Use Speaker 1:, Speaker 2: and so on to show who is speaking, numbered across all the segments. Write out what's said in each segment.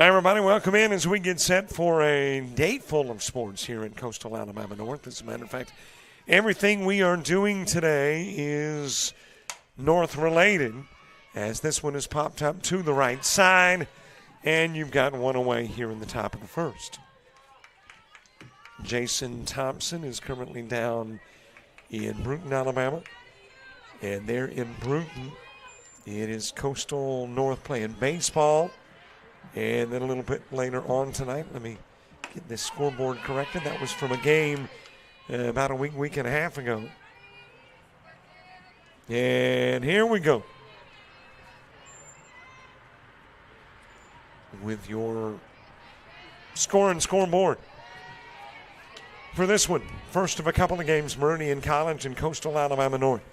Speaker 1: Hi, everybody. Welcome in as we get set for a day full of sports here in Coastal Alabama North. As a matter of fact, everything we are doing today is North-related, as this one is popped up to the right side, and you've got one away here in the top of the first. Jason Thompson is currently down in Brewton, Alabama, and there in Brewton, it is Coastal North playing baseball. And then a little bit later on tonight, let me get this scoreboard corrected. That was from a game about a week and a half ago. And here we go with your score and scoreboard for this one. First of a couple of games, Meridian College and Coastal Alabama North.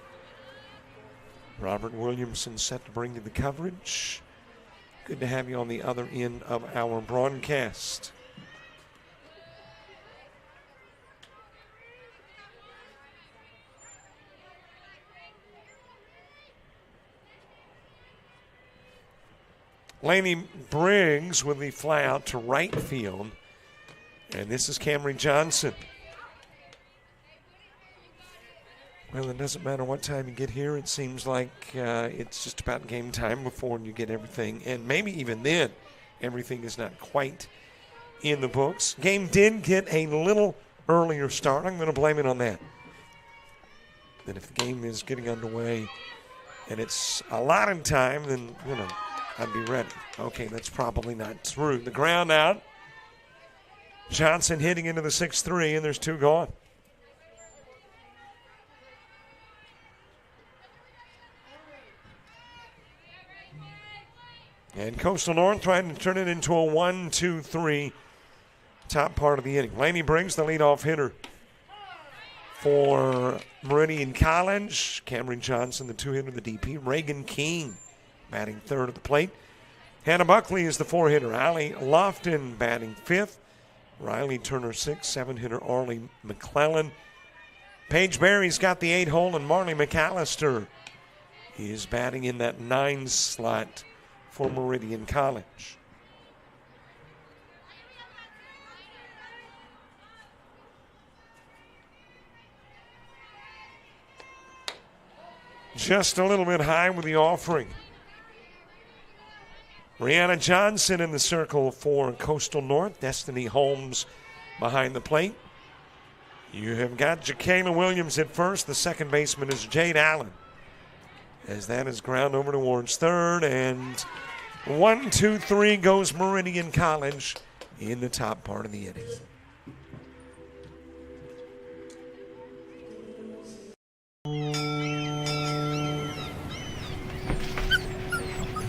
Speaker 1: Robert Williamson set to bring you the coverage. Good to have you on the other end of our broadcast. Laney Briggs with the fly out to right field. And this is Camry Johnson. Well, it doesn't matter what time you get here. It seems like it's just about game time before you get everything. And maybe even then, everything is not quite in the books. Game did get a little earlier start. I'm going to blame it on that. That if the game is getting underway and it's a lot of time, then, I'd be ready. Okay, that's probably not true. The ground out. Johnson hitting into the 6-3, and there's two gone. And Coastal North trying to turn it into a 1-2-3 top part of the inning. Laney Briggs, the leadoff hitter for Meridian College. Cameron Johnson, the two-hitter, the DP. Reagan King batting third at the plate. Hannah Buckley is the four-hitter. Allie Lofton batting fifth. Riley Turner sixth. Seven-hitter Arlie McClellan. Paige Berry's got the 8-hole, and Marley McAllister is batting in that 9 slot for Meridian College. Just a little bit high with the offering. Brianna Johnson in the circle for Coastal North. Destiny Holmes behind the plate. You have got Jacayla Williams at first. The second baseman is Jade Allen, as that is ground over towards third, and 1-2-3 goes Meridian College in the top part of the inning.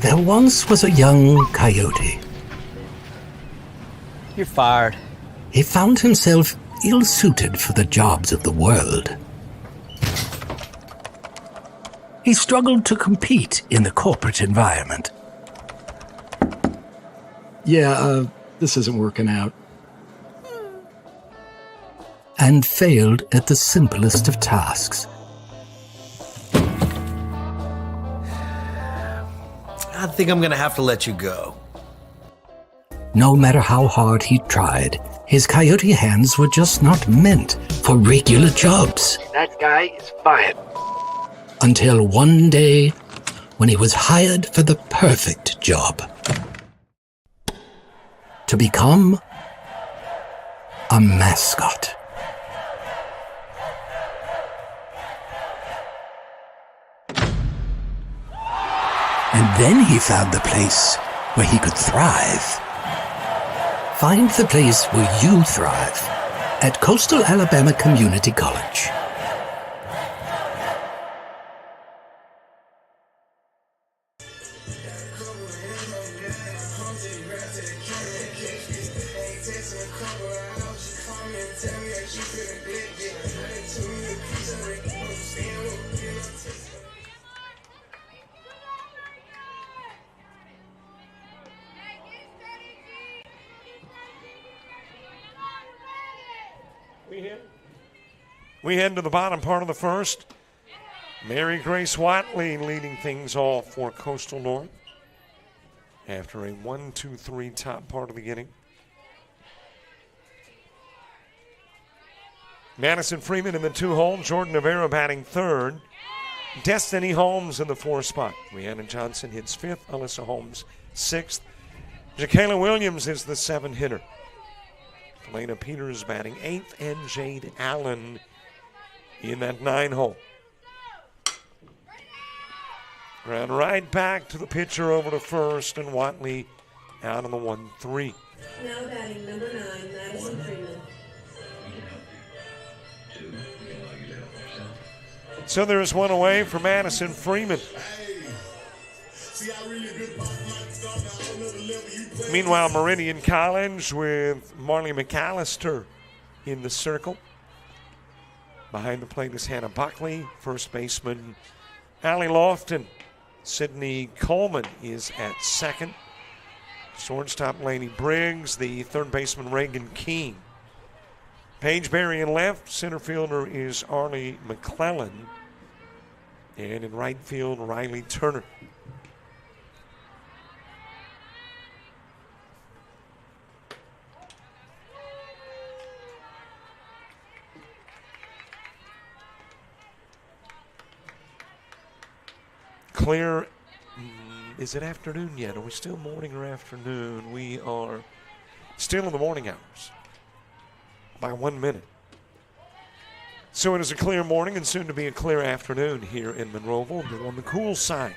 Speaker 2: There once was a young coyote.
Speaker 3: You're fired.
Speaker 2: He found himself ill-suited for the jobs of the world. He struggled to compete in the corporate environment.
Speaker 4: This isn't working out.
Speaker 2: And failed at the simplest of tasks.
Speaker 3: I think I'm gonna have to let you go.
Speaker 2: No matter how hard he tried, his coyote hands were just not meant for regular jobs.
Speaker 5: That guy is fired.
Speaker 2: Until one day, when he was hired for the perfect job. To become a mascot. And then he found the place where he could thrive. Find the place where you thrive at Coastal Alabama Community College.
Speaker 1: We head to the bottom part of the first. Mary Grace Watley leading things off for Coastal North. after a 1-2-3 top part of the inning. Madison Freeman in the 2-hole. Jordan Rivera batting third. Destiny Holmes in the 4th spot. Rhiannon Johnson hits 5th. Alyssa Holmes 6th. Jacayla Williams is the 7-hitter. Elena Peters batting 8th. And Jade Allen in that 9-hole. Ground right back to the pitcher over to first, and Watley out on the 1-3.
Speaker 5: Now batting number 9, Madison Freeman.
Speaker 1: So there is one away for Madison Freeman. Meanwhile, Meridian College with Marley McAllister in the circle. Behind the plate is Hannah Buckley. First baseman Allie Lofton. Sydney Coleman is at second. Shortstop Laney Briggs. The third baseman Reagan King. Paige Berry in left. Center fielder is Arlie McClellan. And in right field, Riley Turner. Clear. Is it afternoon yet? Are we still morning or afternoon? We are still in the morning hours by 1 minute. So it is a clear morning and soon to be a clear afternoon here in Monroeville, but on the cool side.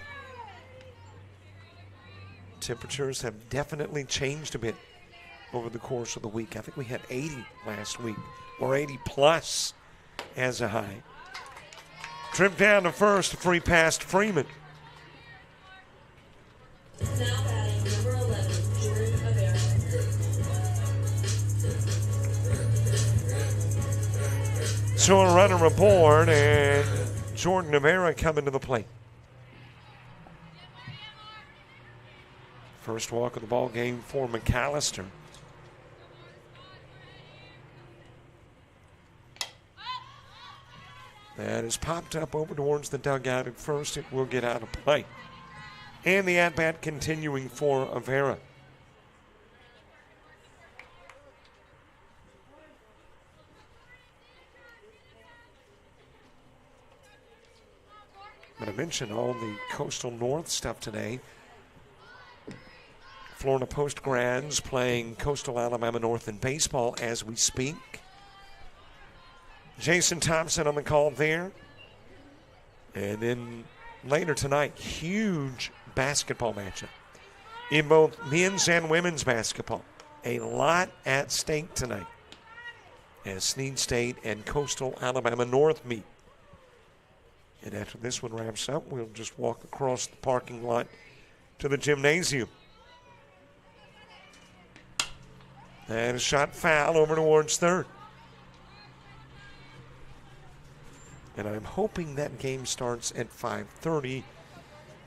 Speaker 1: Temperatures have definitely changed a bit over the course of the week. I think we had 80 last week, or 80 plus as a high. Trip down to first, free past Freeman.
Speaker 5: Now batting number 11, Jordan Rivera.
Speaker 1: So a runner aboard, and Jordan Rivera coming to the plate. First walk of the ball game for McAllister. That is popped up over towards the dugout at first. It will get out of play. And the at-bat continuing for Rivera. But I mentioned all the Coastal North stuff today. Florida Post grads playing Coastal Alabama North in baseball as we speak. Jason Thompson on the call there. And then later tonight, huge basketball matchup in both men's and women's basketball. A lot at stake tonight as Snead State and Coastal Alabama North meet. And after this one wraps up, we'll just walk across the parking lot to the gymnasium. And a shot foul over towards third. And I'm hoping that game starts at 5:30.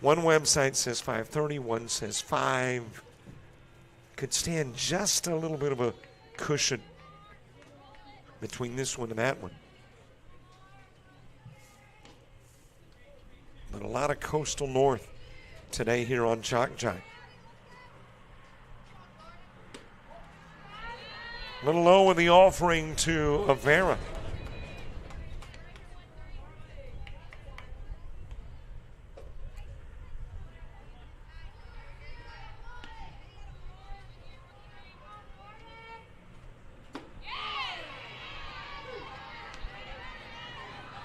Speaker 1: One website says 5:30, one says 5. Could stand just a little bit of a cushion between this one and that one. But a lot of Coastal North today here on JockJive. A little low with the offering to Rivera.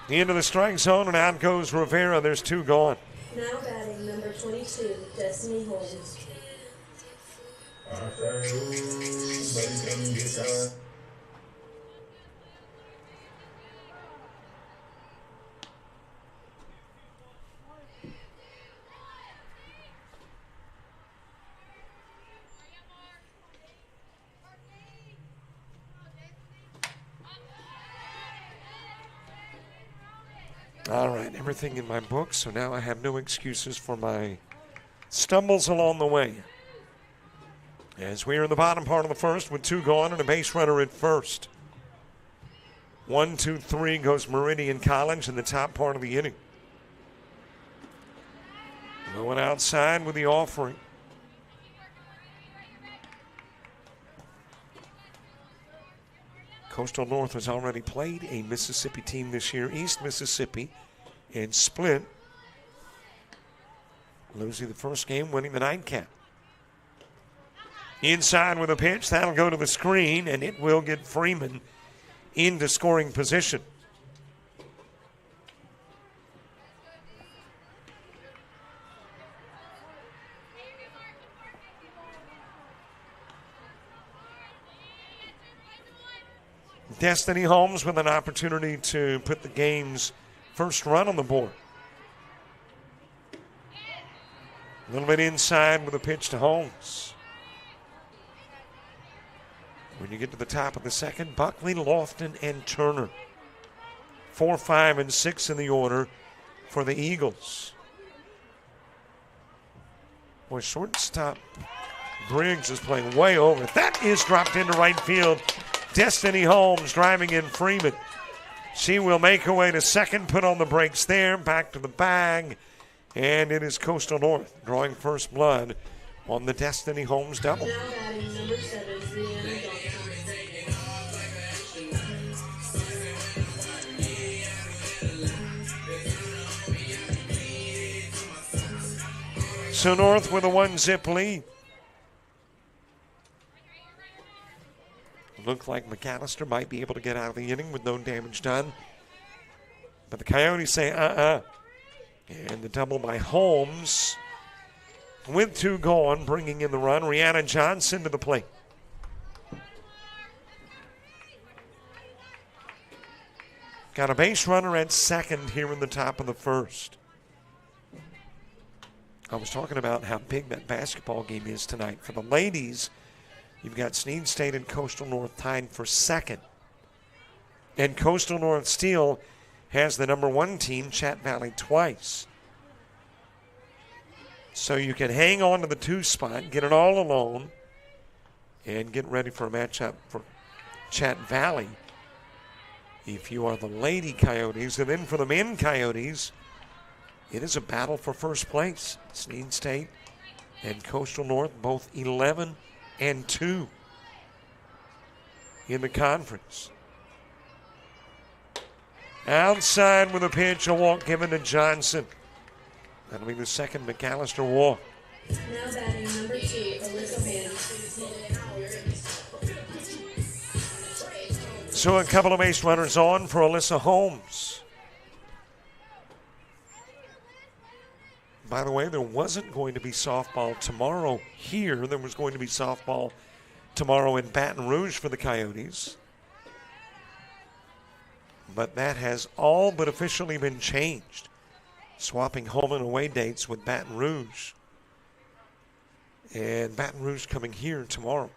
Speaker 1: Into the strike zone, and out goes Rivera. There's two gone.
Speaker 5: Now batting number 22, Destiny Holmes.
Speaker 1: All right, everything in my book, so now I have no excuses for my stumbles along the way. As we are in the bottom part of the first with two gone and a base runner at first. 1-2-3 goes Meridian College in the top part of the inning. Going outside with the offering. Coastal North has already played a Mississippi team this year, East Mississippi, and split, losing the first game, winning the nightcap. Inside with a pitch, that'll go to the screen, and it will get Freeman into scoring position. Destiny Holmes with an opportunity to put the game's first run on the board. A little bit inside with a pitch to Holmes. When you get to the top of the second, Buckley, Lofton, and Turner. 4, 5, and 6 in the order for the Eagles. Boy, shortstop Briggs is playing way over. That is dropped into right field. Destiny Holmes driving in Freeman. She will make her way to second, put on the brakes there, back to the bag, and it is Coastal North drawing first blood on the Destiny Holmes double.
Speaker 5: Now batting number 7, Brianna Johnson.
Speaker 1: So North with a 1-zip lead. Looked like McAllister might be able to get out of the inning with no damage done. But the Coyotes say, And the double by Holmes with 2 gone, bringing in the run. Brianna Johnson to the plate. Got a base runner at second here in the top of the first. I was talking about how big that basketball game is tonight. For the ladies, you've got Sneed State and Coastal North tied for second. And Coastal North still has the number 1 team, Chat Valley, twice. So you can hang on to the 2 spot, get it all alone, and get ready for a matchup for Chat Valley if you are the Lady Coyotes. And then for the men Coyotes, it is a battle for first place. Sneed State and Coastal North, both 11 and 2 in the conference. Outside with a pitch, a walk given to Johnson. That'll be the second McAllister walk.
Speaker 5: Now batting number 2, Alyssa Holmes.
Speaker 1: So a couple of base runners on for Alyssa Holmes. By the way, there wasn't going to be softball tomorrow here. There was going to be softball tomorrow in Baton Rouge for the Coyotes. But that has all but officially been changed, swapping home and away dates with Baton Rouge. And Baton Rouge coming here tomorrow.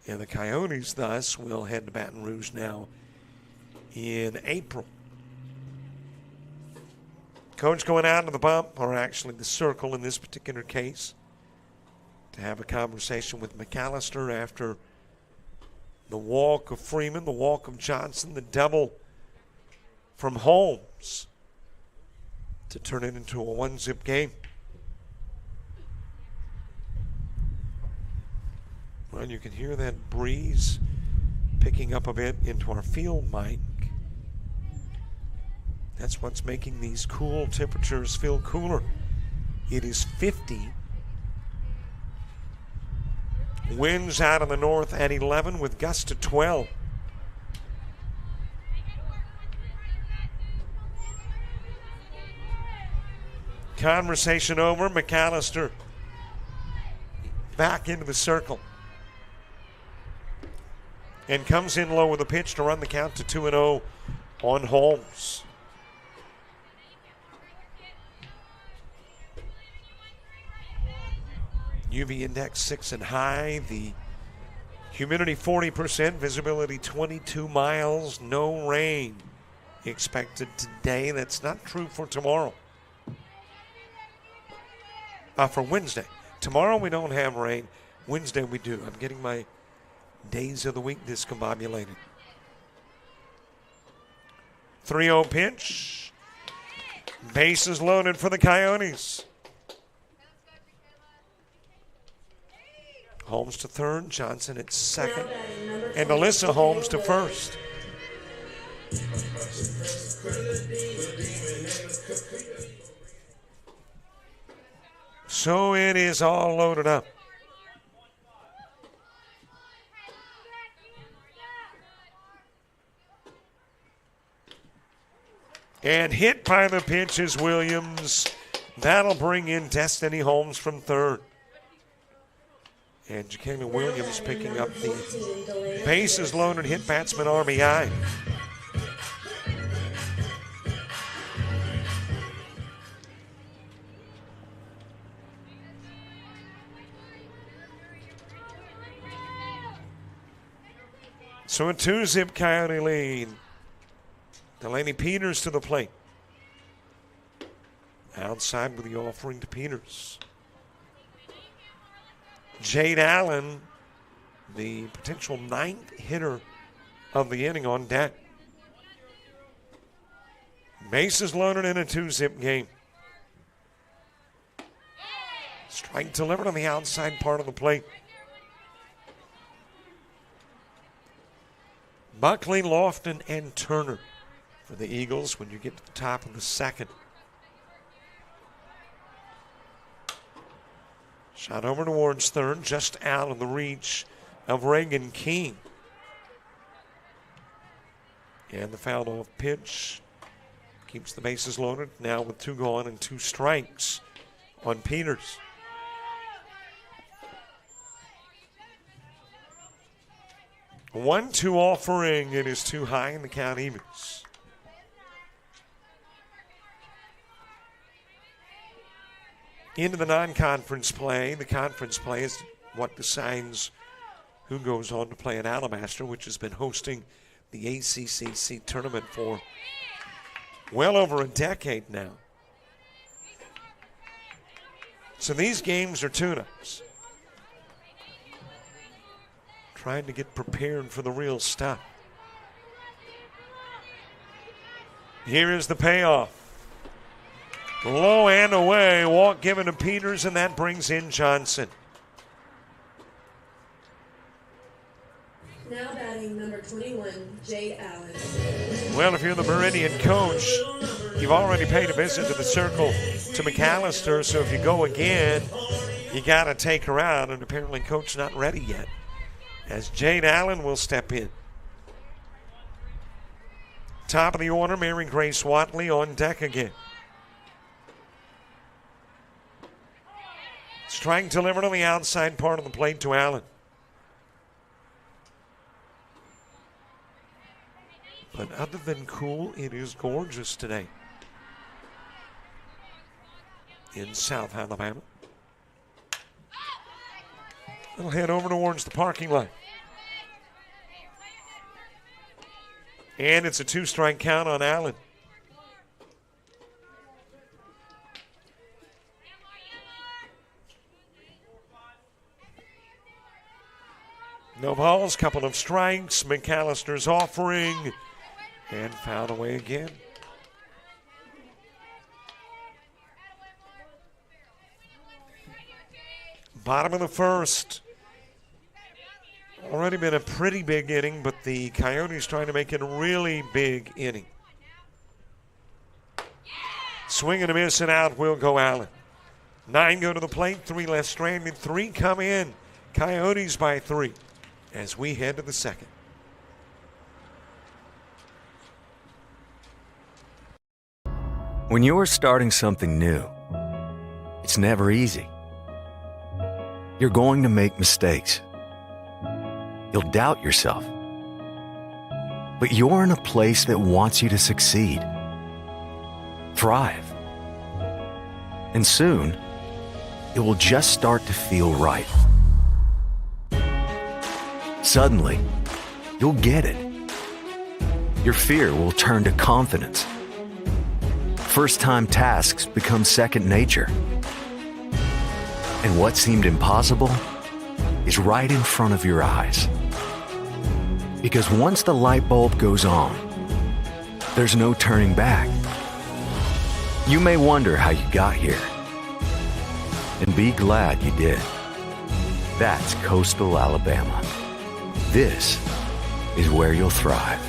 Speaker 1: And the Coyotes, thus, will head to Baton Rouge now in April. Coach going out to the bump, or actually the circle in this particular case, to have a conversation with McAllister after the walk of Freeman, the walk of Johnson, the double from Holmes to turn it into a 1-zip game. Well, you can hear that breeze picking up a bit into our field mic. That's what's making these cool temperatures feel cooler. It is 50. Winds out of the north at 11 with gusts to 12. Conversation over. McAllister back into the circle. And comes in low with a pitch to run the count to 2-0 on Holmes. UV index 6 and high. The humidity 40%, visibility 22 miles, no rain expected today. That's not true for tomorrow. For Wednesday. Tomorrow we don't have rain. Wednesday we do. I'm getting my days of the week discombobulated. 3-0 pitch. Bases loaded for the Coyotes. Holmes to third, Johnson at second.
Speaker 5: Now batting number
Speaker 1: and Alyssa Holmes to first. So it is all loaded up. And hit by the pitch is Williams. That'll bring in Destiny Holmes from third. And JaKayla Williams picking up the bases loaded hit batsman RBI. So a 2-zip Coyote lead. Delaney Peters to the plate. Outside with the offering to Peters. Jade Allen, the potential 9th hitter of the inning, on deck. Bases loaded in a 2-zip game. Strike delivered on the outside part of the plate. Buckley, Lofton, and Turner for the Eagles when you get to the top of the second. Shot over towards third, just out of the reach of Reagan King. And the fouled off pitch keeps the bases loaded, now with 2 gone and 2 strikes on Peters. A 1-2 offering, it is too high, and the count evens. Into the non-conference play. The conference play is what decides who goes on to play at Alabaster, which has been hosting the ACCC tournament for well over a decade now. So these games are tune-ups. Trying to get prepared for the real stuff. Here is the payoff. Low and away, walk given to Peters, and that brings in Johnson.
Speaker 5: Now batting number 21, Jade Allen.
Speaker 1: Well, if you're the Meridian coach, you've already paid a visit to the circle to McAllister, so if you go again, you got to take her out, and apparently coach not ready yet, as Jade Allen will step in. Top of the order, Mary Grace Watley on deck again. Strike delivered on the outside part of the plate to Allen. But other than cool, it is gorgeous today in South Alabama. It'll head over towards the parking lot. And it's a 2-strike count on Allen. No balls, couple of strikes. McAllister's offering and fouled away again. Bottom of the first. Already been a pretty big inning, but the Coyotes trying to make it a really big inning. Swing and a miss and out will go Allen. 9 go to the plate, 3 left stranded, 3 come in. Coyotes by 3 as we head to the second.
Speaker 6: When you're starting something new, it's never easy. You're going to make mistakes. You'll doubt yourself. But you're in a place that wants you to succeed, thrive. And soon, it will just start to feel right. Suddenly, you'll get it. Your fear will turn to confidence. First-time tasks become second nature. And what seemed impossible is right in front of your eyes. Because once the light bulb goes on, there's no turning back. You may wonder how you got here, and be glad you did. That's Coastal Alabama. This is where you'll thrive.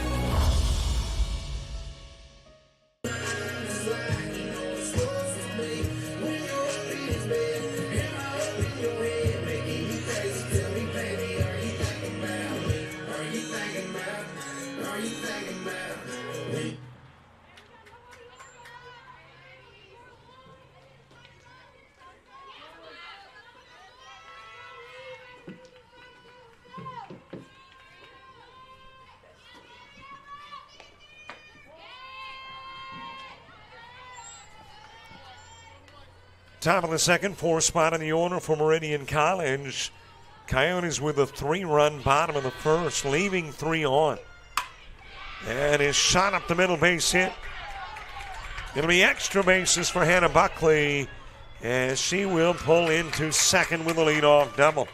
Speaker 1: Top of the second, 4th spot in the order for Meridian College. Coyotes with a 3-run bottom of the first, leaving 3 on. And his shot up the middle, base hit. It'll be extra bases for Hannah Buckley as she will pull into second with a leadoff double.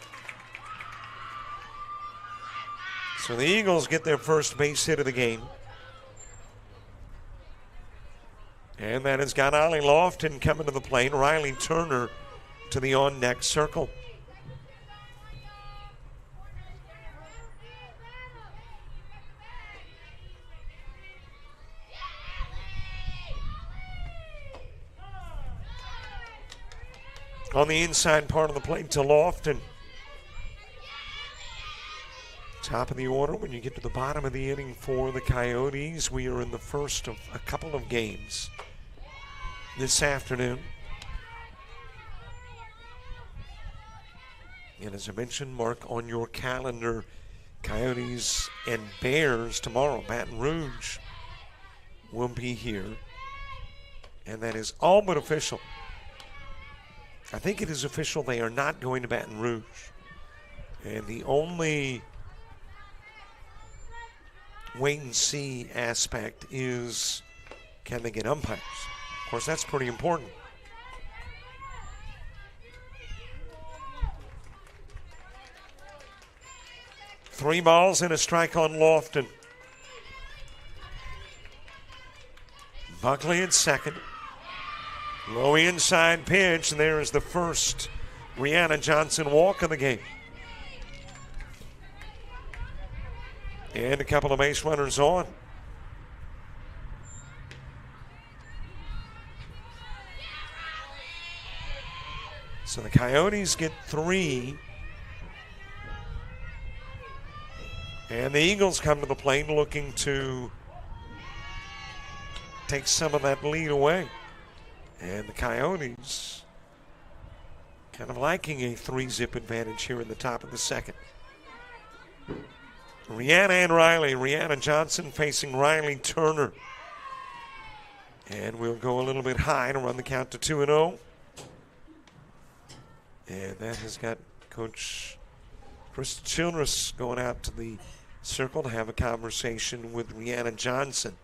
Speaker 1: So the Eagles get their first base hit of the game. And that has got Ollie Lofton coming to the plate. Riley Turner to the on-deck circle. On the inside part of the plate to Lofton. Top of the order when you get to the bottom of the inning for the Coyotes. We are in the first of a couple of games this afternoon. And as I mentioned, mark on your calendar, Coyotes and Bears tomorrow. Baton Rouge will be here. And that is all but official. I think it is official they are not going to Baton Rouge. And the only wait and see aspect is, can they get umpires? Of course, that's pretty important. Three balls and a strike on Lofton. Buckley at second. Low inside pitch, and there is the first Rihanna Johnson walk of the game. And a couple of base runners on. So the Coyotes get 3. And the Eagles come to the plate looking to take some of that lead away. And the Coyotes kind of liking a 3-zip advantage here in the top of the second. Rihanna and Riley. Rihanna Johnson facing Riley Turner. And we'll go a little bit high to run the count to 2-0. And that has got Coach Chris Childress going out to the circle to have a conversation with Rihanna Johnson.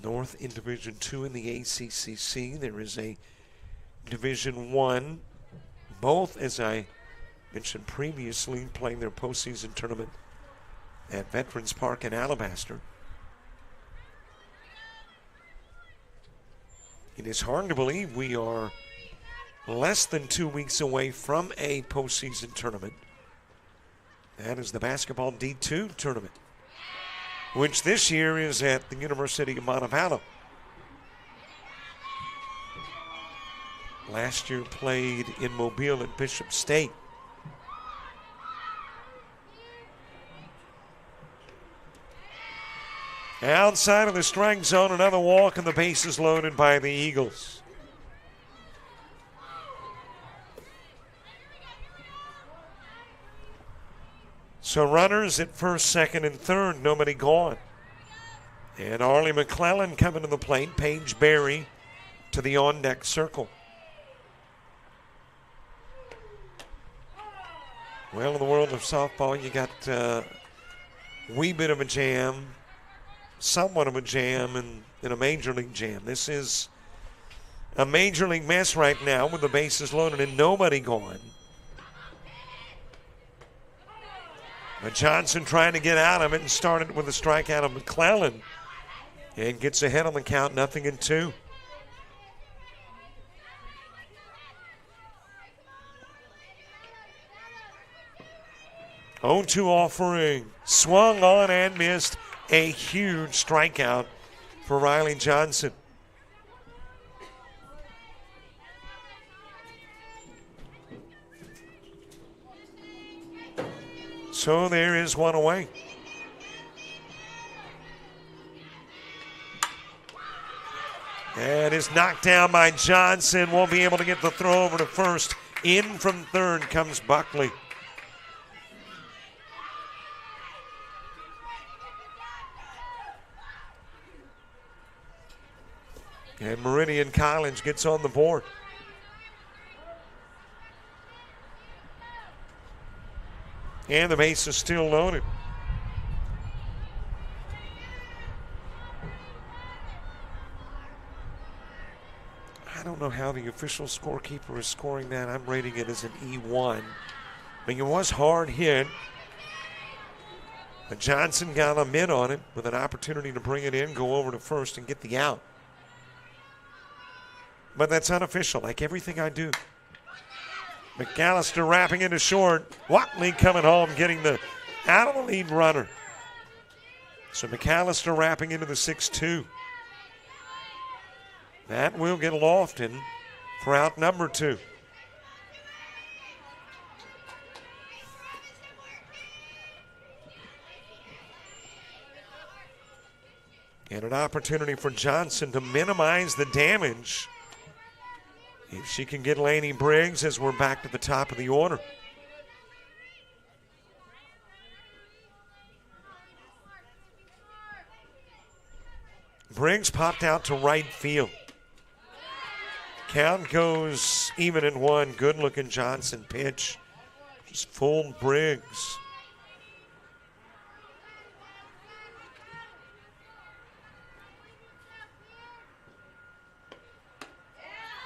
Speaker 1: North in Division II in the ACCC. There is a Division I. Both, as I mentioned previously, playing their postseason tournament at Veterans Park in Alabaster. It is hard to believe we are less than 2 weeks away from a postseason tournament. That is the basketball D2 tournament, which this year is at the University of Montevallo. Last year played in Mobile at Bishop State. Outside of the strike zone, another walk, and the bases loaded by the Eagles. So runners at first, second, and third, nobody gone. And Arlie McClellan coming to the plate, Paige Berry to the on-deck circle. Well, in the world of softball, you got a wee bit of a jam, somewhat of a jam, and a major league jam. This is a major league mess right now with the bases loaded and nobody gone. But Johnson trying to get out of it and started with a strikeout of McClellan and gets ahead on the count, 0-2. 0-2 offering. Swung on and missed. A huge strikeout for Riley Johnson. So there is one away. And is knocked down by Johnson. Won't be able to get the throw over to first. In from third comes Buckley. And Meridian College gets on the board. And the base is still loaded. I don't know how the official scorekeeper is scoring that. I'm rating it as an E1. I mean, it was hard hit. But Johnson got a mid on it with an opportunity to bring it in, go over to first, and get the out. But that's unofficial, like everything I do. McAllister wrapping into short. Watley coming home, getting the out of the lead runner. So McAllister wrapping into the 6-2. That will get Lofton for out number 2. And an opportunity for Johnson to minimize the damage. If she can get Laney Briggs as we're back to the top of the order. Briggs popped out to right field. Count goes even in one. Good looking Johnson pitch. Just fooled Briggs.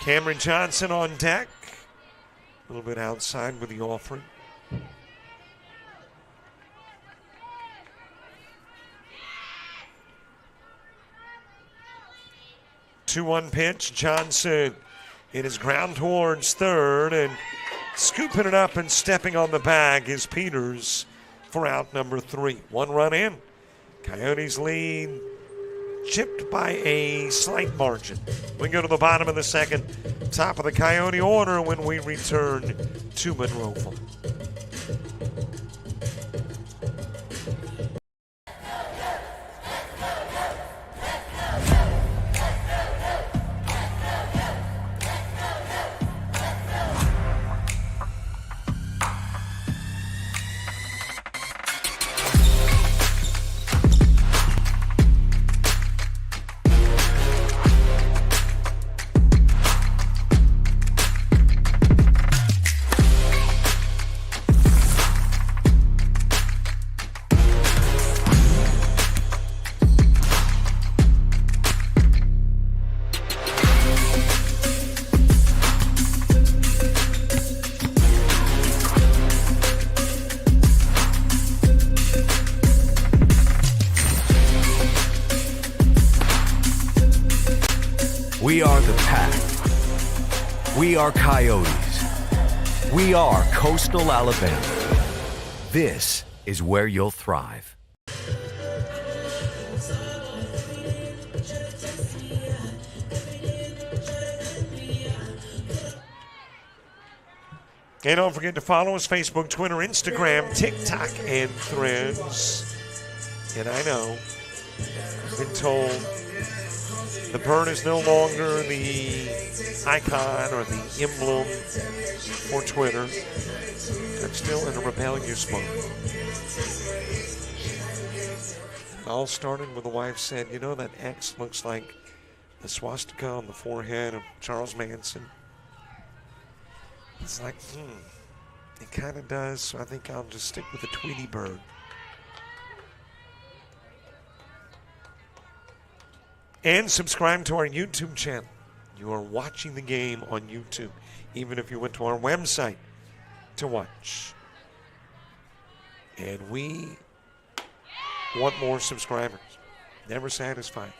Speaker 1: Cameron Johnson on deck. A little bit outside with the offering. Two-one pitch. Johnson in his ground towards third and scooping it up and stepping on the bag is Peters for out number 3. 1 run in. Coyotes lead chipped by a slight margin. We go to the bottom of the second. Top of the Coyote order when we return to Monroeville.
Speaker 6: We are the Pack. We are Coyotes. We are Coastal Alabama. This is where you'll thrive.
Speaker 1: And don't forget to follow us, Facebook, Twitter, Instagram, TikTok, and Threads. And I know, I've been told the bird is no longer the icon or the emblem for Twitter. I'm still in a rebellious mode. It all started when the wife said, you know, that X looks like the swastika on the forehead of Charles Manson. It's like, it kind of does, so I think I'll just stick with the Tweety bird. And subscribe to our YouTube channel. You are watching the game on YouTube, even if you went to our website to watch. And we want more subscribers. Never satisfied.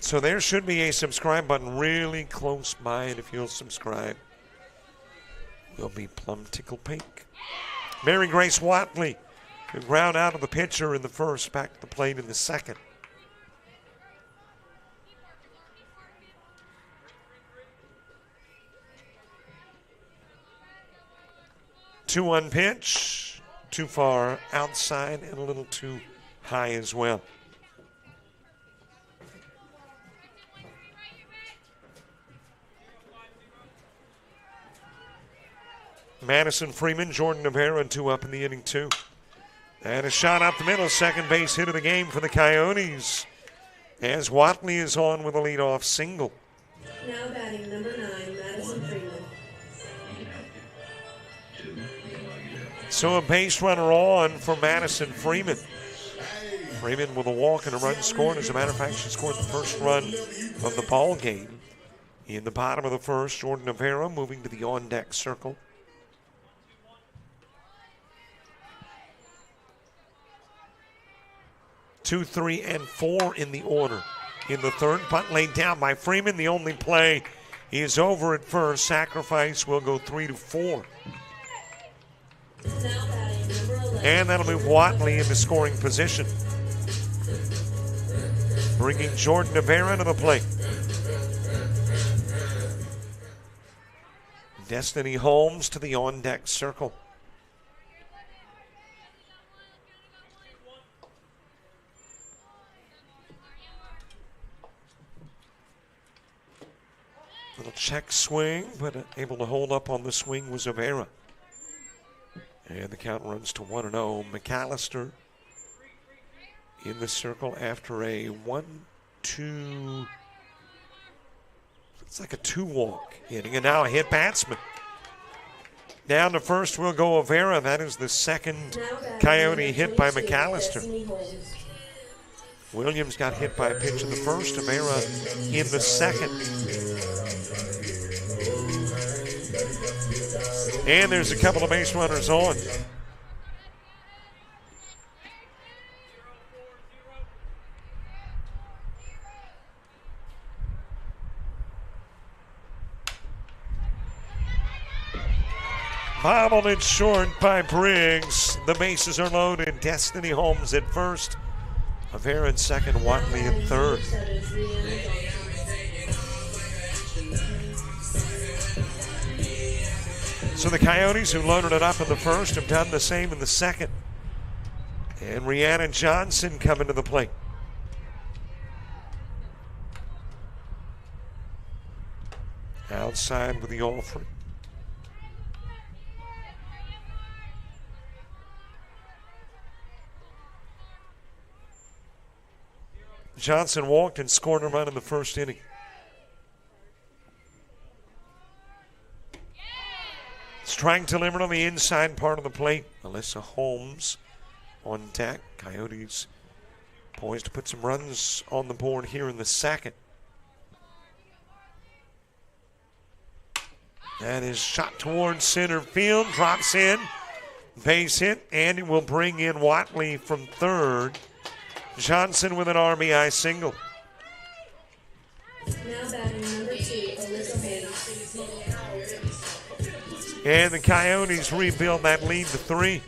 Speaker 1: So there should be a subscribe button really close by, and if you'll subscribe, will be plum tickle pink. Mary Grace Watley, who ground out of the pitcher in the first, back to the plate in the second. 2-1 pitch, too far outside and a little too high as well. Madison Freeman, Jordan Rivera, 2 up in the inning, 2. And a shot up the middle, second base hit of the game for the Coyotes, as Watley is on with a leadoff single.
Speaker 5: Now batting number 9, Madison Freeman.
Speaker 1: So a base runner on for Madison Freeman. Freeman with a walk and a run scored. As a matter of fact, she scored the first run of the ball game. In the bottom of the first, Jordan Rivera moving to the on-deck circle. Two, 3, and 4 in the order. In the third, bunt laid down by Freeman. The only play is over at first. Sacrifice will go 3-4. And that'll move Watley into scoring position, bringing Jordan Rivera to the plate. Destiny Holmes to the on-deck circle. Little check swing, but able to hold up on the swing was Rivera. And the count runs to 1-0. McAllister in the circle after a 1-2. It's like a 2-walk inning. And now a hit batsman. Down to first will go Rivera. That is the second Coyote hit by McAllister. Williams got hit by a pitch in the first. Rivera in the second. And there's a couple of base runners on. Bobbled it short by Briggs. The bases are loaded. Destiny Holmes at first. Rivera in second. Watley in third. So the Coyotes, who loaded it up in the first, have done the same in the second. And Rhiannon Johnson coming to the plate. Outside with the offering. Johnson walked and scored a run in the first inning. Trying to limit on the inside part of the plate. Alyssa Holmes on deck. Coyotes poised to put some runs on the board here in the second. That is shot towards center field. Drops in. Base hit. And it will bring in Watley from third. Johnson with an RBI single.
Speaker 5: Now batting number 2, Alyssa Holmes.
Speaker 1: And the Coyotes rebuild that lead to 3.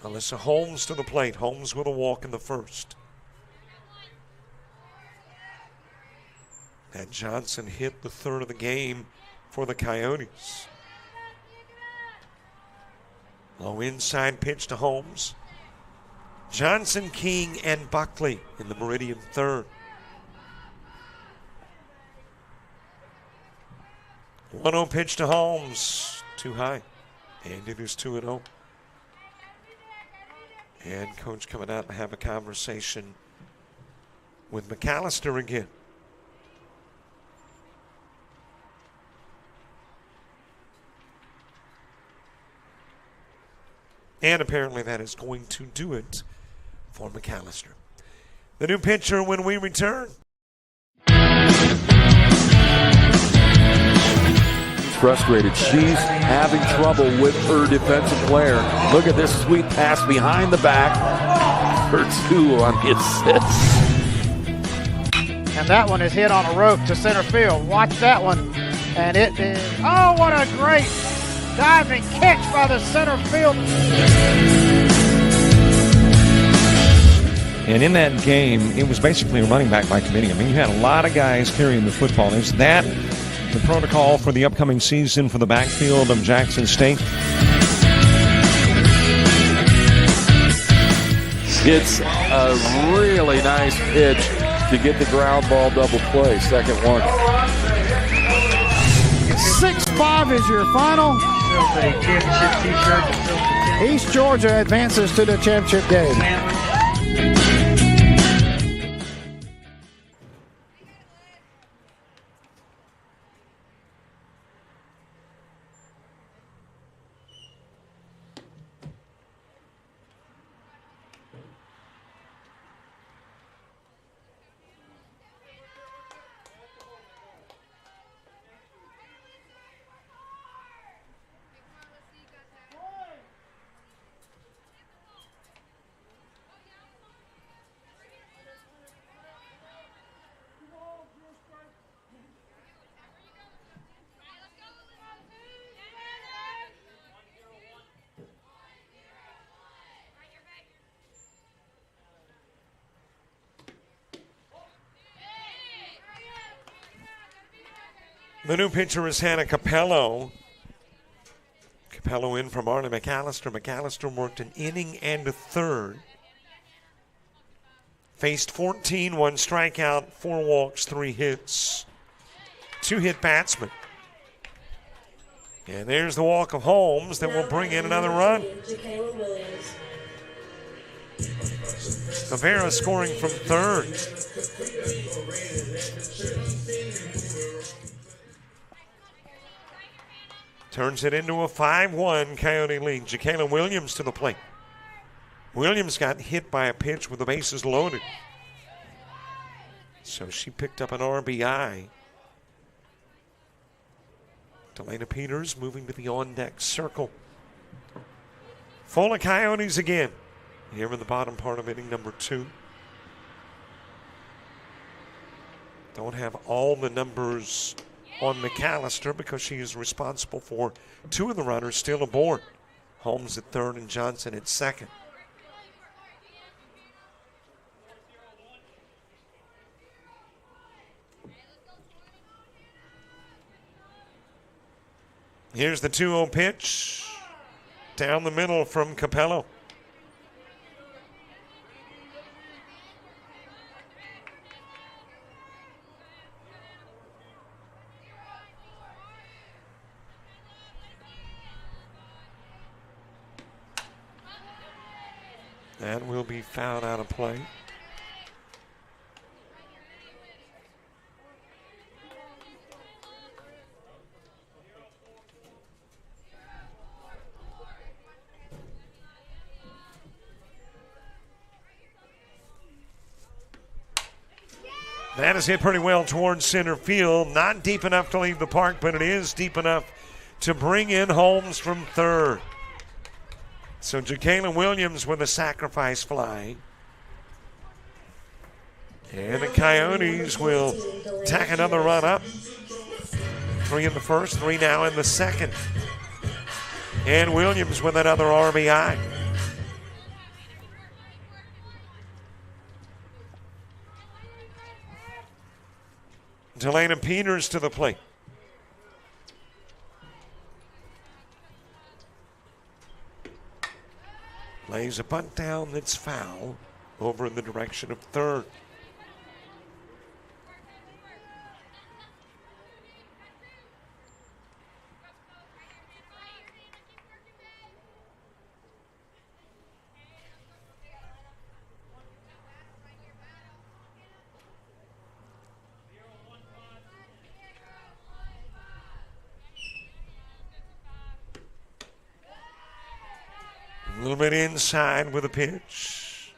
Speaker 1: Alyssa Holmes to the plate. Holmes with a walk in the first. And Johnson hit the third of the game for the Coyotes. Low inside pitch to Holmes. Johnson, King, and Buckley in the Meridian third. 1-0 pitch to Holmes. Too high. And it is 2-0. And coach coming out to have a conversation with McAllister again. And apparently that is going to do it for McAllister. The new pitcher when we return.
Speaker 7: Frustrated. She's having trouble with her defensive player. Look at this sweet pass behind the back for 2 on the assist.
Speaker 8: And that one is hit on a rope to center field. Watch that one. And it is, oh, what a great diving catch by the center field.
Speaker 1: And in that game, it was basically a running back by committee. I mean, you had a lot of guys carrying the football. Is that the protocol for the upcoming season for the backfield of Jackson State?
Speaker 7: It's a really nice pitch to get the ground ball double play. Second one.
Speaker 8: 6-5 is your final. East Georgia advances to the championship game.
Speaker 1: The new pitcher is Hannah Capello. Capello in from Arna McAllister. McAllister worked an inning and a third. Faced 14, 1 strikeout, 4 walks, 3 hits. 2-hit batsman. And there's the walk of Holmes that will bring in another run. Rivera scoring from third. Turns it into a 5-1 Coyote lead. Jacayla Williams to the plate. Williams got hit by a pitch with the bases loaded. So she picked up an RBI. Delana Peters moving to the on-deck circle. Full of Coyotes again. Here in the bottom part of inning number 2. Don't have all the numbers on McAllister because she is responsible for 2 of the runners still aboard. Holmes at third and Johnson at second. Here's the 2-0 pitch. Down the middle from Capello. That will be fouled out of play. That is hit pretty well towards center field. Not deep enough to leave the park, but it is deep enough to bring in Holmes from third. So Jacayla Williams with a sacrifice fly. And the Coyotes will tack another run up. 3 in the first, 3 now in the second. And Williams with another RBI. Delana Peters to the plate. Lays a bunt down that's foul over in the direction of third. A little bit inside with a pitch.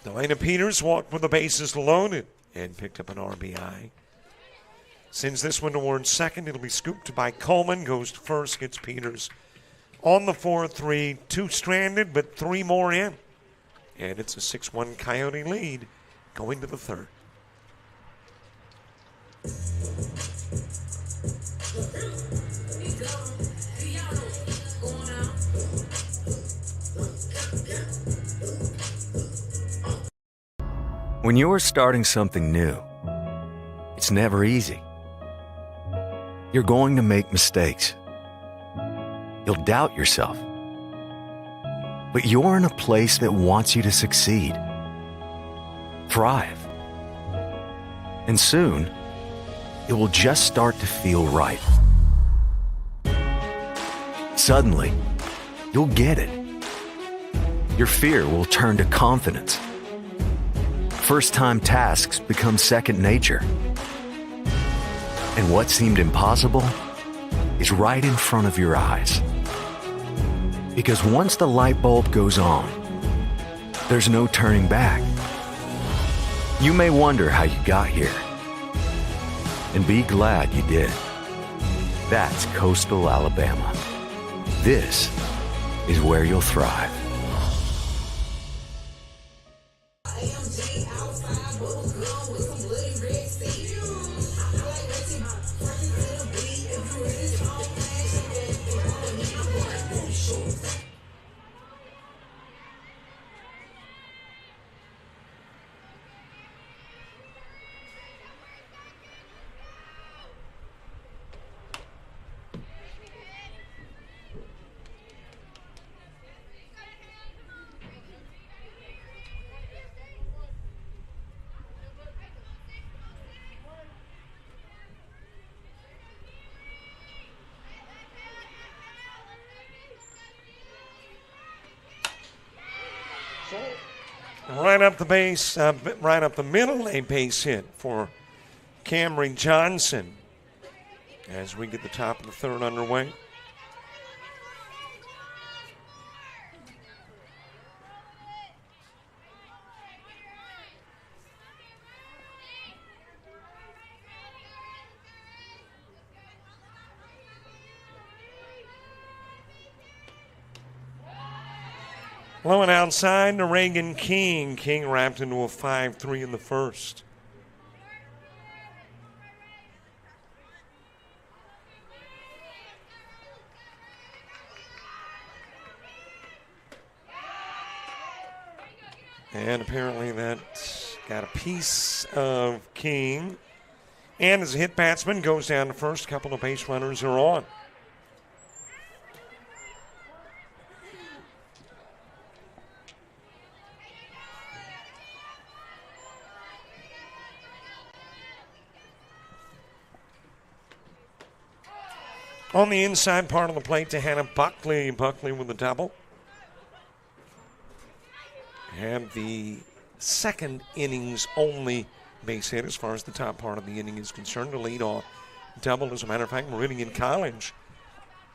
Speaker 1: Delana Peters walked with the bases loaded and picked up an RBI. Sends this one towards second. It'll be scooped by Coleman. Goes to first, gets Peters on the 4-3, 2 stranded, but 3 more in. And it's a 6-1 Coyote lead going to the third.
Speaker 6: When you're starting something new, it's never easy. You're going to make mistakes. You'll doubt yourself. But you're in a place that wants you to succeed, thrive. And soon, it will just start to feel right. Suddenly, you'll get it. Your fear will turn to confidence. First-time tasks become second nature. And what seemed impossible is right in front of your eyes. Because once the light bulb goes on, there's no turning back. You may wonder how you got here, and be glad you did. That's Coastal Alabama. This is where you'll thrive.
Speaker 1: Right up the base, right up the middle, a base hit for Camry Johnson as we get the top of the third underway. Low and outside to Reagan King. King wrapped into a 5-3 in the first. And apparently that got a piece of King. And as a hit batsman goes down to first, a couple of base runners are on. On the inside part of the plate to Hannah Buckley. Buckley with a double. And the second innings only base hit as far as the top part of the inning is concerned. To lead off double. As a matter of fact, Meridian College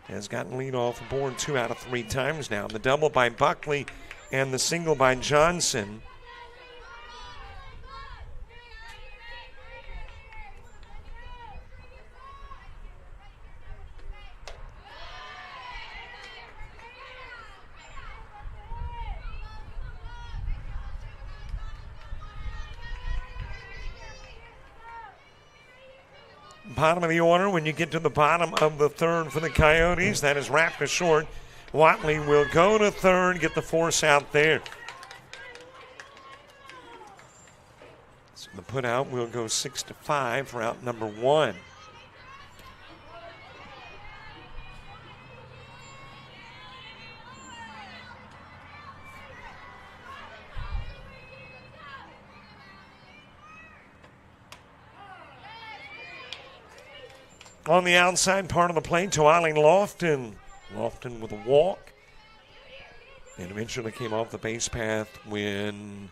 Speaker 1: has gotten lead off the board 2 out of 3 times now. The double by Buckley and the single by Johnson. Bottom of the order when you get to the bottom of the third for the Coyotes. That is wrapped to short. Watley will go to third, get the force out there. So the put out will go 6-5 for out number 1. On the outside part of the plate, Joali Lofton. Lofton with a walk. And eventually came off the base path when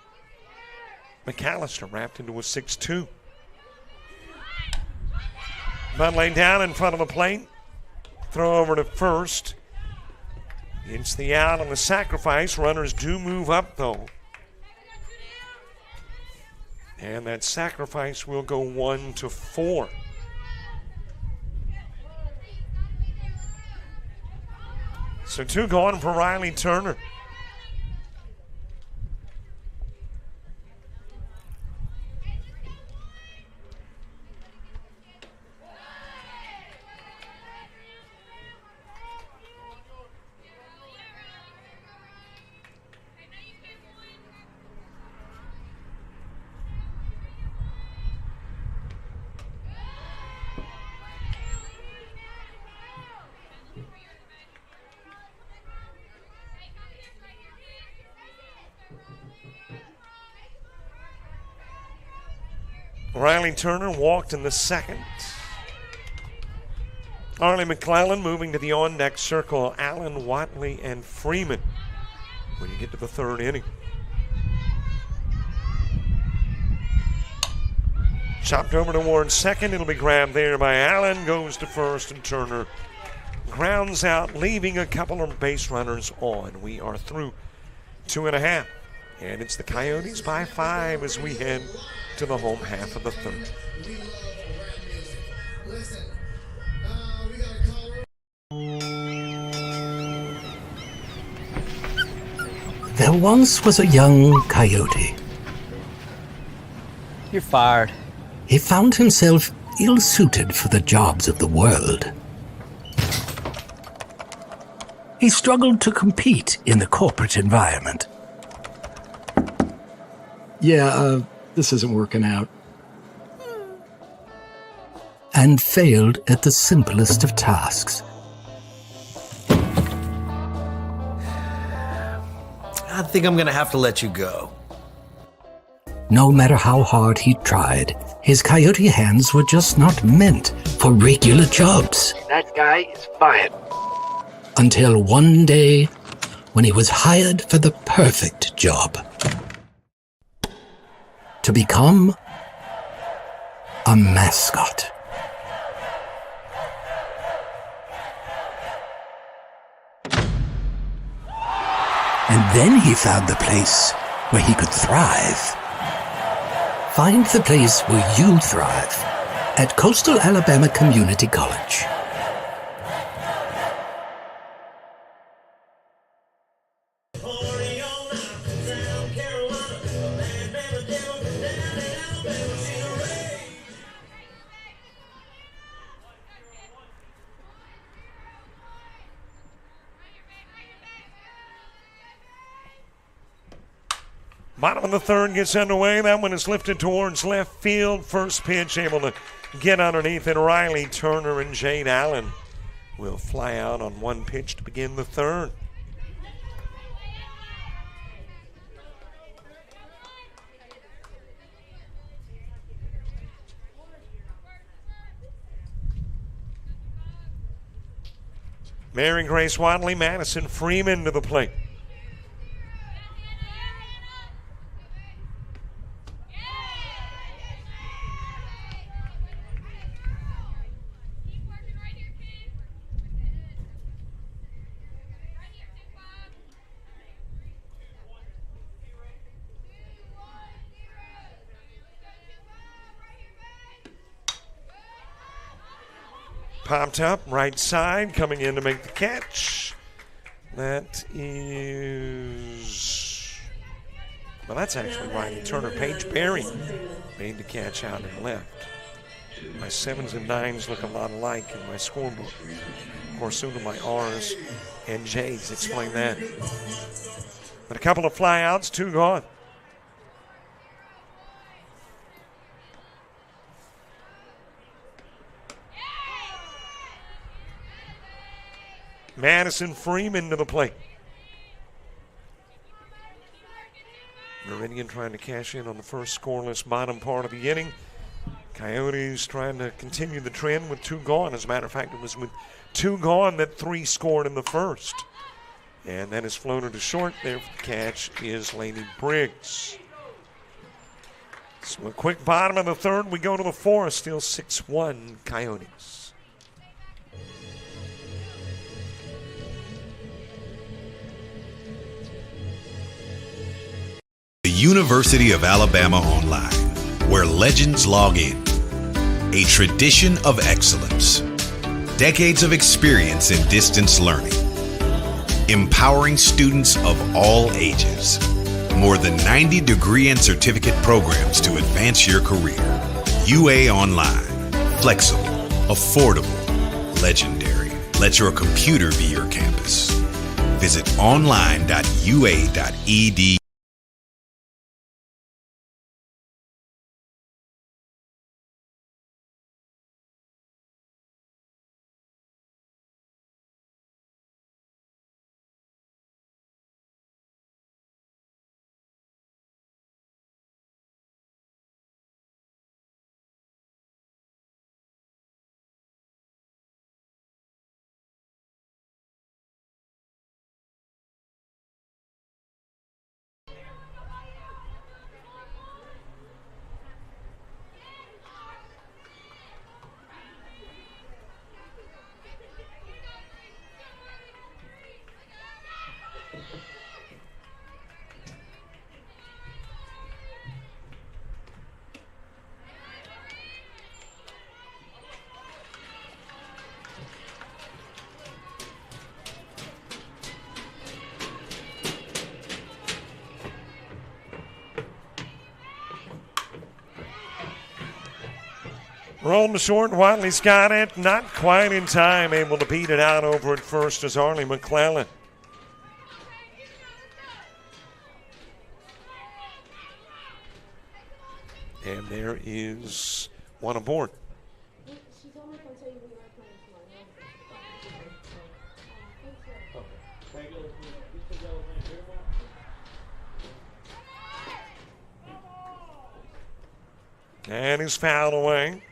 Speaker 1: McAllister wrapped into a 6-2. Bud laid down in front of the plate. Throw over to first. It's the out on the sacrifice. Runners do move up, though. And that sacrifice will go 1-4. So 2 gone for Riley Turner. Riley Turner walked in the second. Arlie McClellan moving to the on-deck circle. Allen, Watley, and Freeman when you get to the third inning. Chopped over to Ward second. It'll be grabbed there by Allen. Goes to first, and Turner grounds out, leaving a couple of base runners on. We are through 2.5. And it's the Coyotes by 5 as we head to the home half of the third.
Speaker 2: There once was a young coyote.
Speaker 9: You're fired.
Speaker 2: He found himself ill-suited for the jobs of the world. He struggled to compete in the corporate environment.
Speaker 4: Yeah, this isn't working out.
Speaker 2: And failed at the simplest of tasks.
Speaker 3: I think I'm going to have to let you go.
Speaker 2: No matter how hard he tried, his coyote hands were just not meant for regular jobs.
Speaker 9: That guy is fired.
Speaker 2: Until one day, when he was hired for the perfect job. To become a mascot. And then he found the place where he could thrive. Find the place where you thrive at Coastal Alabama Community College.
Speaker 1: Bottom of the third gets underway. That one is lifted towards left field. First pitch able to get underneath it. Riley Turner and Jade Allen will fly out on one pitch to begin the third. Mary Grace Watley, Madison Freeman to the plate. Popped up, right side, coming in to make the catch. That is, well, that's actually Riley Turner. Paige Berry made the catch out and left. My 7s and 9s look a lot alike in my scorebook. Of course, soon to my R's and J's. Explain that. But a couple of flyouts, 2 gone. Madison Freeman to the plate. Meridian trying to cash in on the first scoreless bottom part of the inning. Coyotes trying to continue the trend with 2 gone. As a matter of fact, it was with 2 gone that 3 scored in the first. And that is floated to short. There for the catch is Laney Briggs. So a quick bottom of the third. We go to the fourth. Still 6-1 Coyotes.
Speaker 10: The University of Alabama Online, where legends log in. A tradition of excellence. Decades of experience in distance learning. empowering students of all ages. More than 90 degree and certificate programs to advance your career. UA Online. Flexible, affordable, legendary. Let your computer be your campus. Visit online.ua.edu.
Speaker 1: Rolling to short, Watley's got it. Not quite in time, able to beat it out over at first as Arlie McClellan. And there is one aboard. And he's fouled away.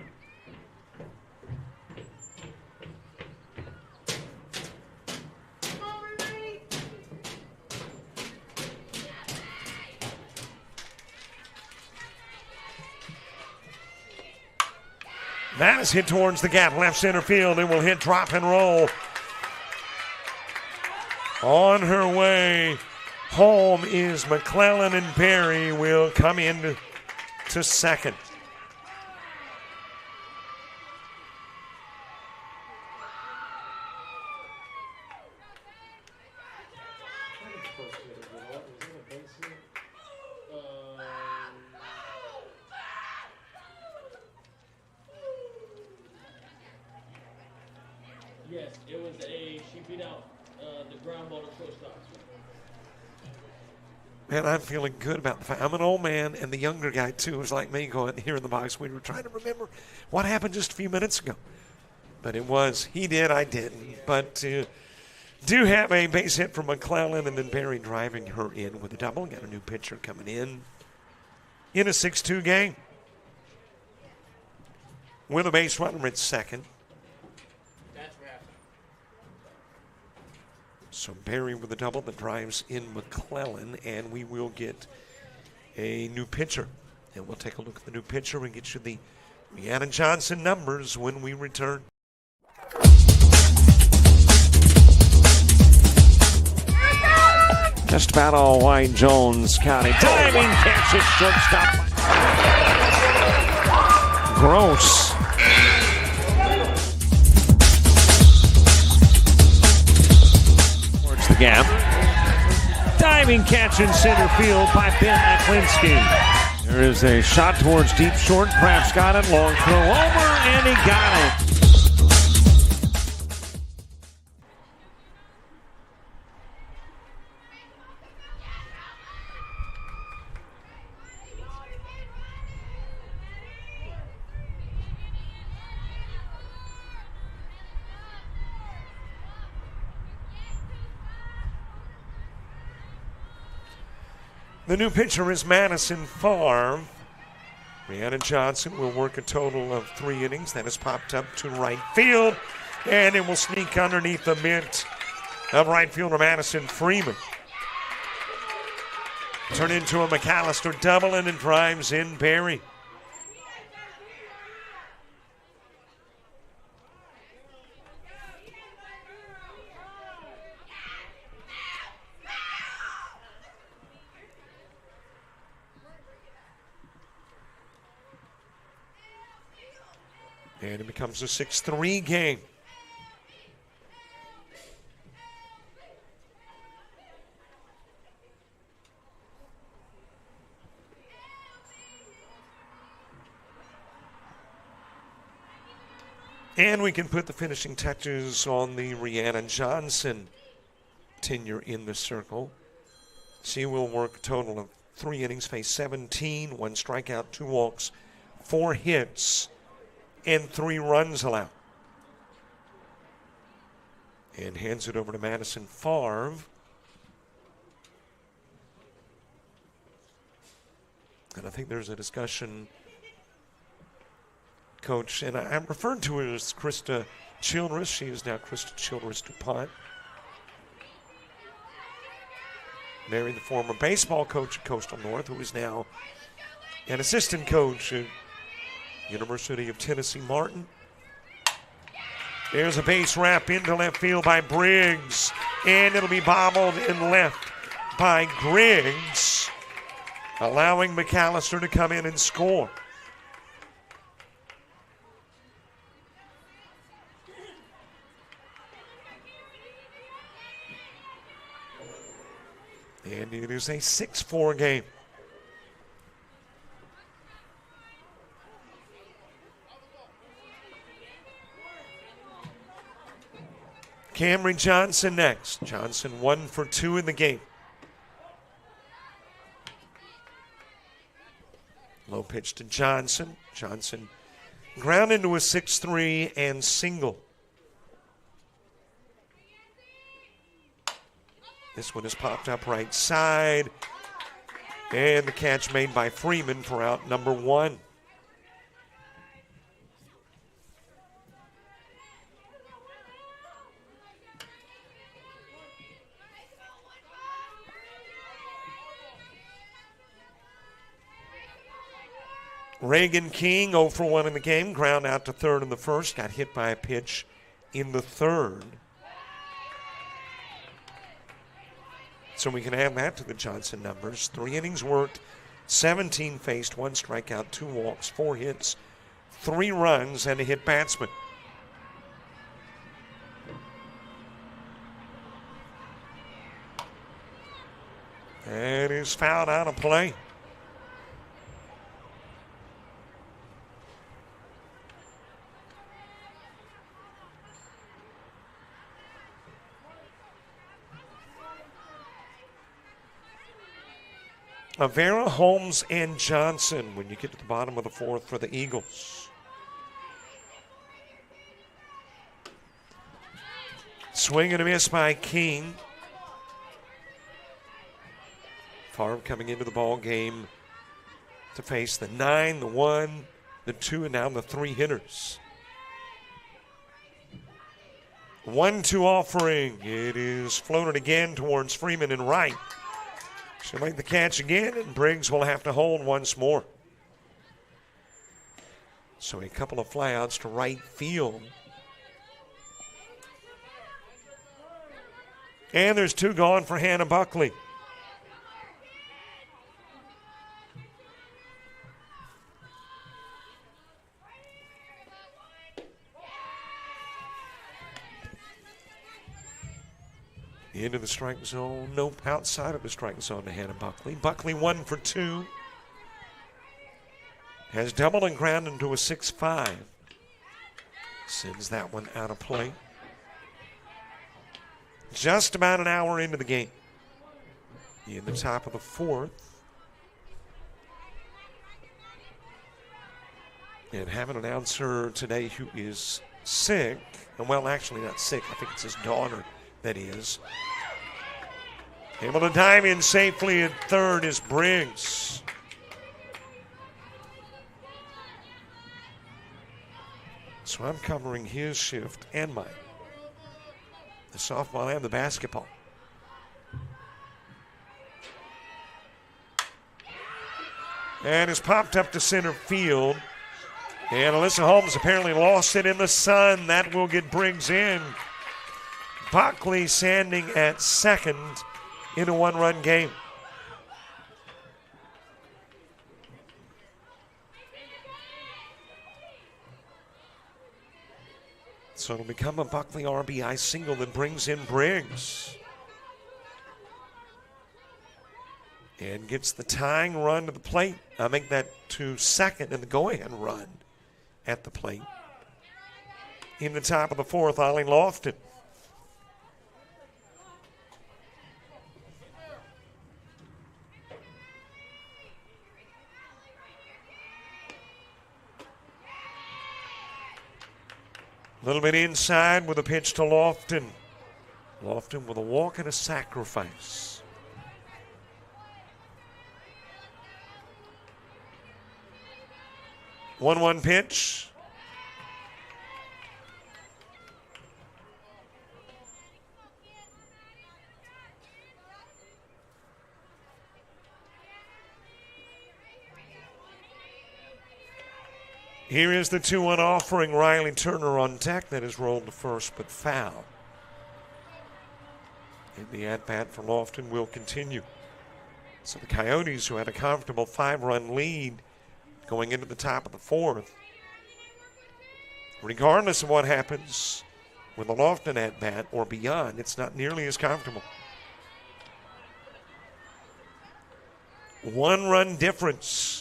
Speaker 1: That is hit towards the gap, left center field. It will hit, drop, and roll. On her way home is McClellan, and Berry will come in to second.
Speaker 11: Yes, it was she beat out the ground ball to shortstop.
Speaker 1: Man, I'm feeling good about the fact. I'm an old man, and the younger guy, too, is like me going here in the box. We were trying to remember what happened just a few minutes ago. But it was, he did, I didn't. But do have a base hit from McClellan, and then Berry driving her in with a double. Got a new pitcher coming in a 6-2 game. With a base runner at second. So Berry with a double that drives in McClellan, and we will get a new pitcher. And we'll take a look at the new pitcher and get you the Rhiannon Johnson numbers when we return. Just about all White Jones County. Diving catch at shortstop. Gross. The gap. Diving catch in center field by Ben Aklinski. There is a shot towards deep short. Kraft's got it. Long throw over, and he got it. The new pitcher is Madison Farr. Rhiannon Johnson will work a total of 3 innings. That has popped up to right field, and it will sneak underneath the mitt of right fielder Madison Freeman. Turn into a McAllister double, and it drives in Berry. And it becomes a 6-3 game. And we can put the finishing touches on the Rihanna Johnson tenure in the circle. She will work a total of 3 innings, face 17, 1 strikeout, 2 walks, 4 hits, and 3 runs allowed. And hands it over to Madison Favre. And I think there's a discussion, Coach, and I'm referring to her as Krista Childress. She is now Krista Childress DuPont. Married the former baseball coach at Coastal North, who is now an assistant coach at University of Tennessee Martin. There's a base wrap into left field by Briggs, and it'll be bobbled in left by Griggs, allowing McAllister to come in and score. And it is a 6-4 game. Cameron Johnson next. Johnson 1 for 2 in the game. Low pitch to Johnson. Johnson ground into a 6-3 and single. This one is popped up right side. And the catch made by Freeman for out number 1. Reagan King 0 for 1 in the game. Ground out to third in the first. Got hit by a pitch in the third. So we can add that to the Johnson numbers. 3 innings worked, 17 faced, 1 strikeout, 2 walks, 4 hits, 3 runs, and a hit batsman. And is fouled out of play. Avera, Holmes, and Johnson when you get to the bottom of the 4th for the Eagles. Swing and a miss by King. Favre coming into the ball game to face the 9, the 1, the 2, and now the 3 hitters. 1-2 offering. It is floated again towards Freeman and right. She'll make the catch again, and Briggs will have to hold once more. So a couple of flyouts to right field. And there's 2 gone for Hannah Buckley. Into the strike zone. Nope, outside of the strike zone to Hannah Buckley. Buckley 1 for 2. Has doubled and ground into a 6-5. Sends that one out of play. Just about an hour into the game. In the top of the 4th. And have an announcer today who is sick. And well, actually not sick. I think it's his daughter that is. Able to dive in safely at third is Briggs. So I'm covering his shift and mine. The softball and the basketball. And it's popped up to center field. And Alyssa Holmes apparently lost it in the sun. That will get Briggs in. Buckley standing at second in a 1-run game. So it'll become a Buckley RBI single that brings in Briggs. And gets the tying run to the plate. I'll make that to second in the go-ahead run at the plate. in the top of the fourth, Ollie Lofton. A little bit inside with a pitch to Lofton. Lofton with a walk and a sacrifice. One pitch. Here is the 2-1 offering. Riley Turner on deck. That is rolled to first, but foul. And the at-bat for Lofton will continue. So the Coyotes, who had a comfortable 5-run lead going into the top of the fourth, regardless of what happens with the Lofton at-bat or beyond, it's not nearly as comfortable. 1-run difference.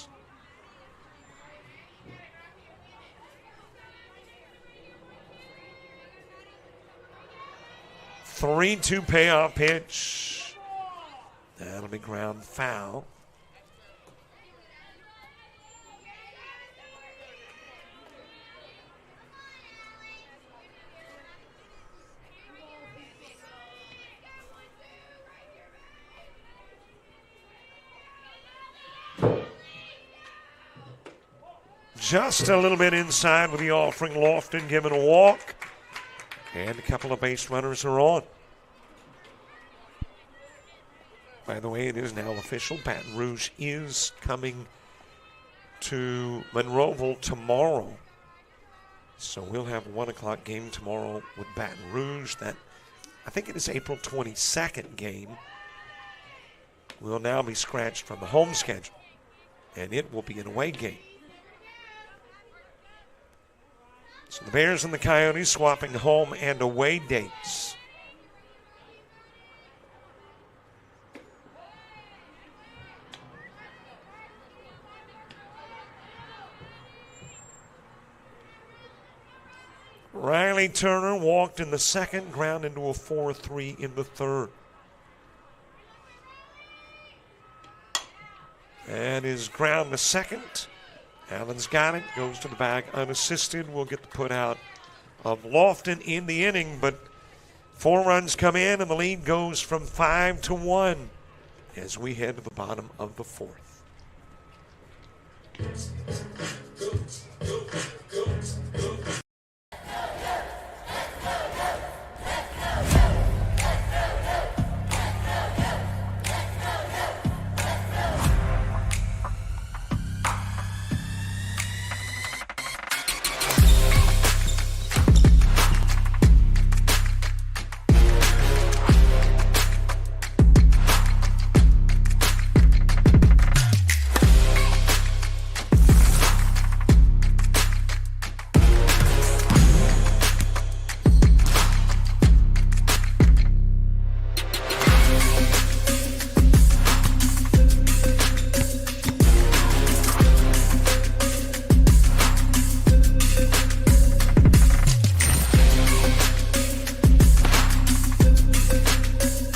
Speaker 1: 3-2 payoff pitch. That'll be ground foul. Just a little bit inside with the offering. Lofton given a walk. And a couple of base runners are on. By the way, it is now official. Baton Rouge is coming to Monroeville tomorrow. So we'll have a 1 o'clock game tomorrow with Baton Rouge. That, I think it is April 22nd game. Will now be scratched from the home schedule. And it will be an away game. So the Bears and the Coyotes swapping home and away dates. Riley Turner walked in the second, ground into a 4-3 in the third. And is ground to second. Allen's got it, goes to the bag unassisted. We'll get the put out of Lofton in the inning, but 4 runs come in and the lead goes from 5-1 as we head to the bottom of the fourth.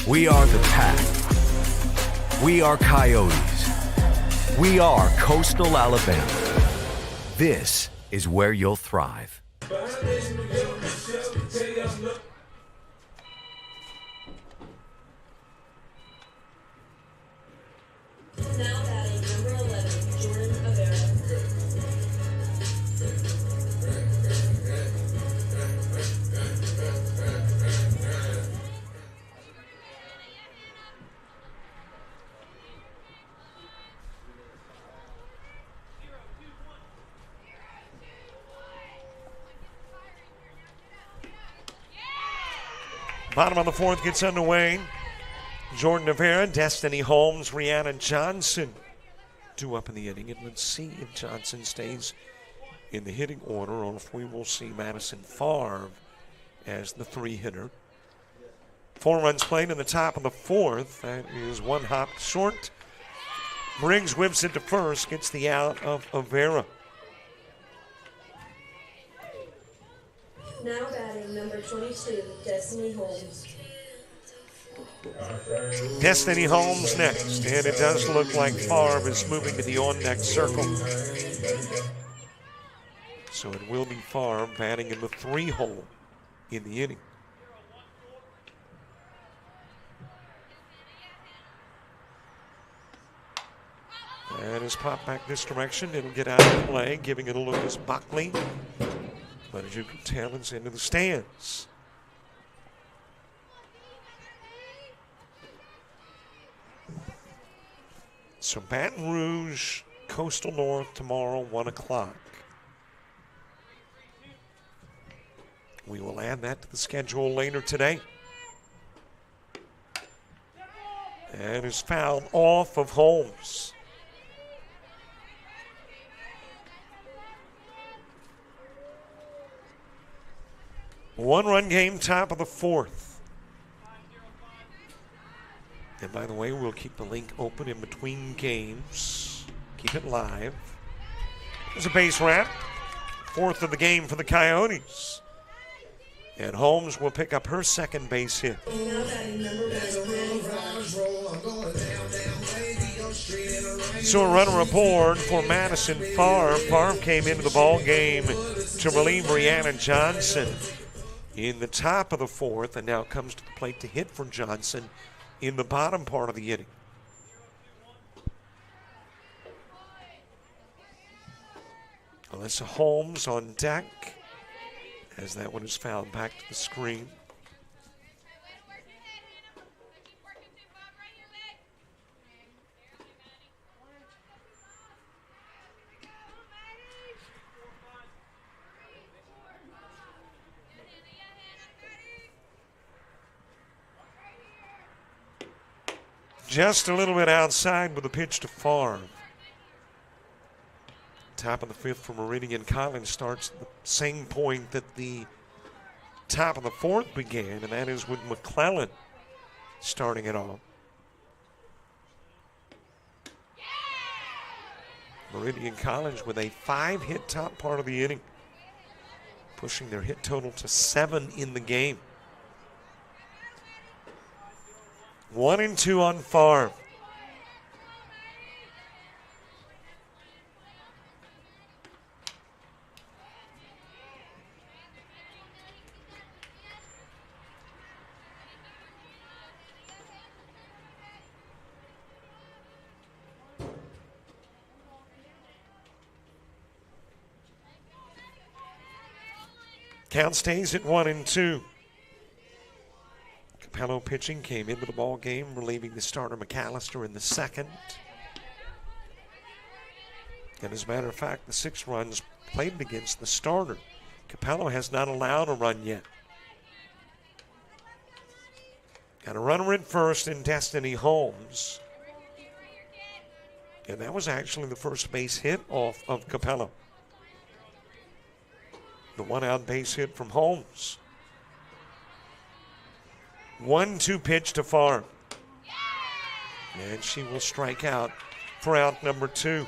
Speaker 6: We are the Pack. We are Coyotes. We are Coastal Alabama. This is where you'll thrive.
Speaker 5: Now batting number 11, Jordan Avera.
Speaker 1: Bottom of the fourth gets underway. Jordan Avera, Destiny Holmes, Rihanna Johnson due up in the inning. And let's see if Johnson stays in the hitting order or if we will see Madison Favre as the 3-hitter. 4 runs played in the top of the fourth. That is 1 hop short. Briggs whips it to first, gets the out of Avera.
Speaker 5: Now 22, Destiny Holmes.
Speaker 1: Destiny Holmes next, and it does look like Favre is moving to the on-deck circle. So it will be Favre batting in the 3-hole in the inning. And it's popped back this direction. It'll get out of play, giving it a look as Buckley. But as you can tell, it's into the stands. So Baton Rouge, Coastal North tomorrow, 1 o'clock. We will add that to the schedule later today. And is fouled off of Holmes. One-run game, top of the 4th. And by the way, we'll keep the link open in between games. Keep it live. There's a base wrap. 4th of the game for the Coyotes. And Holmes will pick up her second base hit. So a runner aboard for Madison Favre. Favre came into the ball game to relieve Brianna Johnson in the top of the 4th, and now comes to the plate to hit for Johnson in the bottom part of the inning. Alyssa Holmes on deck as that one is fouled back to the screen. Just a little bit outside with a pitch to Favre. Top of the 5th for Meridian. Collins starts at the same point that the top of the 4th began, and that is with McClellan starting it off. Meridian College with a 5-hit top part of the inning, pushing their hit total to 7 in the game. 1-2 on Favre. Count stays at 1-2. Capello pitching came into the ball game, relieving the starter McAllister in the 2nd. And as a matter of fact, the 6 runs played against the starter. Capello has not allowed a run yet. Got a runner at first in Destiny Holmes. And that was actually the first base hit off of Capello. The 1-out base hit from Holmes. 1-2 pitch to Favre. And she will strike out for out number 2.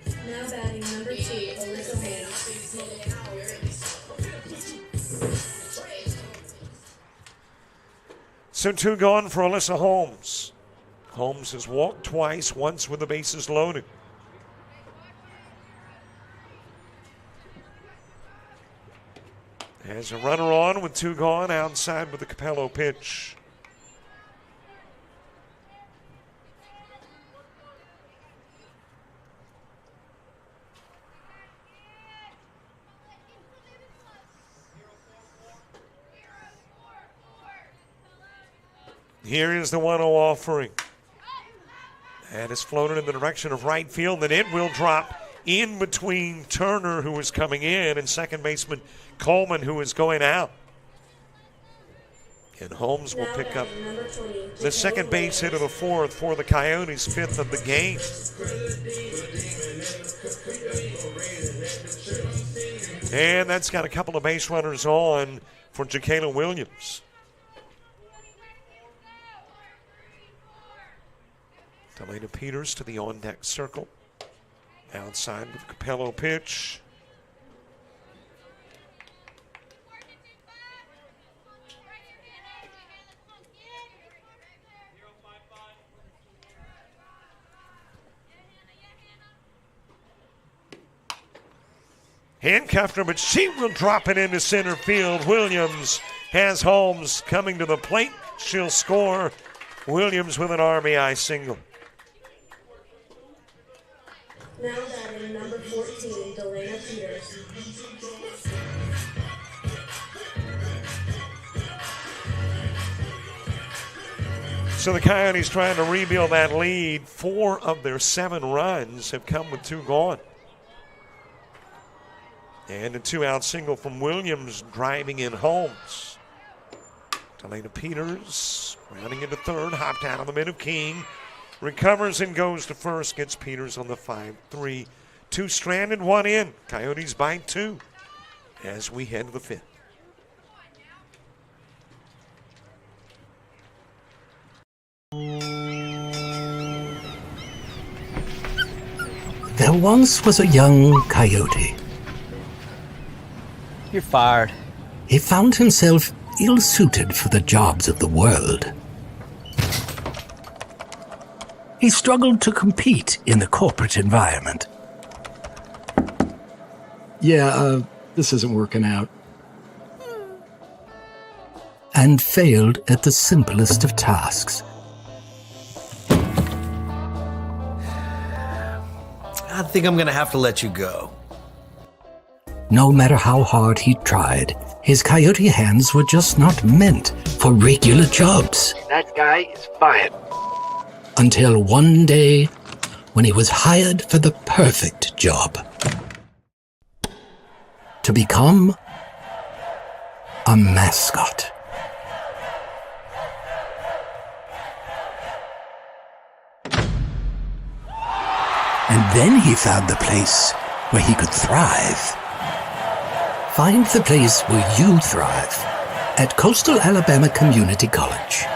Speaker 5: Now batting number 2, Alyssa Holmes.
Speaker 1: So 2 gone for Alyssa Holmes. Holmes has walked twice, once with the bases loaded. Has a runner on with 2 gone, outside with the Capello pitch. Here is the 1-0 offering. And it's floated in the direction of right field, and it will drop in between Turner, who is coming in, and second baseman Coleman, who is going out. And Holmes will pick up the second base hit of the 4th for the Coyotes, 5th of the game. And that's got a couple of base runners on for Jacayla Williams. Delana Peters to the on-deck circle. Outside with Capello pitch. handcuffed her, but she will drop it into center field. Williams has Holmes coming to the plate. She'll score. Williams with an RBI single.
Speaker 5: Now batting number 14, Delana Peters.
Speaker 1: So the Coyotes trying to rebuild that lead. 4 of their 7 runs have come with 2 gone. And a 2-out single from Williams driving in Holmes. Delana Peters rounding into third, hopped out of the mid of King. Recovers and goes to first, gets Peters on the 5-3. 2 stranded, 1 in. Coyotes by 2 as we head to the 5th.
Speaker 2: There once was a young coyote.
Speaker 9: You're fired.
Speaker 2: He found himself ill-suited for the jobs of the world. He struggled to compete in the corporate environment.
Speaker 4: Yeah, this isn't working out.
Speaker 2: And failed at the simplest of tasks.
Speaker 3: I think I'm gonna have to let you go.
Speaker 2: No matter how hard he tried, his coyote hands were just not meant for regular jobs.
Speaker 9: That guy is fired.
Speaker 2: Until one day, when he was hired for the perfect job. To become a mascot. And then he found the place where he could thrive. Find the place where you thrive at Coastal Alabama Community College.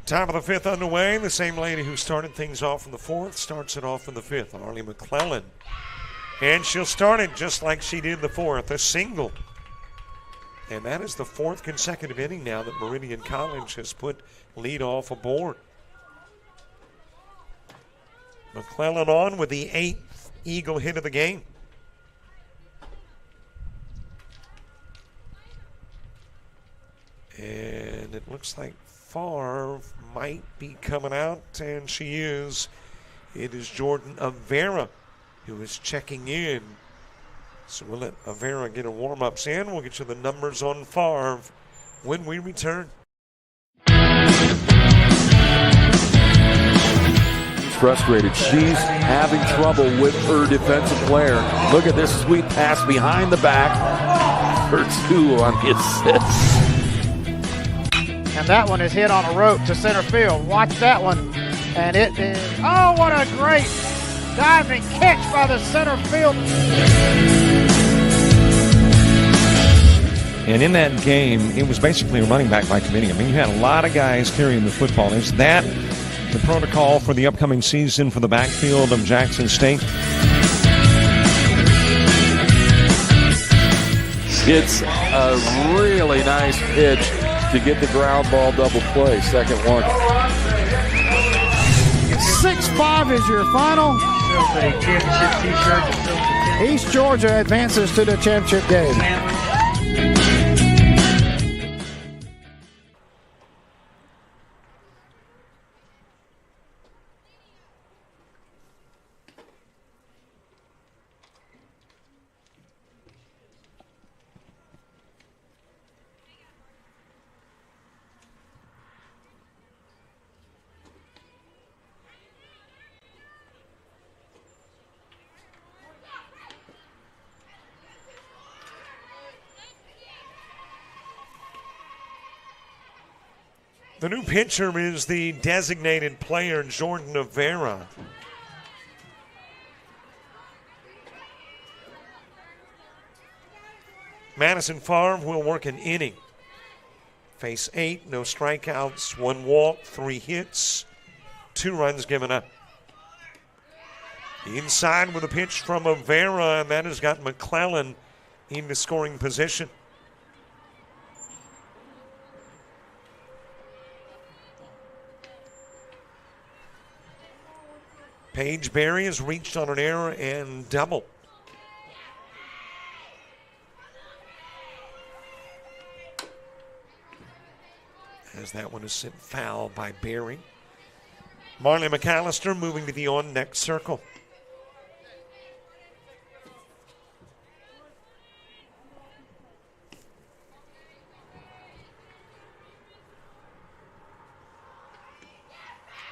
Speaker 1: Top of the 5th underway. The same lady who started things off in the 4th starts it off in the 5th, Arlie McClellan. And she'll start it just like she did the 4th, a single. And that is the 4th consecutive inning now that Meridian College has put leadoff aboard. McClellan on with the 8th Eagle hit of the game. And it looks like Favre might be coming out, and she is. It is Jordan Avera who is checking in. So we'll let Avera get her warm-ups in. We'll get you the numbers on Favre when we return.
Speaker 7: She's frustrated. She's having trouble with her defensive player. Look at this sweet pass behind the back for 2 on the assist.
Speaker 8: And that one is hit on a rope to center field. Watch that one. And it is, oh, what a great diving catch by the center field.
Speaker 12: And in that game, it was basically a running back by committee. I mean, you had a lot of guys carrying the football. Is that the protocol for the upcoming season for the backfield of Jackson State?
Speaker 7: It's a really nice pitch to get the ground ball double play. Second one.
Speaker 8: 6-5 is your final. East Georgia advances to the championship game.
Speaker 1: The new pitcher is the designated player, Jordan Avera. Madison Farm will work an inning. Face 8, no strikeouts, 1 walk, 3 hits, 2 runs given up. Inside with a pitch from Avera, and that has got McClellan into scoring position. Paige Berry has reached on an error and double. As that one is sent foul by Berry. Marley McAllister moving to the on-next circle.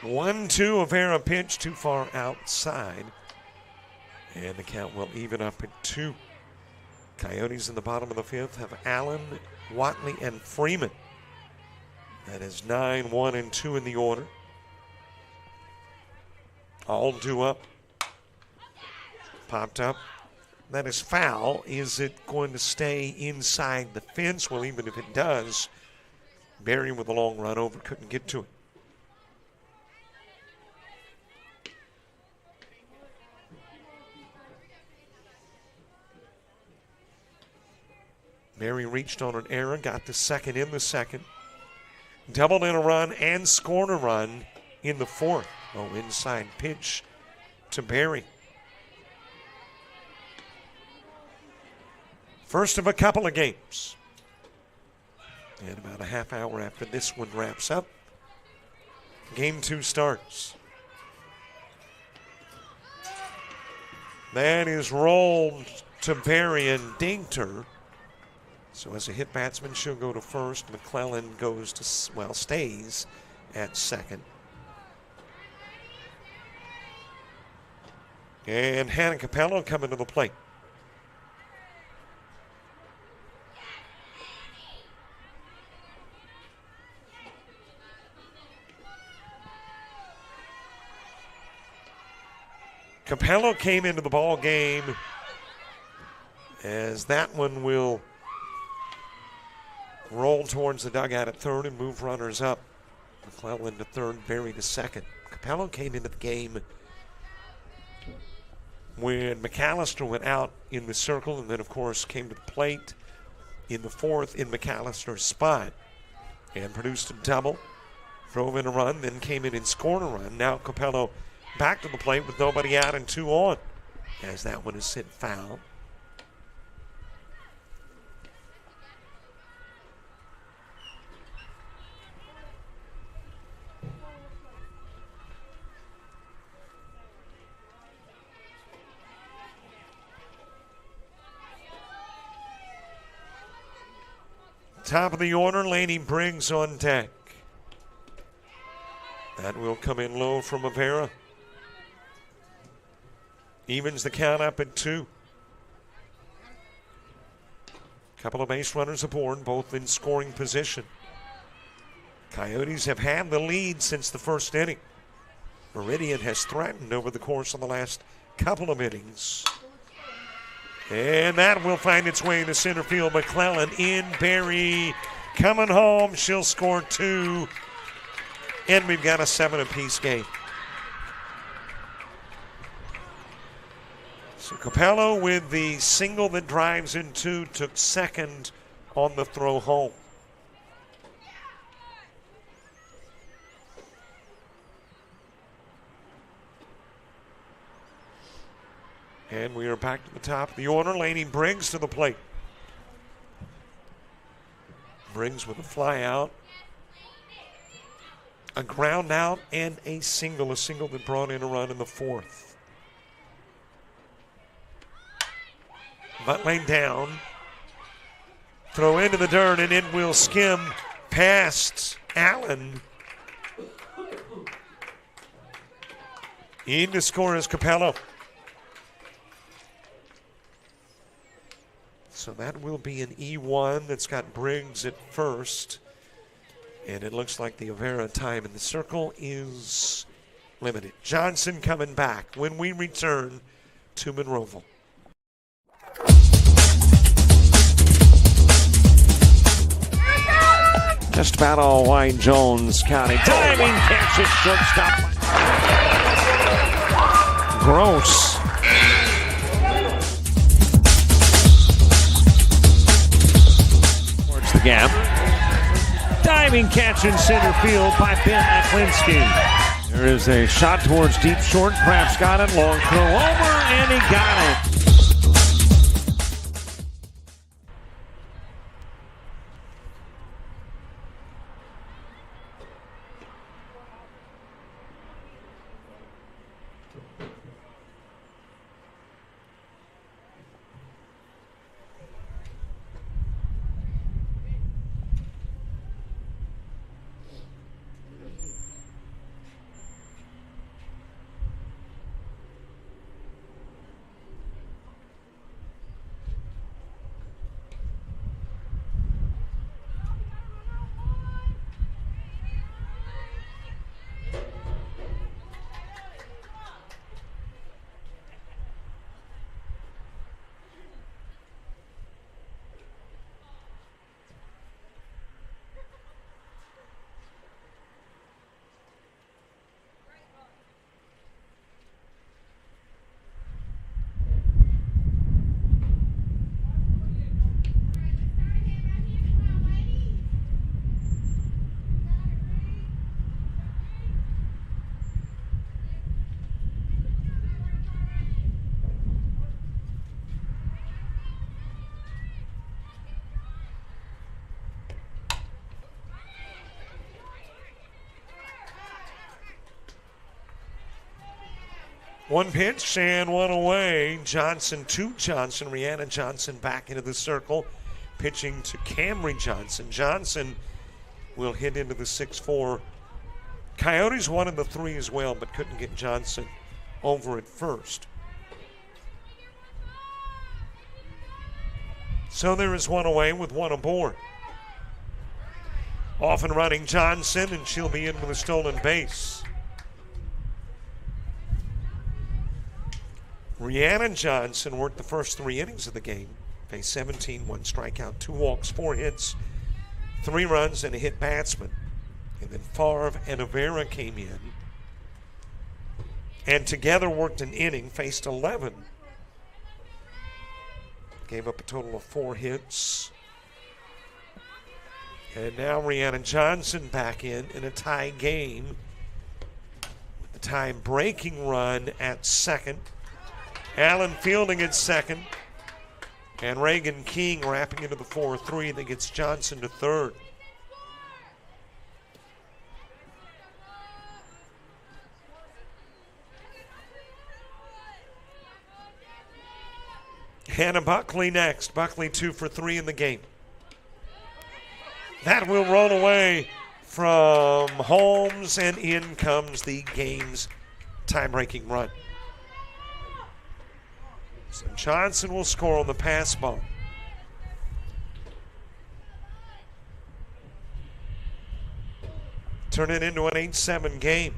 Speaker 1: One-two, Avera pitch too far outside. And the count will even up at 2. Coyotes in the bottom of the 5th have Allen, Watley, and Freeman. That is 9, 1, and 2 in the order. All due up. Popped up. That is foul. Is it going to stay inside the fence? Well, even if it does, Berry with a long run over couldn't get to it. Berry reached on an error, got the second in the second. Doubled in a run and scored a run in the 4th. Oh, inside pitch to Berry. First of a couple of games. And about a half hour after this one wraps up, game 2 starts. That is rolled to Berry and dinged her. So as a hit batsman, she'll go to first. McClellan goes to, well, stays at second. And Hannah Capello coming to the plate. Capello came into the ball game as that one will roll towards the dugout at third and move runners up. McClellan to third, Berry to second. Capello came into the game when McAllister went out in the circle and then, of course, came to the plate in the 4th in McAllister's spot and produced a double, drove in a run, then came in and scored a run. Now Capello back to the plate with nobody out and 2 on as that one is sent foul. Top of the order, Laney Briggs on deck. That will come in low from Avera. Evens the count up at 2. Couple of base runners aboard, both in scoring position. Coyotes have had the lead since the 1st inning. Meridian has threatened over the course of the last couple of innings. And that will find its way to center field. McClellan in, Berry coming home. She'll score 2. And we've got a 7-apiece game. So Capello with the single that drives in 2 took second on the throw home. And we are back to the top of the order. Laney Briggs to the plate. Briggs with a fly out, a ground out, and a single. A single that brought in a run in the 4th. Butt lane down. Throw into the dirt, and it will skim past Allen. In to score is Capello. So that will be an E1 that's got Briggs at first. And it looks like the Avera time in the circle is limited. Johnson coming back when we return to Monroeville.
Speaker 12: Just about all White Jones County. Diving catch at shortstop. Gross. Towards the gap. Diving catch in center field by Ben Aklinski. There is a shot towards deep short. Craps got it. Long throw over, and he got it. One pitch and one away. Johnson to Johnson. Rhiannon Johnson back into the circle. Pitching to Camry Johnson. Johnson will hit into the 6-4. Coyotes wanted the 3 as well, but couldn't get Johnson over at first. So there is one away with one aboard. Off and running Johnson, and she'll be in with a stolen base. Rhiannon Johnson worked the first 3 innings of the game. Faced 17, 1 strikeout, 2 walks, 4 hits, 3 runs, and a hit batsman. And then Favre and Avera came in and together worked an inning, faced 11. Gave up a total of 4 hits. And now Rhiannon Johnson back in a tie game with the tie-breaking run at second. Allen fielding at second. And Reagan King wrapping into the 4-3 that gets Johnson to third. Hannah Buckley next. Buckley 2 for 3 in the game. That will roll away from Holmes, and in comes the game's tie-breaking run. So Johnson will score on the pass ball. Turn it into an 8-7 game.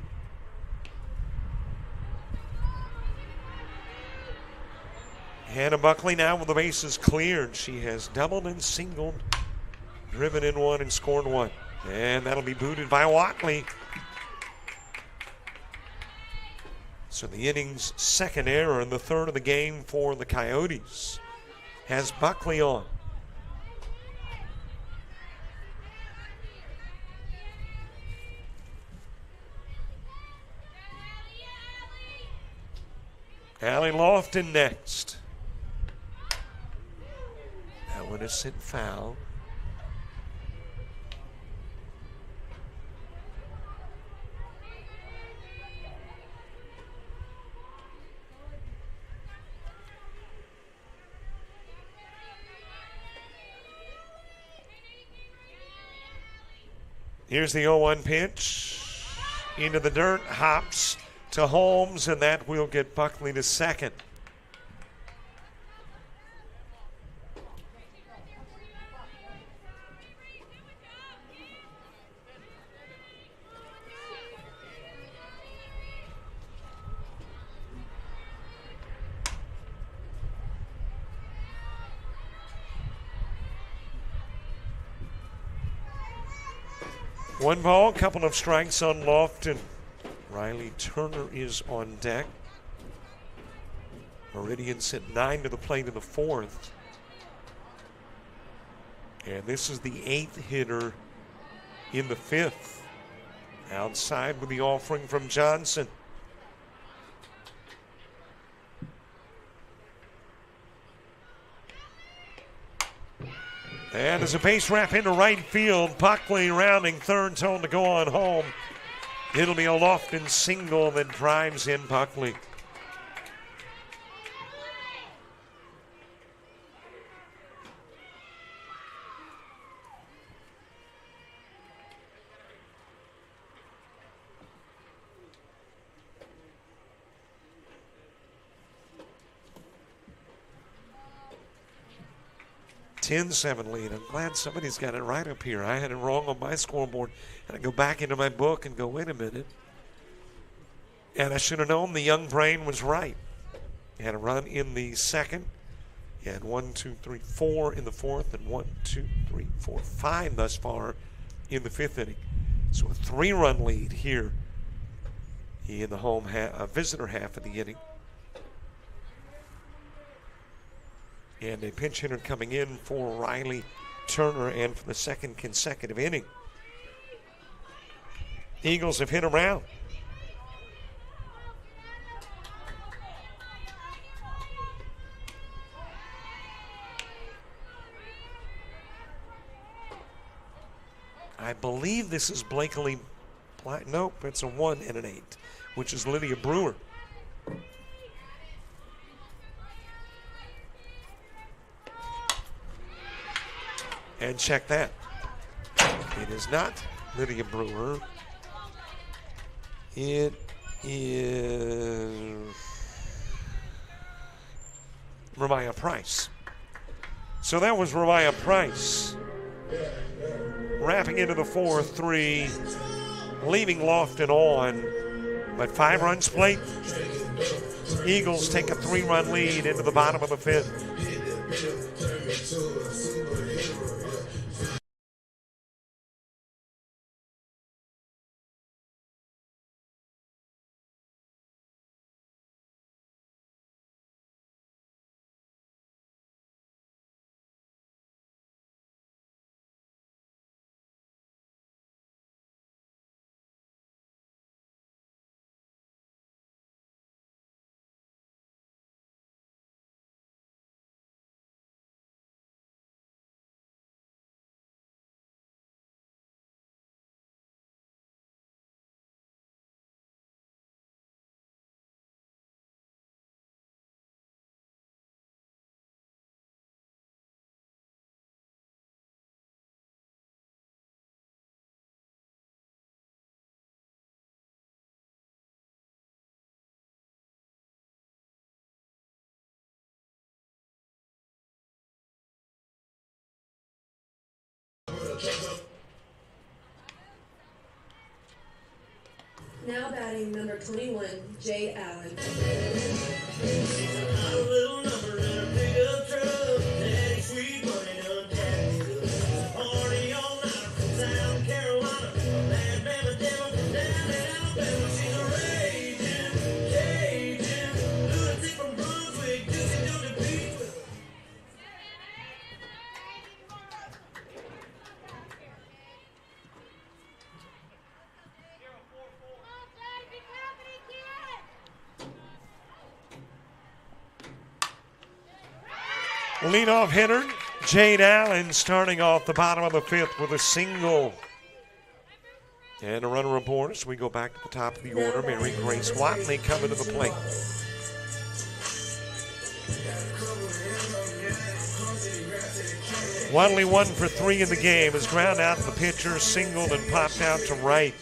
Speaker 12: Hannah Buckley now with the bases cleared. She has doubled and singled, driven in 1 and scored 1. And that'll be booted by Watley. So the inning's second error and the third of the game for the Coyotes has Buckley on. Allie Lofton next. That one is sent foul. Here's the 0-1 pitch. Into the dirt, hops to Holmes, and that will get Buckley to second. 1 ball, couple of strikes on Lofton. Riley Turner is on deck. Meridian sent 9 to the plate in the 4th. And this is the 8th hitter in the 5th. Outside with the offering from Johnson. And there's a base wrap into right field. Buckley rounding third, told to go on home. It'll be a Lofton single that drives in Buckley. (10-7) lead. I'm glad somebody's got it right up here. I had it wrong on my scoreboard. And I go back into my book and go, wait a minute. And I should have known the young brain was right. He had a run in the 2nd. He had 1, 2, 3, 4 in the 4th, and 1, 2, 3, 4, 5 thus far in the 5th inning. So a 3-run lead here in the visitor half of the inning. And a pinch hitter coming in for Riley Turner, and for the 2nd consecutive inning. Eagles have hit around. I believe this is Blakely. Nope, it's a 1 and an 8, which is Lydia Brewer. And check that. It is not Lydia Brewer. It is Ramiah Price. So that was Ramiah Price. Wrapping into the 4-3, leaving Lofton on. But 5 runs plate. Eagles take a 3-run lead into the bottom of the 5th.
Speaker 5: Now batting number 21, Jay Allen.
Speaker 12: Leadoff hitter, Jade Allen, starting off the bottom of the 5th with a single. And a runner aboard as we go back to the top of the order. Mary Grace Watley coming to the plate. Watley 1 for 3 in the game. Has ground out to the pitcher, singled and popped out to right.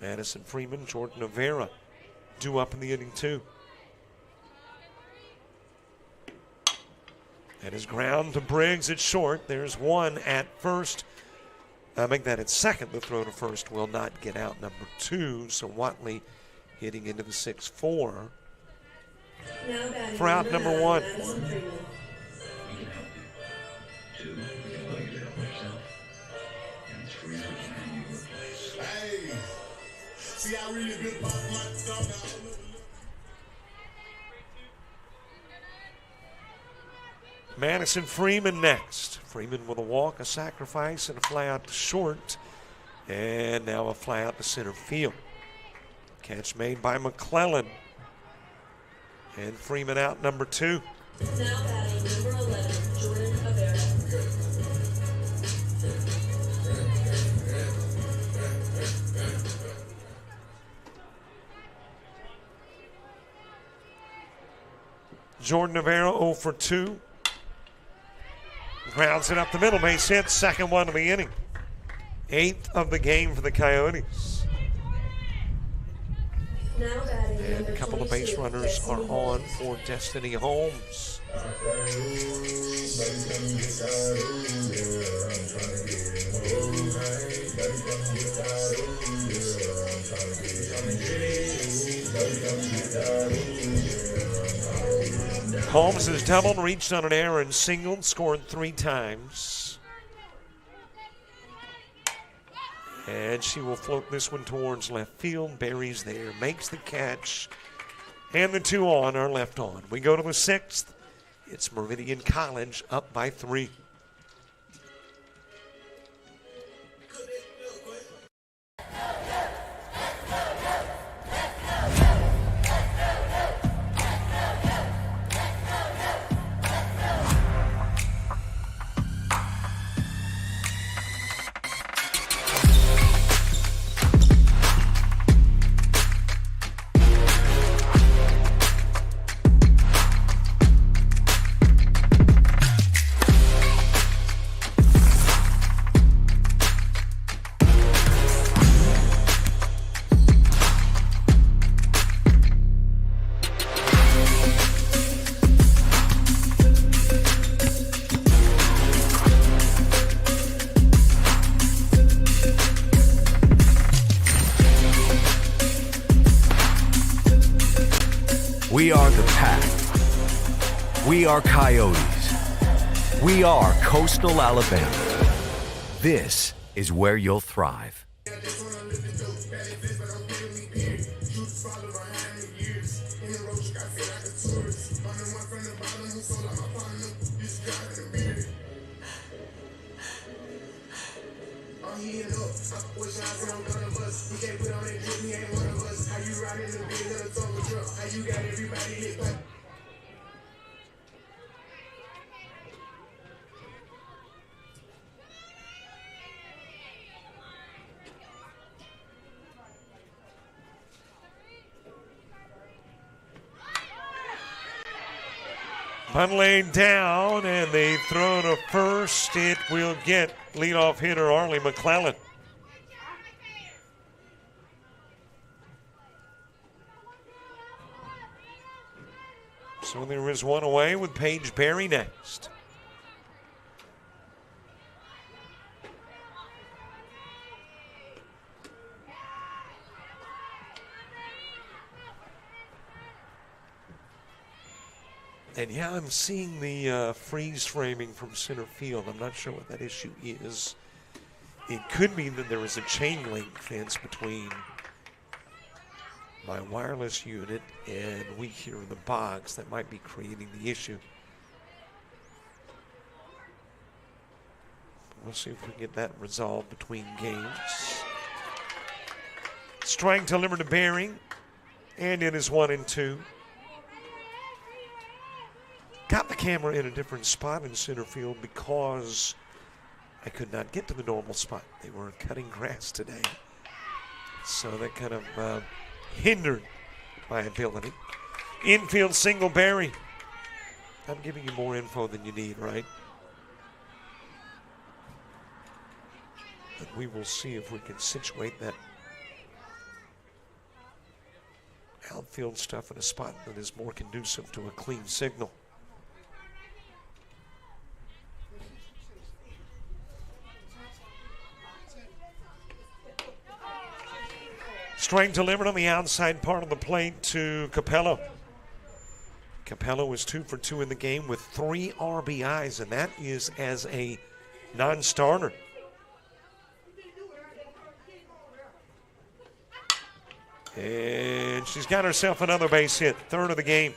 Speaker 12: Madison Freeman, Jordan Rivera due up in the inning too. And his ground to Briggs at short. There's 1 at first. I make that at second. The throw to first will not get out. Number 2. So Watley hitting into the 6-4 for out number 1. Madison Freeman next. Freeman with a walk, a sacrifice, and a fly out to short. And now a fly out to center field. Catch made by McClellan. And Freeman out number 2.
Speaker 5: Now batting number 11, Jordan Avera.
Speaker 12: Jordan Avera 0 for 2. Grounds it up the middle, base hit, second one of the inning. 8th of the game for the Coyotes.
Speaker 5: Now batting
Speaker 12: And
Speaker 5: number
Speaker 12: a couple of base
Speaker 5: 22,
Speaker 12: runners are
Speaker 5: Destiny
Speaker 12: on
Speaker 5: Holmes.
Speaker 12: for Destiny Holmes. Holmes has doubled, reached on an error, and singled, scored 3 times. And she will float this one towards left field. Barry's there, makes the catch. And the 2 on are left on. We go to the 6th. It's Meridian College up by 3.
Speaker 6: We are the Pack. We are Coyotes. We are Coastal Alabama. This is where you'll thrive.
Speaker 12: Punt laid down, and they throw to first. It will get leadoff hitter Arlie McClellan. So there is one away with Paige Berry next. And yeah, I'm seeing the freeze framing from center field. I'm not sure what that issue is. It could be that there is a chain link fence between my wireless unit and we here in the box that might be creating the issue. We'll see if we can get that resolved between games. Strike delivered to Berry, and it is 1-2. Got the camera in a different spot in center field because I could not get to the normal spot. They were cutting grass today. So that kind of hindered my ability. Infield single Berry. I'm giving you more info than you need, right? But we will see if we can situate that outfield stuff in a spot that is more conducive to a clean signal. Strike delivered on the outside part of the plate to Capello. Capello was 2 for 2 in the game with 3 RBIs, and that is as a non-starter. And she's got herself another base hit, third of the game.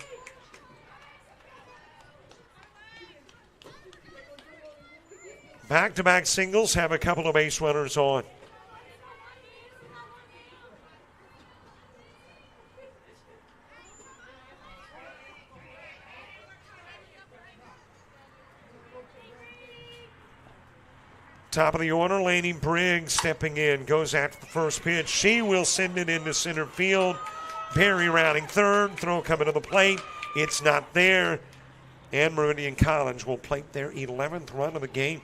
Speaker 12: Back-to-back singles have a couple of base runners on. Top of the order, Laney Briggs stepping in, goes after the first pitch. She will send it into center field. Perry rounding third, throw coming to the plate. It's not there. And Meridian College will plate their 11th run of the game.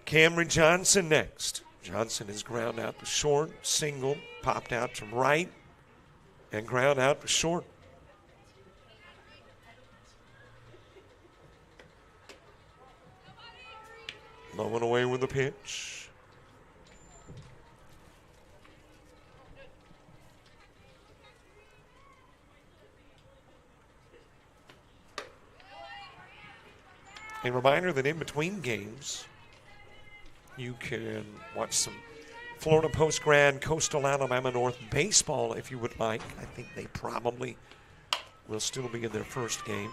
Speaker 12: Camry Johnson next. Johnson is ground out to short, single, popped out to right, and ground out to short. Low and away with the pitch. A reminder that in between games, you can watch some Florida Post-Grad Coastal Alabama North baseball if you would like. I think they probably will still be in their first game.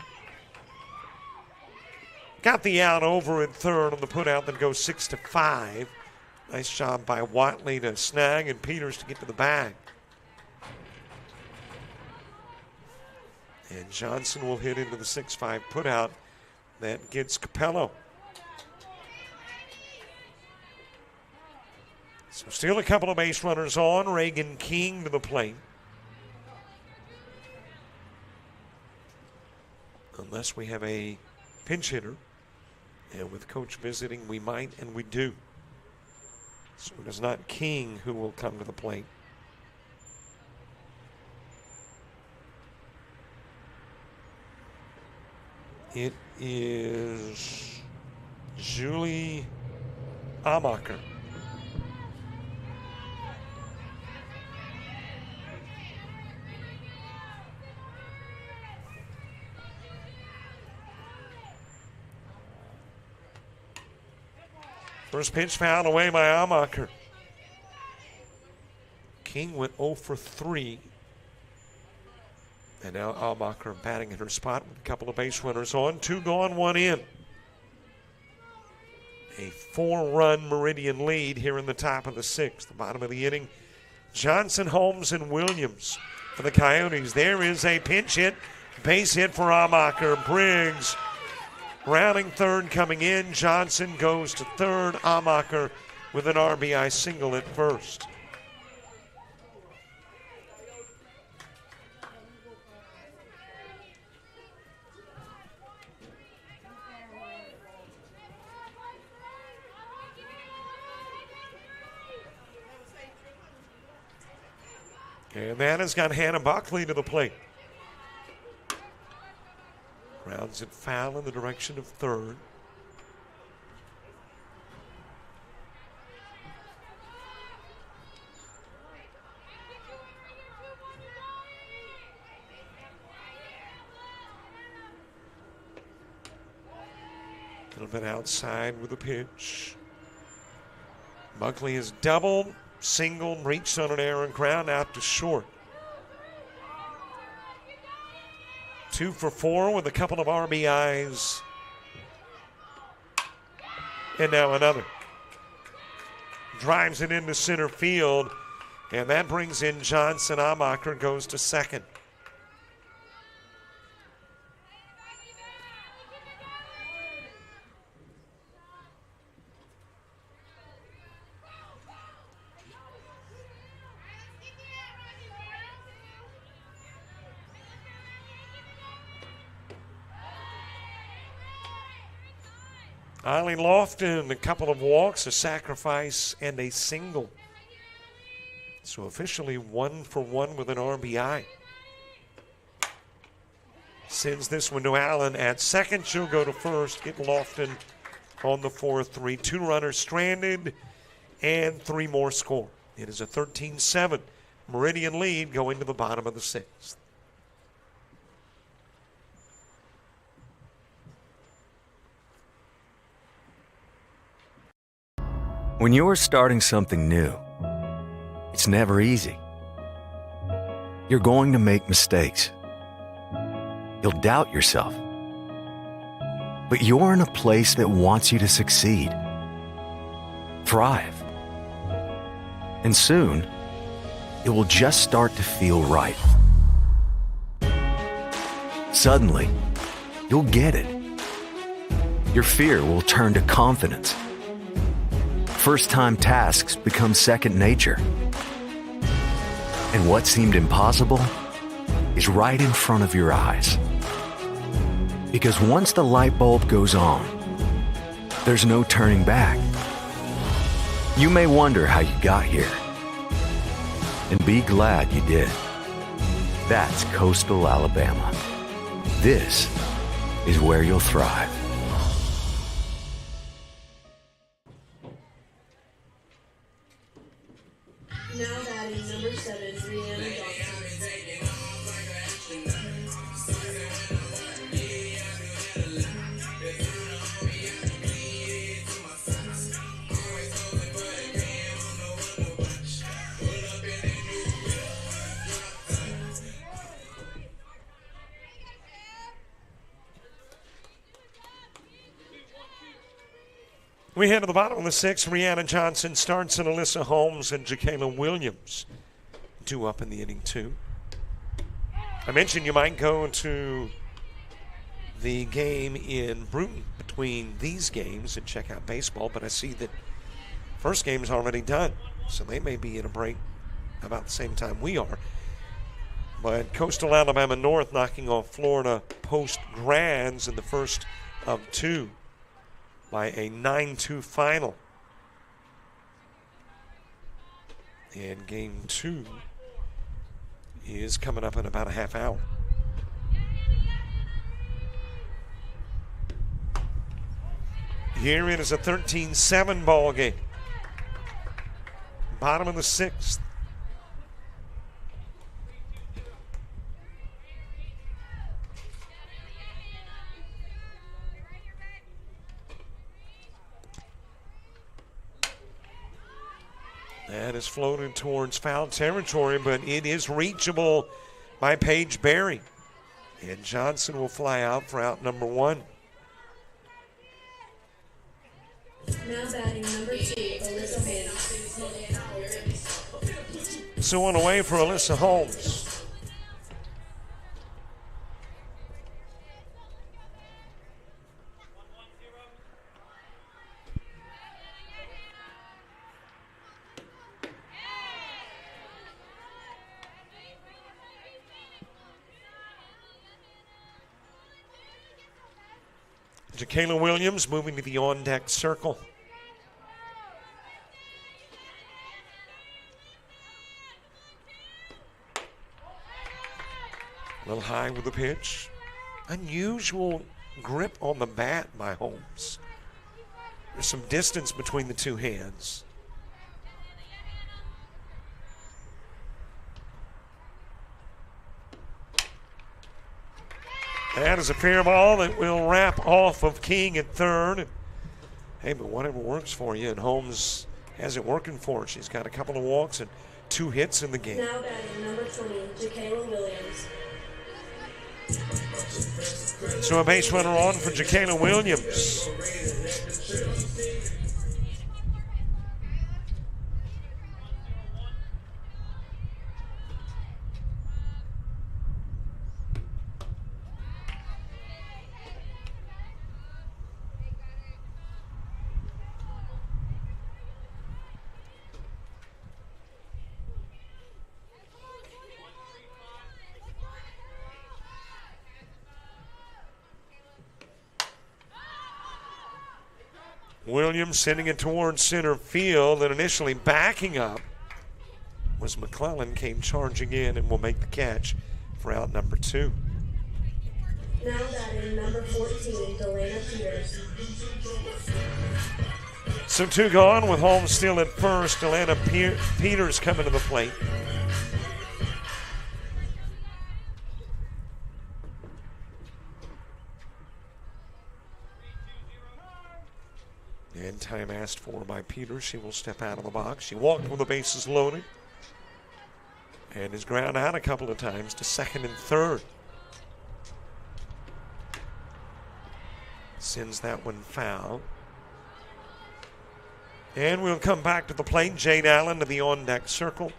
Speaker 12: Got the out over at third on the putout that goes 6-5. Nice job by Watley to snag and Peters to get to the bag. And Johnson will hit into the 6-5 putout that gets Capello. So still a couple of base runners on. Reagan King to the plate. Unless we have a pinch hitter. And with Coach visiting, we might and we do. So it is not King who will come to the plate. It is Julie Amacher. First pitch fouled away by Amacher. King went 0 for 3. And now Amacher batting in her spot with a couple of base runners on. 2 gone, 1 in. A 4-run Meridian lead here in the top of the 6th. The bottom of the inning, Johnson, Holmes, and Williams for the Coyotes. There is a pinch hit, base hit for Amacher. Briggs rounding third, coming in. Johnson goes to third. Amacher with an RBI single at first. And that has got Hannah Buckley to the plate. Grounds it foul in the direction of third. A little bit outside with the pitch. Buckley is doubled, single, reached on an errant ground out to short. 2 for 4 with a couple of RBIs. And now another. Drives it into center field, and that brings in Johnson. Amacher goes to second. Eileen Lofton, a couple of walks, a sacrifice, and a single. So officially 1 for 1 with an RBI. Sends this one to Allen at second. She'll go to first. Get Lofton on the 4-3. 2 runners stranded and 3 more score. It is a 13-7 Meridian lead going to the bottom of the 6th.
Speaker 6: When you're starting something new, it's never easy. You're going to make mistakes. You'll doubt yourself. But you're in a place that wants you to succeed, thrive. And soon, it will just start to feel right. Suddenly, you'll get it. Your fear will turn to confidence. First-time tasks become second nature. And what seemed impossible is right in front of your eyes. Because once the light bulb goes on, there's no turning back. You may wonder how you got here, and be glad you did. That's Coastal Alabama. This is where you'll thrive.
Speaker 5: Now batting number 7, Brianna Johnson.
Speaker 12: We head to the bottom of the 6th. Brianna Johnson starts, and Alyssa Holmes and JockJive Williams 2 up in the inning 2. I mentioned you might go to the game in Bruton between these games and check out baseball, but I see that first game's already done, so they may be in a break about the same time we are. But Coastal Alabama North knocking off Florida Post Grads in the first of 2 by a 9-2 final. And game 2 is coming up in about a half hour. Here it is a 13-7 ball game. Bottom of the 6th. That is floated towards foul territory, but it is reachable by Paige Berry. And Johnson will fly out for out number 1.
Speaker 5: Now batting number 2, Alyssa Holmes.
Speaker 12: So on away for Alyssa Holmes. JockJive Williams moving to the on-deck circle. A little high with the pitch. Unusual grip on the bat by Holmes. There's some distance between the two hands. That is a fair ball that will wrap off of King at third. Hey, but whatever works for you, and Holmes has it working for her. She's got a couple of walks and 2 hits in the game.
Speaker 5: Now batting number 20, JockJive Williams.
Speaker 12: So a base runner on for JockJive Williams. Williams sending it towards center field, and initially backing up was McClellan, came charging in and will make the catch for out number 2.
Speaker 5: Now batting number 14, Delana Peters.
Speaker 12: So 2 gone with Holmes still at first. Delana Peters coming to the plate. And time asked for by Peters. She will step out of the box. She walked with the bases loaded. And is ground out a couple of times to second and third. Sends that one foul. And we'll come back to the plate. Jade Allen to the on-deck circle.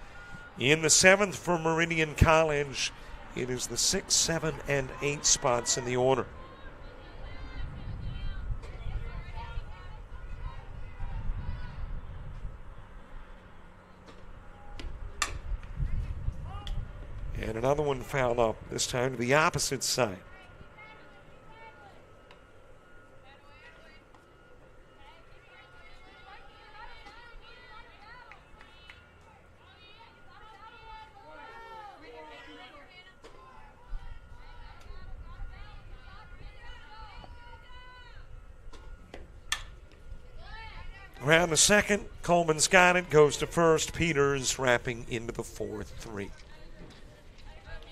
Speaker 12: In the 7th for Meridian College, it is the 6, 7, and 8 spots in the order. And another one fouled up, this time to the opposite side. Ground to second. Coleman's got it. Goes to first. Peters wrapping into the 4-3.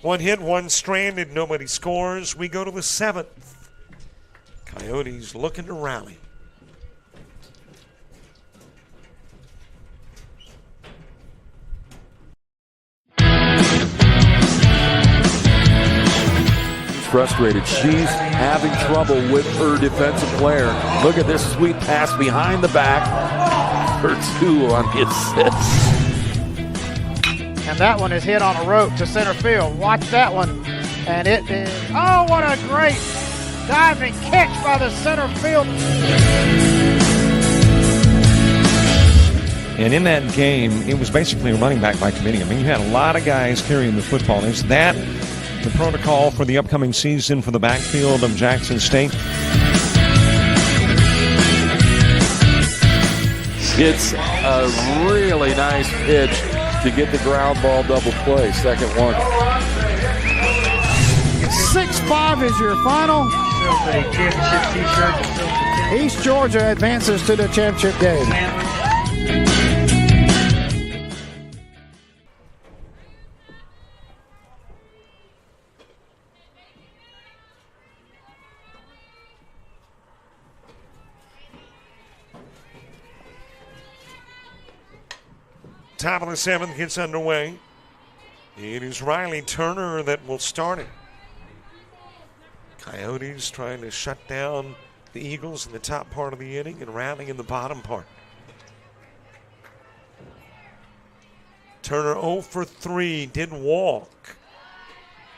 Speaker 12: One hit, one stranded. Nobody scores. We go to the 7th. Coyotes looking to rally.
Speaker 7: Frustrated. She's having trouble with her defensive player. Look at this sweet pass behind the back for 2 on the assist.
Speaker 8: And that one is hit on a rope to center field. Watch that one. And it is, oh, what a great diving catch by the center field.
Speaker 1: And in that game, it was basically a running back by committee. I mean, you had a lot of guys carrying the football. Is that the protocol for the upcoming season for the backfield of Jackson State?
Speaker 7: It's a really nice pitch to get the ground ball double play. Second one.
Speaker 8: 6-5 is your final. East Georgia advances to the championship game.
Speaker 12: Top of the 7th gets underway. It is Riley Turner that will start it. Coyotes trying to shut down the Eagles in the top part of the inning and rallying in the bottom part. Turner 0 for 3, did walk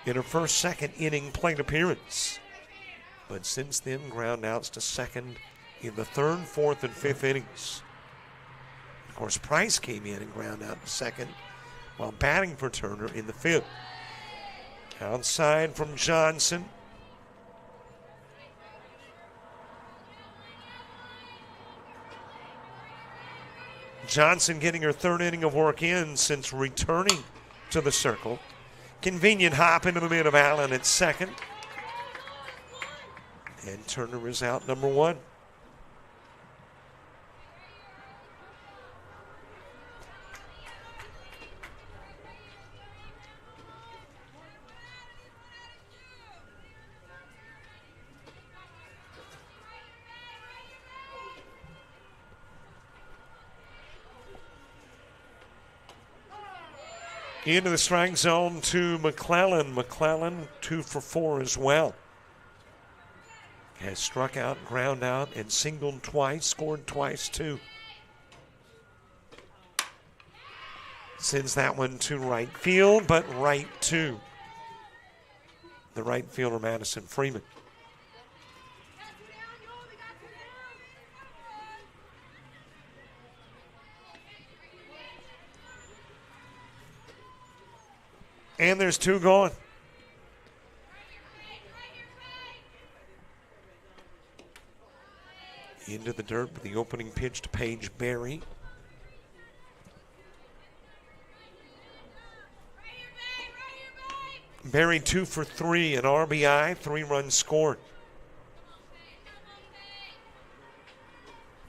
Speaker 12: in her first second inning plate appearance. But since then, ground outs to second in the 3rd, 4th, and 5th innings. Of course, Price came in and ground out to second while batting for Turner in the 5th. Outside from Johnson. Johnson getting her 3rd inning of work in since returning to the circle. Convenient hop into the mid of Allen at second. And Turner is out number 1. Into the strike zone to McClellan. McClellan 2 for 4 as well. Has struck out, ground out, and singled twice, scored twice too. Sends that one to right field, but right to the right fielder, Madison Freeman. And there's 2 gone. Into the dirt with the opening pitch to Paige Berry. Berry 2 for 3, an RBI, 3 runs scored.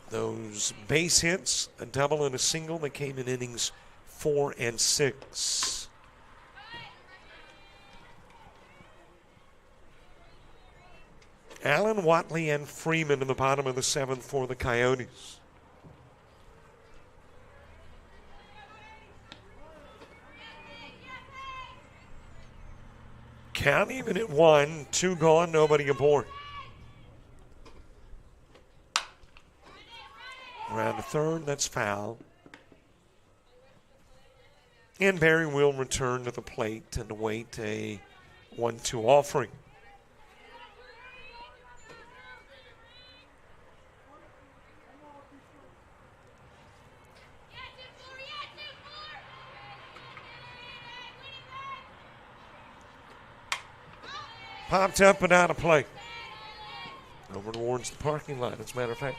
Speaker 12: Those base hits, a double and a single, that came in innings 4 and 6. Allen, Watley, and Freeman in the bottom of the 7th for the Coyotes. Count even at 1, 2 gone, nobody aboard. Around the 3rd, that's foul. And Barry will return to the plate and await a 1-2 offering. Popped up and out of play. Over towards the parking lot, as a matter of fact.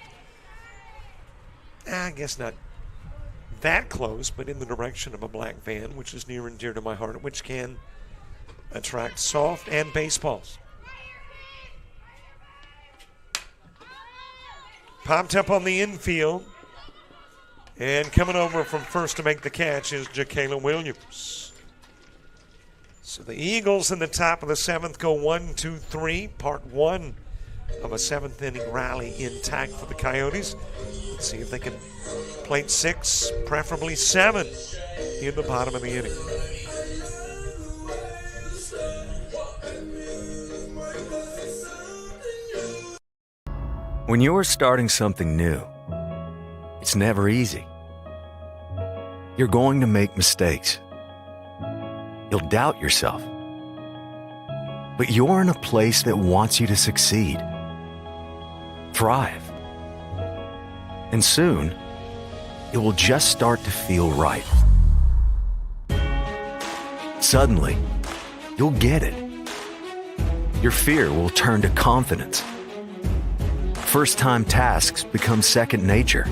Speaker 12: I guess not that close, but in the direction of a black van, which is near and dear to my heart, which can attract soft and baseballs. Popped up on the infield. And coming over from first to make the catch is JockJive Williams. So the Eagles in the top of the 7th go 1-2-3. Part 1 of a 7th inning rally intact for the Coyotes. Let's see if they can plate 6, preferably 7 in the bottom of the inning.
Speaker 6: When you're starting something new, it's never easy. You're going to make mistakes. You'll doubt yourself. But you're in a place that wants you to succeed, thrive. And soon, it will just start to feel right. Suddenly, you'll get it. Your fear will turn to confidence. First-time tasks become second nature.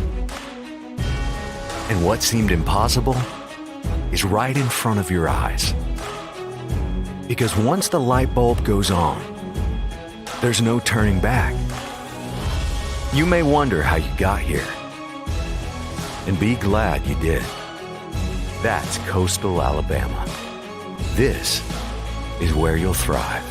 Speaker 6: And what seemed impossible is right in front of your eyes. Because once the light bulb goes on, there's no turning back. You may wonder how you got here, and be glad you did. That's Coastal Alabama. This is where you'll thrive.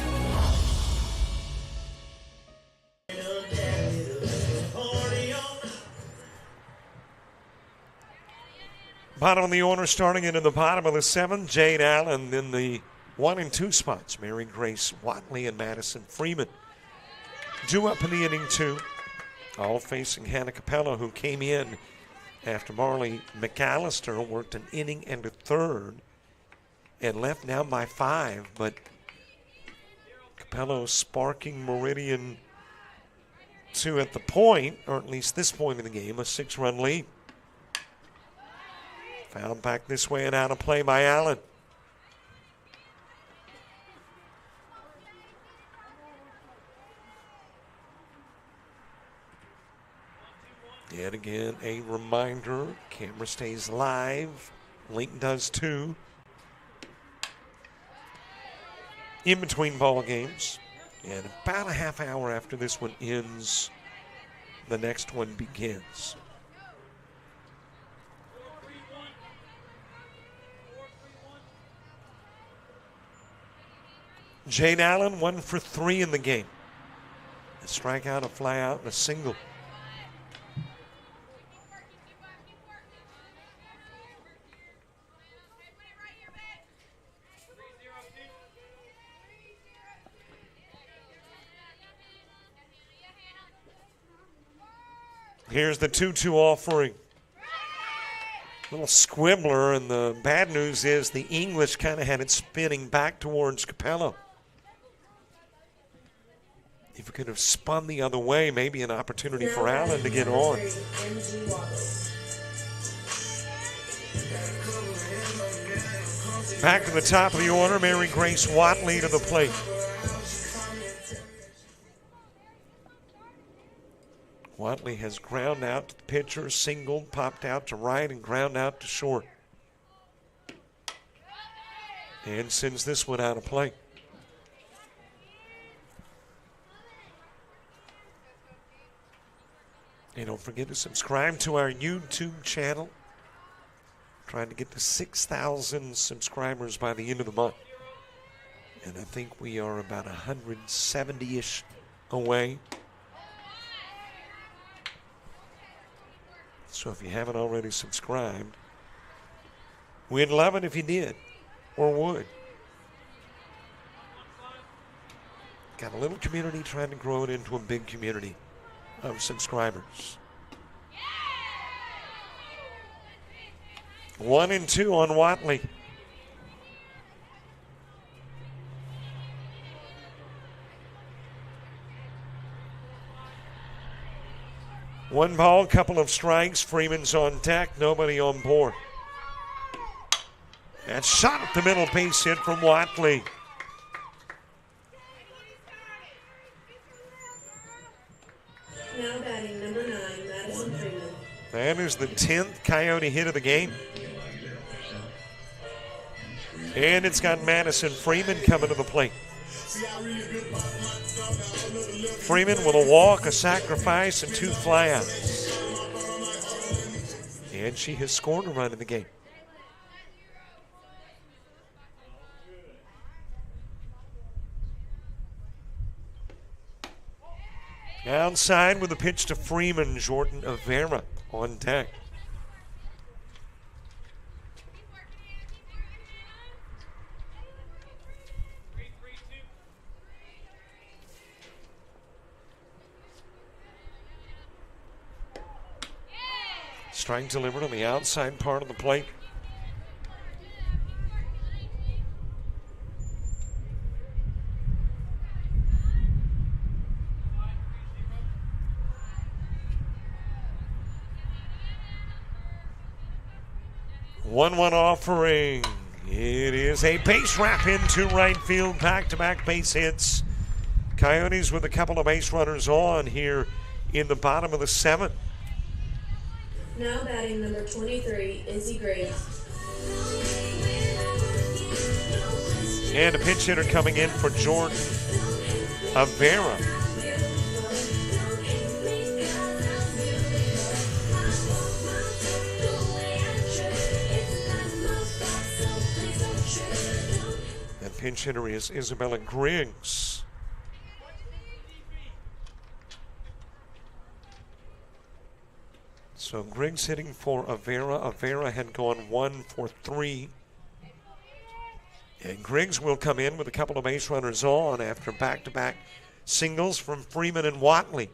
Speaker 12: Bottom of the order, starting into the bottom of the 7th, Jade Allen in the 1 and 2 spots. Mary Grace Watley and Madison Freeman due up in the inning 2, all facing Hannah Capello, who came in after Marley McAllister worked an inning and a third and left now by 5. But Capello sparking Meridian to, at the point, or at least this point in the game, a 6-run lead. Found back this way and out of play by Allen. Yet again, a reminder, camera stays live. Link does too. In between ball games. And about a half hour after this one ends, the next one begins. Jade Allen, 1 for 3 in the game. A strikeout, a fly out, and a single. Here's the 2-2 offering. Little squibbler, and the bad news is the English kind of had it spinning back towards Capello. If it could have spun the other way, maybe an opportunity for Allen to get on. Back to the top of the order, Mary Grace Watley to the plate. Watley has ground out to the pitcher, singled, popped out to right, and ground out to short. And sends this one out of play. And don't forget to subscribe to our YouTube channel. Trying to get to 6,000 subscribers by the end of the month. And I think we are about 170-ish away. So if you haven't already subscribed, we'd love it if you did or would. Got a little community, trying to grow it into a big community of subscribers. 1-2 on Watley. One ball, couple of strikes. Freeman's on deck, nobody on board. That shot at the middle, base hit from Watley.
Speaker 5: Now batting number 9, Madison Freeman.
Speaker 12: That is the 10th Coyote hit of the game. And it's got Madison Freeman coming to the plate. Freeman with a walk, a sacrifice, and 2 flyouts. And she has scored a run in the game. Outside with a pitch to Freeman, Jordan Avera on deck. Strike delivered on the outside part of the plate. One offering. It is a base wrap into right field. Back-to-back base hits. Coyotes with a couple of base runners on here in the bottom of the 7th.
Speaker 5: Now batting number 23, Izzy Graves.
Speaker 12: And a pinch hitter coming in for Jordan Avera. That pinch hitter is Isabella Griggs. So Griggs hitting for Avera. Avera had gone 1 for 3. And Griggs will come in with a couple of base runners on after back-to-back singles from Freeman and Watley.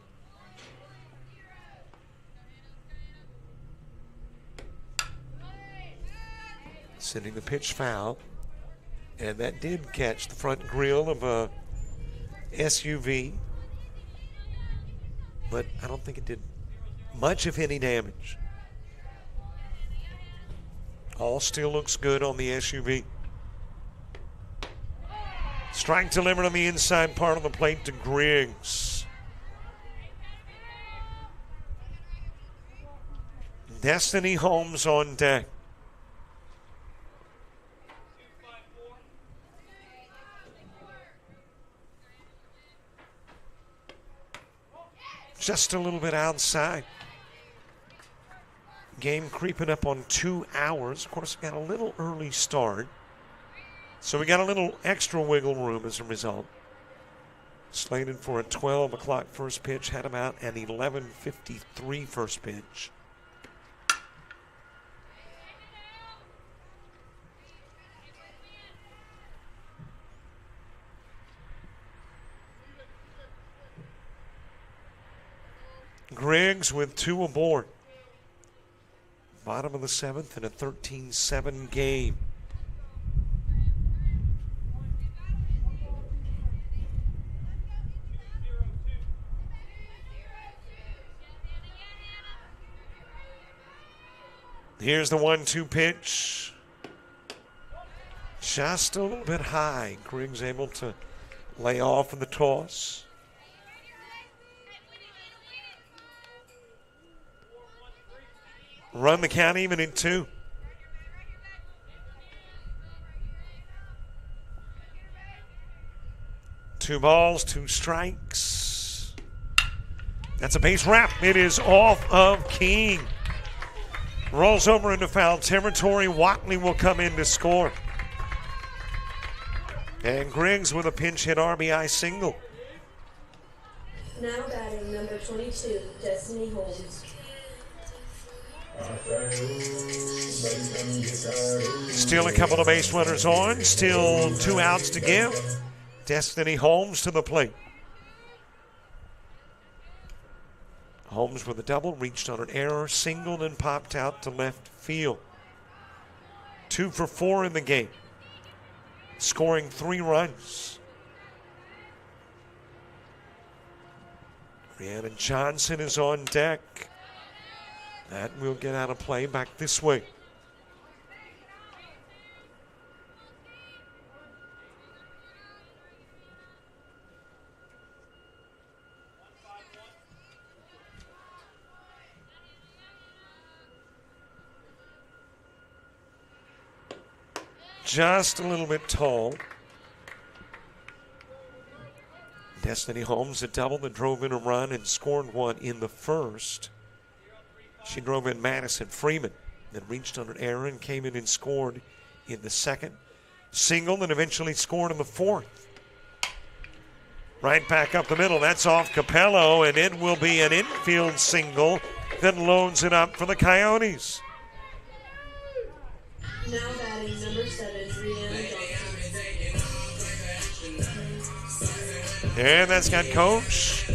Speaker 12: Sending the pitch foul. And that did catch the front grille of a SUV. But I don't think it did much, if any, damage. All still looks good on the SUV. Strike delivered on the inside part of the plate to Griggs. Destiny Holmes on deck. Just a little bit outside. Game creeping up on 2 hours. Of course, we got a little early start. So we got a little extra wiggle room as a result. Slated for a 12 o'clock first pitch. Had him out at 11:53 first pitch. Griggs with 2 aboard. Bottom of the 7th in a 13-7 game. Here's the 1-2 pitch. Just a little bit high. Griggs able to lay off of the toss. Run the count even in 2. Two balls, 2 strikes. That's a base wrap. It is off of King. Rolls over into foul territory. Watley will come in to score. And Griggs with a pinch hit RBI single.
Speaker 5: Now batting number 22, Destiny Holmes.
Speaker 12: Still a couple of base runners on. Still 2 outs to give. Destiny Holmes to the plate. Holmes with a double, reached on an error, singled and popped out to left field. 2 for 4 in the game, scoring 3 runs. Brianna Johnson is on deck. That will get out of play back this way. Just a little bit tall. Destiny Holmes a double that drove in a run and scored 1 in the first. She drove in Madison Freeman, then reached on an error and came in and scored in the second. Single and eventually scored in the fourth. Right back up the middle. That's off Capello, and it will be an infield single that loads it up for the Coyotes.
Speaker 5: Now batting number 7, Brianna Johnson.
Speaker 12: And that's got Coach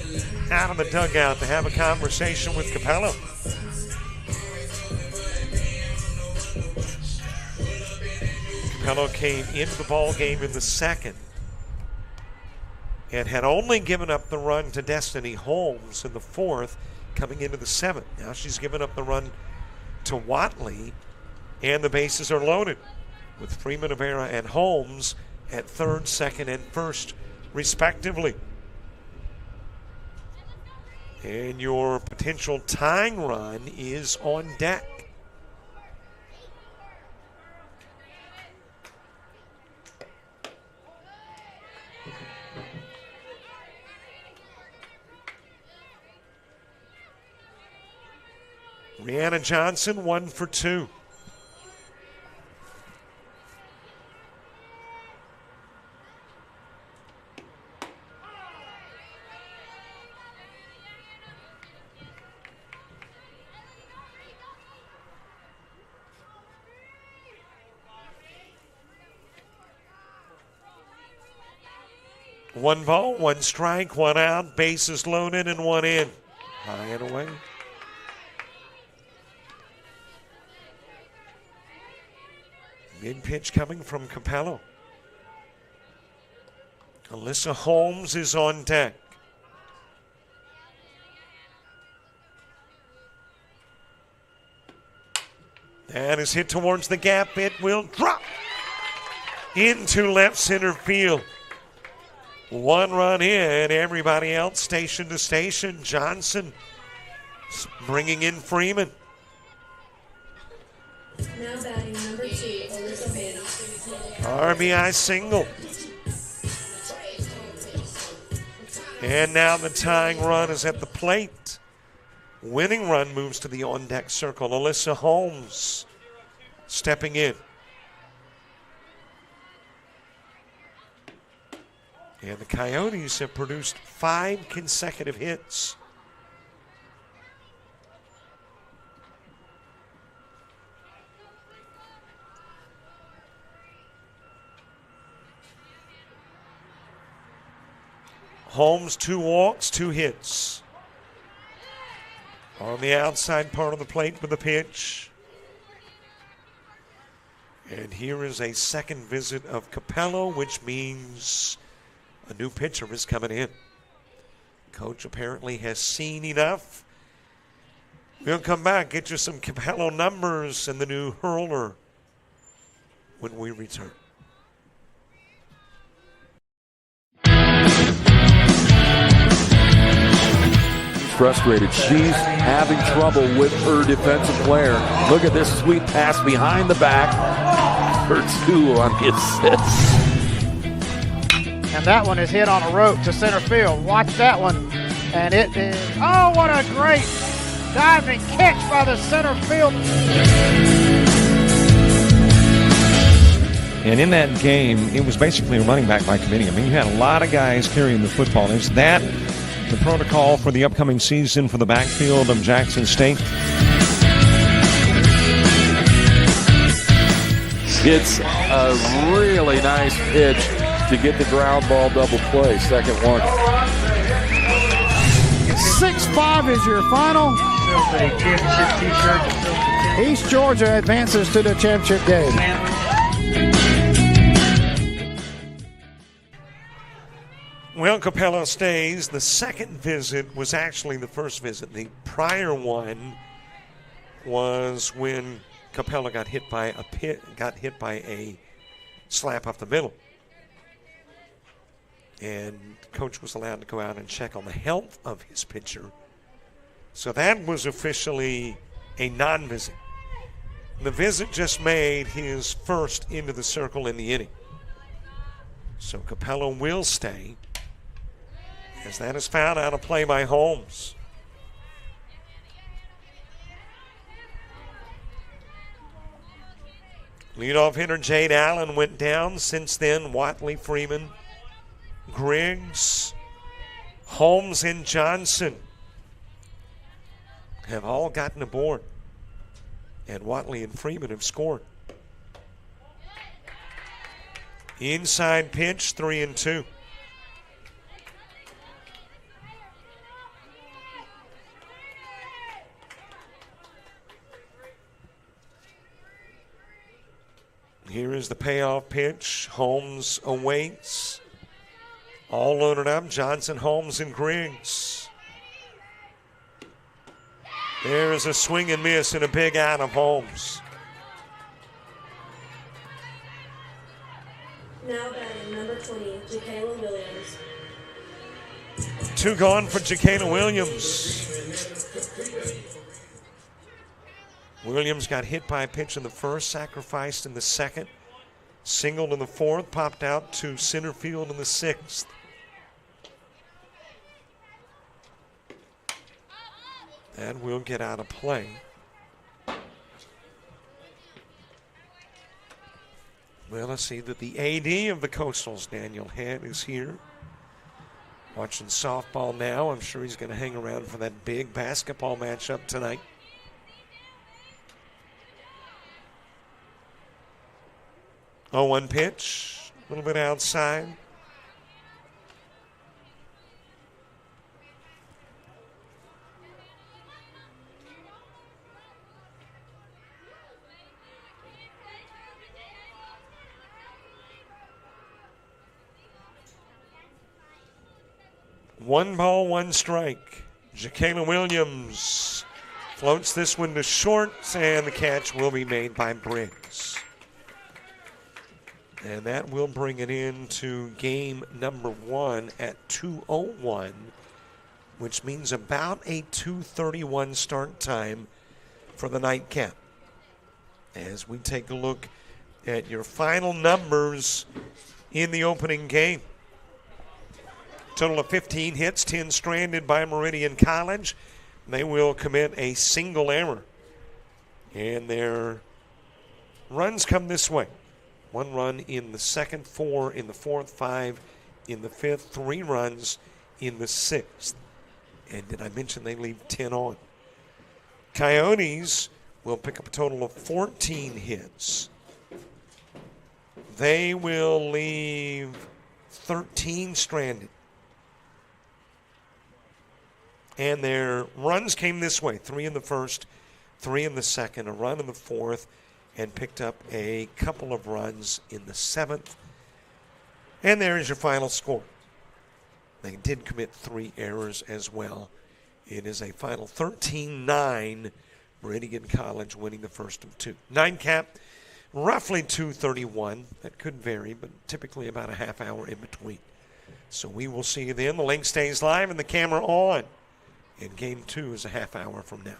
Speaker 12: out of the dugout to have a conversation with Capello. Capello came into the ball game in the second and had only given up the run to Destiny Holmes in the fourth coming into the seventh. Now she's given up the run to Watley, and the bases are loaded with Freeman, Avera, and Holmes at third, second, and first, respectively. And your potential tying run is on deck. Brianna Johnson, 1 for 2. One ball, 1 strike, 1 out, bases loaded, and 1 in. High and away. Mid pitch coming from Capello. Alyssa Holmes is on deck. That is hit towards the gap. It will drop into left center field. 1 run in, everybody else station to station. Johnson bringing in Freeman.
Speaker 5: Now batting number 2, Alyssa Holmes.
Speaker 12: RBI single. And now the tying run is at the plate. Winning run moves to the on-deck circle. Alyssa Holmes stepping in. And the Coyotes have produced 5 consecutive hits. Holmes, 2 walks, 2 hits. On the outside part of the plate with the pitch. And here is a second visit of Capello, which means a new pitcher is coming in. Coach apparently has seen enough. We'll come back, get you some Capello numbers and the new hurler when we return.
Speaker 7: Frustrated. She's having trouble with her defensive player. Look at this sweet pass behind the back for 2 on the assist.
Speaker 8: And that one is hit on a rope to center field. Watch that one. And it is, oh, what a great diving catch by the center field.
Speaker 13: And in that game, it was basically a running back by committee. I mean, you had a lot of guys carrying the football. There's that
Speaker 12: the protocol for the upcoming season for the backfield of Jackson State.
Speaker 7: It's a really nice pitch to get the ground ball double play. Second one.
Speaker 8: 6-5 is your final. East Georgia advances to the championship game.
Speaker 12: Well, Capella stays. The second visit was actually the first visit. The prior one was when Capella got hit by a slap up the middle. And coach was allowed to go out and check on the health of his pitcher. So that was officially a non-visit. The visit just made his first into the circle in the inning. So Capella will stay, as that is fouled out of play by Holmes. Leadoff hitter Jade Allen went down. Since then, Watley, Freeman, Griggs, Holmes, and Johnson have all gotten aboard. And Watley and Freeman have scored. Inside pitch, 3-2. Here is the payoff pitch. Holmes awaits. All loaded up. Johnson, Holmes, and Griggs. There is a swing and miss and a big out of Holmes.
Speaker 5: Now batting number 20, JockJive Williams.
Speaker 12: 2 gone for JockJive Williams. Williams got hit by a pitch in the first, sacrificed in the second, singled in the fourth, popped out to center field in the sixth. That will get out of play. Well, I see that the AD of the Coastals, Daniel Head, is here. Watching softball now. I'm sure he's going to hang around for that big basketball matchup tonight. Oh, 1 pitch, a little bit outside. One ball, 1 strike. JockJive Williams floats this one to short, and the catch will be made by Briggs. And that will bring it into game number 1 at 2:01, which means about a 2:31 start time for the nightcap. As we take a look at your final numbers in the opening game. Total of 15 hits, 10 stranded by Meridian College. They will commit a single error. And their runs come this way. 1 run in the second, 4 in the fourth, 5 in the fifth, 3 runs in the sixth. And did I mention they leave 10 on? Coyotes will pick up a total of 14 hits. They will leave 13 stranded. And their runs came this way. 3 in the first, 3 in the second, a run in the fourth, and picked up a couple of runs in the seventh. And there is your final score. They did commit 3 errors as well. It is a final 13-9, Meridian College winning the first of 2. 9 cap, roughly 2:31. That could vary, but typically about a half hour in between. So we will see you then. The link stays live and the camera on. And game 2 is a half hour from now.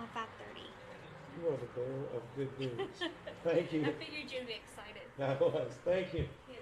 Speaker 13: 5:30.
Speaker 1: You are the bearer of good news. Thank you.
Speaker 13: I figured you'd be excited.
Speaker 1: I was. Thank you.
Speaker 13: Yes.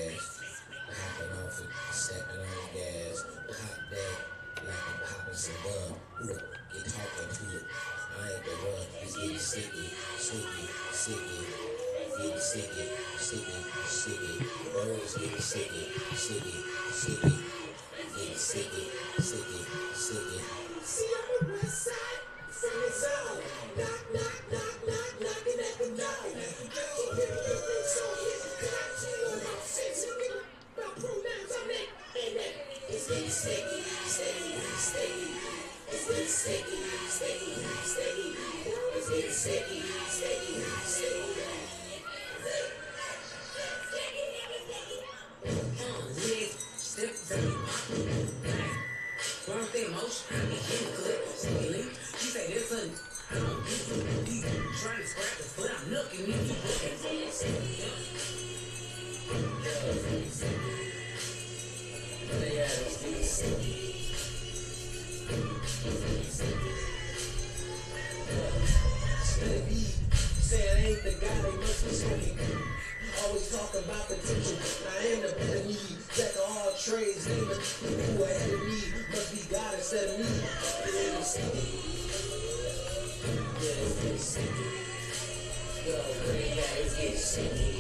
Speaker 13: fast. Hopping off it, stepping on the gas. Pop that like I'm popping some gum. Ooh, get talking to it. I ain't the one. It's getting sticky, sticky, sticky. Getting sticky, sticky, sticky. Words getting sticky, sticky, sticky. Getting sticky, sticky, sticky. See on the west side, from the zone. Knock, knock, knock, knock, knocking at the door. Keep hearing your things on here, cause I chill on my face. My pronouns on that, and that. It's getting sticky, sticky, sticky. It's getting sticky, sticky, sticky. It's getting sticky, sticky, sticky. Step very Wrong thing, motion. I be getting clip. Stimulate. You say this one. I don't get too deep. Trying to scrap the foot. I'm looking at you. Say I ain't the guy they must be smoking. Always talk about potential. I am the better me. Jack of all trades. Name it. Who ahead of me must be God instead of me. It's getting sticky. Yo, it's getting sticky.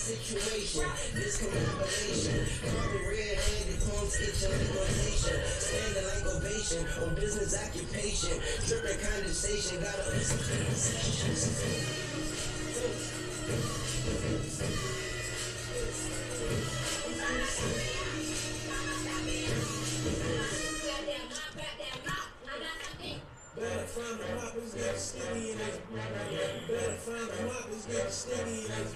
Speaker 13: Situation, this collaboration, call the red-handed pumps, get your legalization, standing like ovation, on business occupation, dripping condensation, got a better find the moppers, get sticky in it. Better find the moppers, get sticky in it.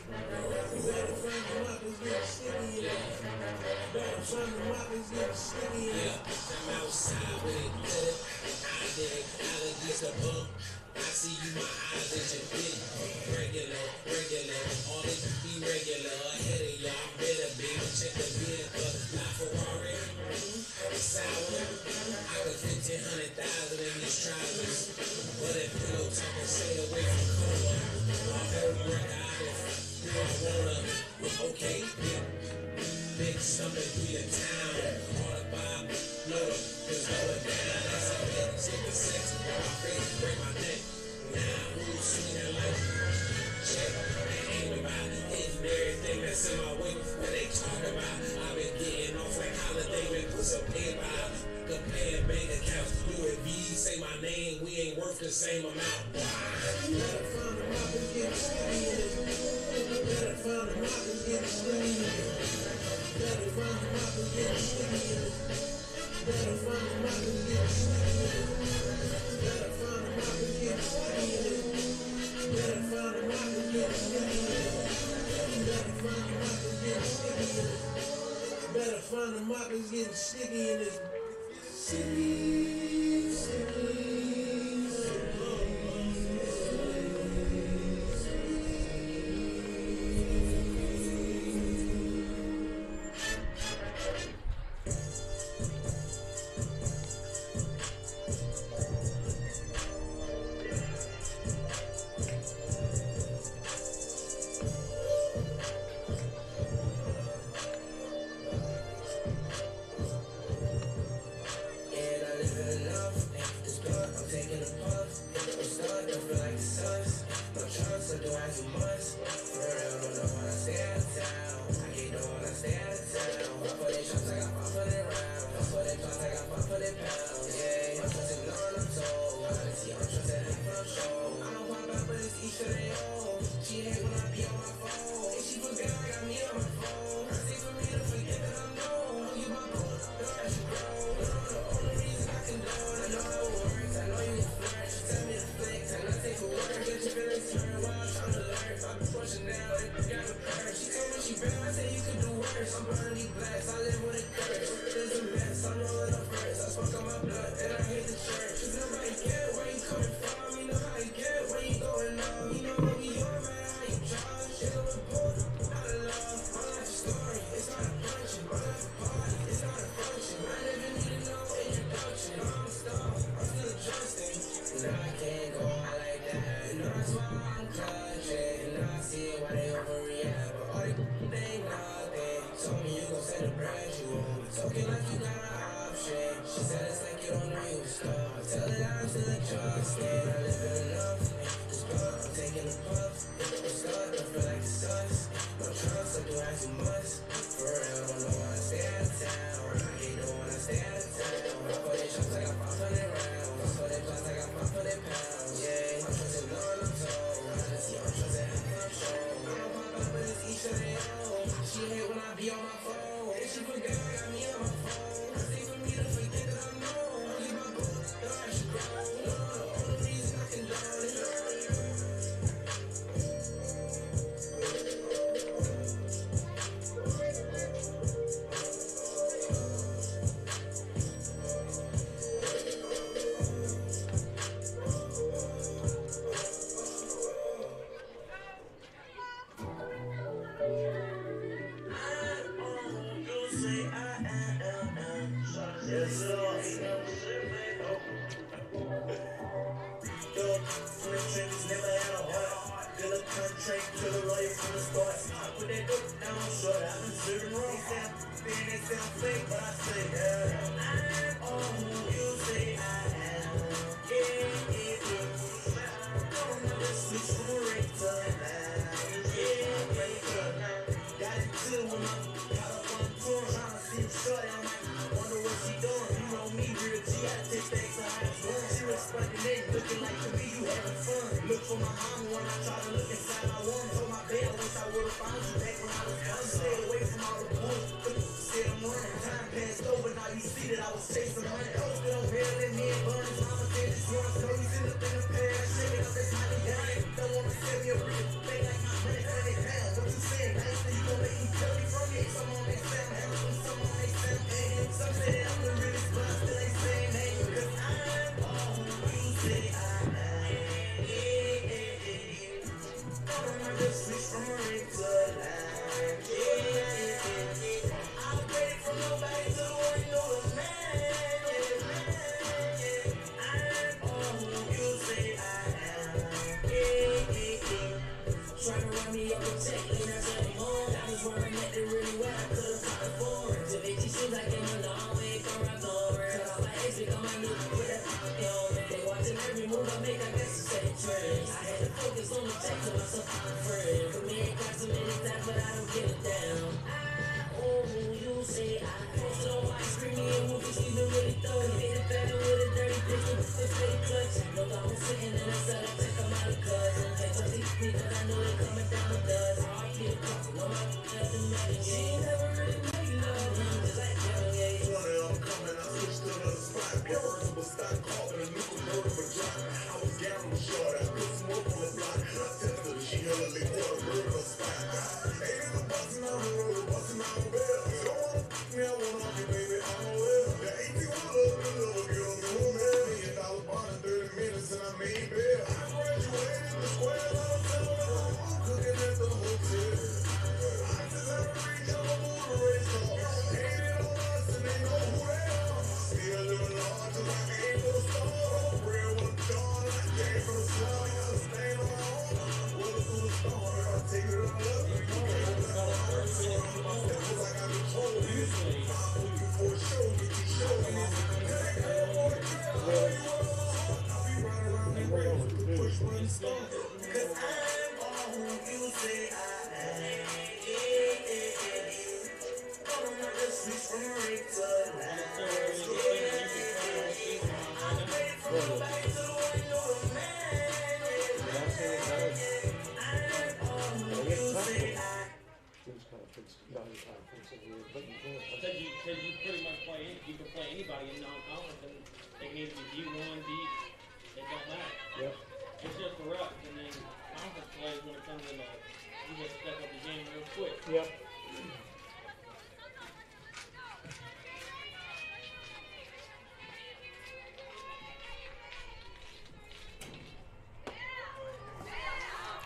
Speaker 13: Better find the moppers, get sticky in it. Better find the moppers, get sticky in it. I'm outside with it good. I did it, out against the bump. I see you, my eyes at your big. Regular, regular, all it be regular. Ahead of y'all, better be. Check the vehicle, not Ferrari. Sour. I could fit 100,000 in these trousers. But if pillow talking, stay away from cola. My whole record out of who I wanna. Okay, big stomach through your town. All the Bob, no, just go it down. That's a bit, take the sex, my face, break my neck. Now, who's swinging like check? They ain't about hitting everything that's in my way. What they talk about, I've been getting off like holiday, man, put some paper out. Compare bank accounts, do it V, say my name, we ain't worth the same amount. Better find the moppers, get sticky in it. Better find the moppers, get sticky in it. Better find the moppers, get sticky in it. Better find the moppers, get sticky in it. Better find the moppers, get sticky in it. Better find the moppers, get sticky in it. Better find the moppers, get sticky in it. Better find the moppers, getting sticky in it. Sticky, sticky. She told me she bad, I said you could do worse. I'm burning these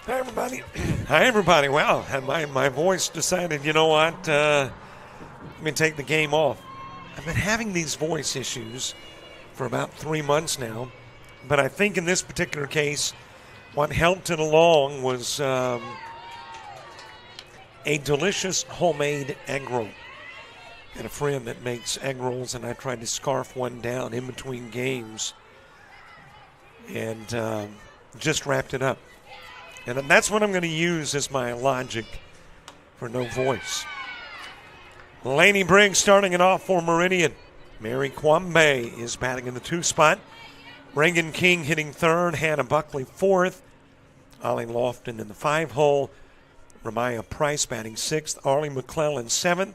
Speaker 12: Hi, everybody. Hi, everybody. Wow, had my voice decided, you know what, let me take the game off. I've been having these voice issues for about 3 months now, but I think in this particular case, what helped it along was a delicious homemade egg roll. And a friend that makes egg rolls, and I tried to scarf one down in between games. and just wrapped it up. And that's what I'm going to use as my logic for no voice. Laney Briggs starting it off for Meridian. Mary Kwambe is batting in the 2 spot. Reagan King hitting 3rd. Hannah Buckley 4th. Ollie Lofton in the 5 hole. Ramaya Price batting 6th. Arlie McClellan 7th.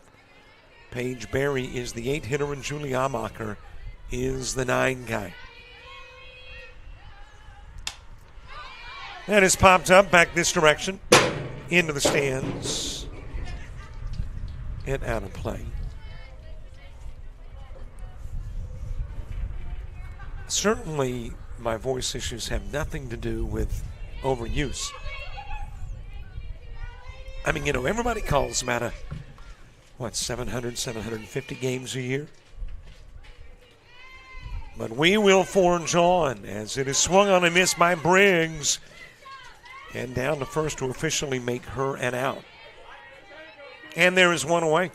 Speaker 12: Paige Berry is the 8 hitter, and Julie Amacher is the 9 guy. That is popped up back this direction into the stands and out of play. Certainly, my voice issues have nothing to do with overuse. I mean, everybody calls about 700, 750 games a year? But we will forge on as it is swung on and missed by Briggs. And down to first to officially make her an out. And there is one away.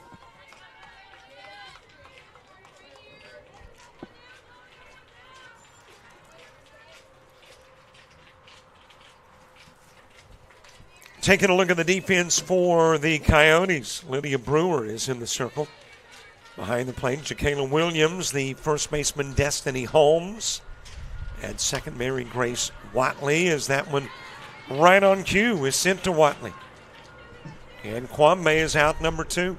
Speaker 12: Taking a look at the defense for the Coyotes. Lydia Brewer is in the circle. Behind the plate, Jacqueline Williams, the first baseman, Destiny Holmes. At second, Mary Grace Watley, as that one right on cue is sent to Watley. And Kwame is out number 2.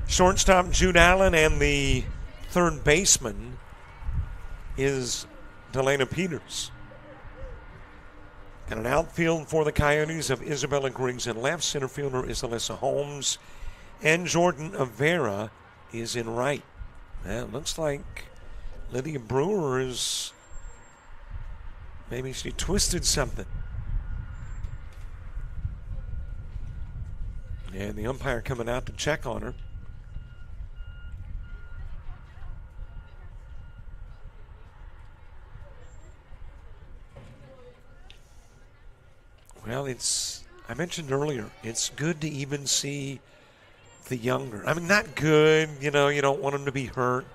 Speaker 12: Shortstop Jude Allen, and the third baseman is Delana Peters. And an outfield for the Coyotes of Isabella Griggs in left. Center fielder is Alyssa Holmes. And Jordan Avera is in right. Well, it looks like Lydia Brewer is, maybe she twisted something. And the umpire coming out to check on her. Well, I mentioned earlier, it's good to even see the younger. I mean, not good, you don't want them to be hurt.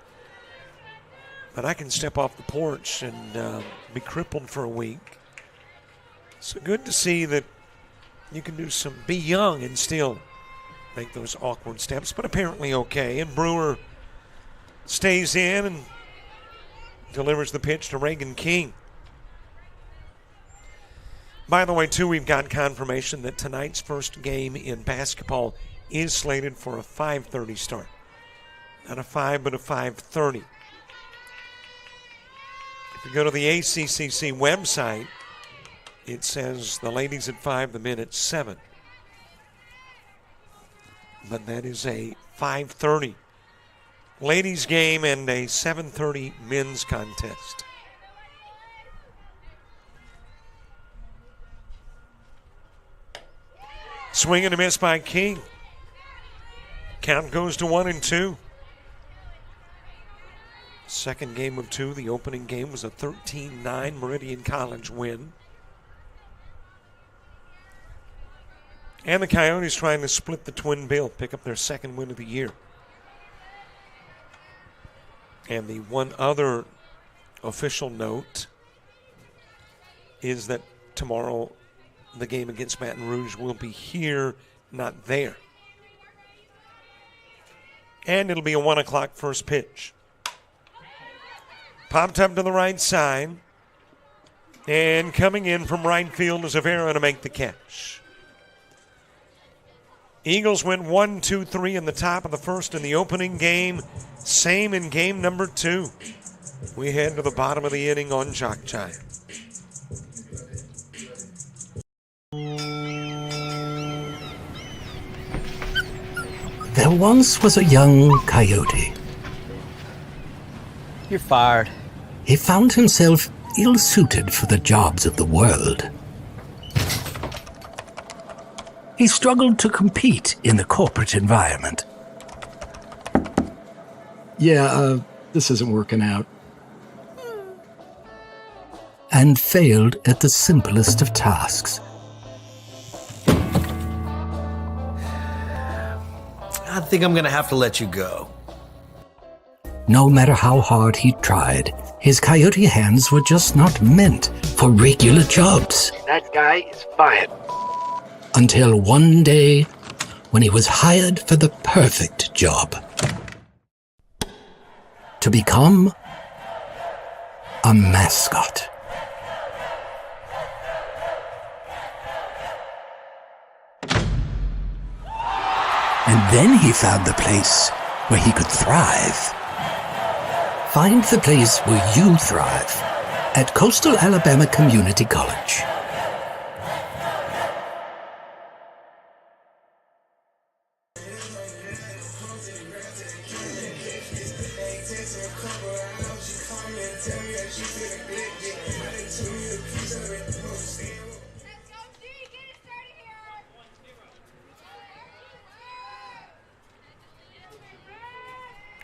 Speaker 12: But I can step off the porch and be crippled for a week. So good to see that you can be young and still make those awkward steps, but apparently okay. And Brewer stays in and delivers the pitch to Reagan King. By the way, too, we've got confirmation that tonight's first game in basketball is slated for a 5:30 start. Not a 5, but a 5:30. If you go to the ACCC website, it says the ladies at 5, the men at 7. But that is a 5:30 ladies game and a 7:30 men's contest. Swing and a miss by King. Count goes to 1-2. Second game of 2. The opening game was a 13-9 Meridian College win. And the Coyotes trying to split the twin bill, pick up their second win of the year. And the one other official note is that tomorrow the game against Baton Rouge will be here, not there. And it'll be a 1 o'clock first pitch. Popped up to the right side. And coming in from right field is Avera to make the catch. Eagles went 1-2-3 in the top of the first in the opening game. Same in game number 2. We head to the bottom of the inning on JockJive.
Speaker 2: There once was a young coyote.
Speaker 9: You're fired.
Speaker 2: He found himself ill-suited for the jobs of the world. He struggled to compete in the corporate environment.
Speaker 4: Yeah, this isn't working out.
Speaker 2: And failed at the simplest of tasks.
Speaker 3: I think I'm going to have to let you go.
Speaker 2: No matter how hard he tried, his coyote hands were just not meant for regular jobs.
Speaker 9: That guy is fired.
Speaker 2: Until one day, when he was hired for the perfect job. To become a mascot. And then he found the place where he could thrive. Find the place where you thrive at Coastal Alabama Community College.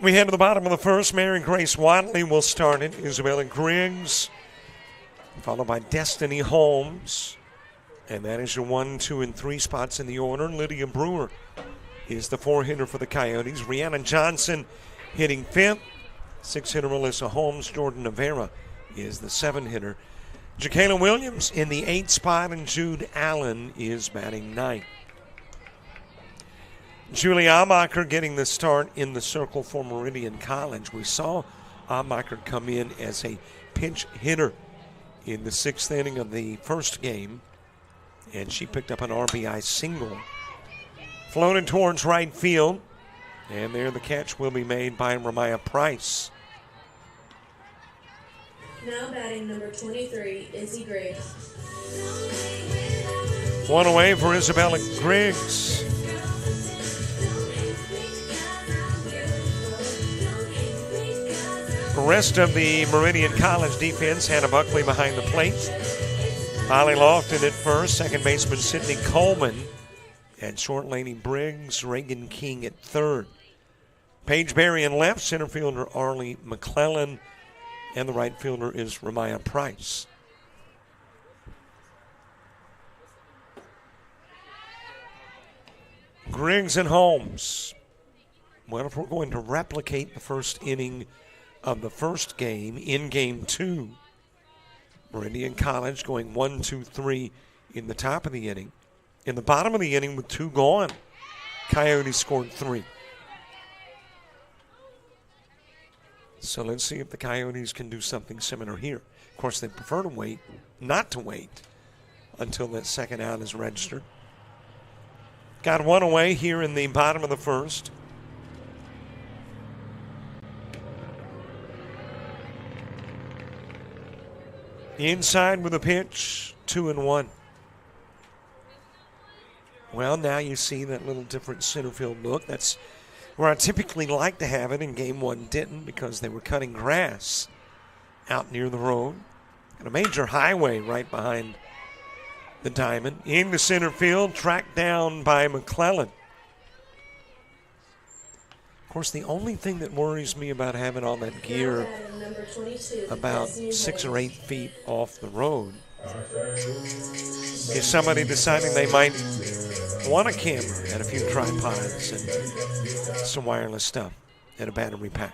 Speaker 12: We head to the bottom of the first. Mary Grace Wadley will start it. Isabella Griggs, followed by Destiny Holmes. And that is your 1, 2, and 3 spots in the order. Lydia Brewer is the 4-hitter for the Coyotes. Rihanna Johnson hitting 5th. 6-hitter Melissa Holmes. Jordan Navarra is the 7-hitter. Jacayla Williams in the 8th spot, and Jude Allen is batting 9th. Julie Amacher getting the start in the circle for Meridian College. We saw Amacher come in as a pinch hitter in the 6th inning of the first game, and she picked up an RBI single. Floated towards right field, and there the catch will be made by Ramaya Price.
Speaker 5: Now batting number 23, Izzy Griggs.
Speaker 12: One away for Isabella Griggs. The rest of the Meridian College defense, Hannah Buckley behind the plate. Holly Lofton at first, second baseman Sydney Coleman, and short Laney Briggs, Reagan King at third. Paige Berry in left, center fielder Arlie McClellan, and the right fielder is Ramaya Price. Griggs and Holmes. Well, if we're going to replicate the first inning of the first game in game 2, Meridian College going 1, 2, 3 in the top of the inning. In the bottom of the inning with 2 gone, Coyotes scored 3. So let's see if the Coyotes can do something similar here. Of course, they prefer to wait, not to wait until that second out is registered. Got 1 away here in the bottom of the first. Inside with a pitch, 2-1. Well, now you see that little different center field look. That's where I typically like to have it. In game 1 didn't because they were cutting grass out near the road. Got a major highway right behind the diamond. In the center field, tracked down by McClellan. Of course, the only thing that worries me about having all that gear about 6 or 8 feet off the road is somebody deciding they might want a camera and a few tripods and some wireless stuff and a battery pack.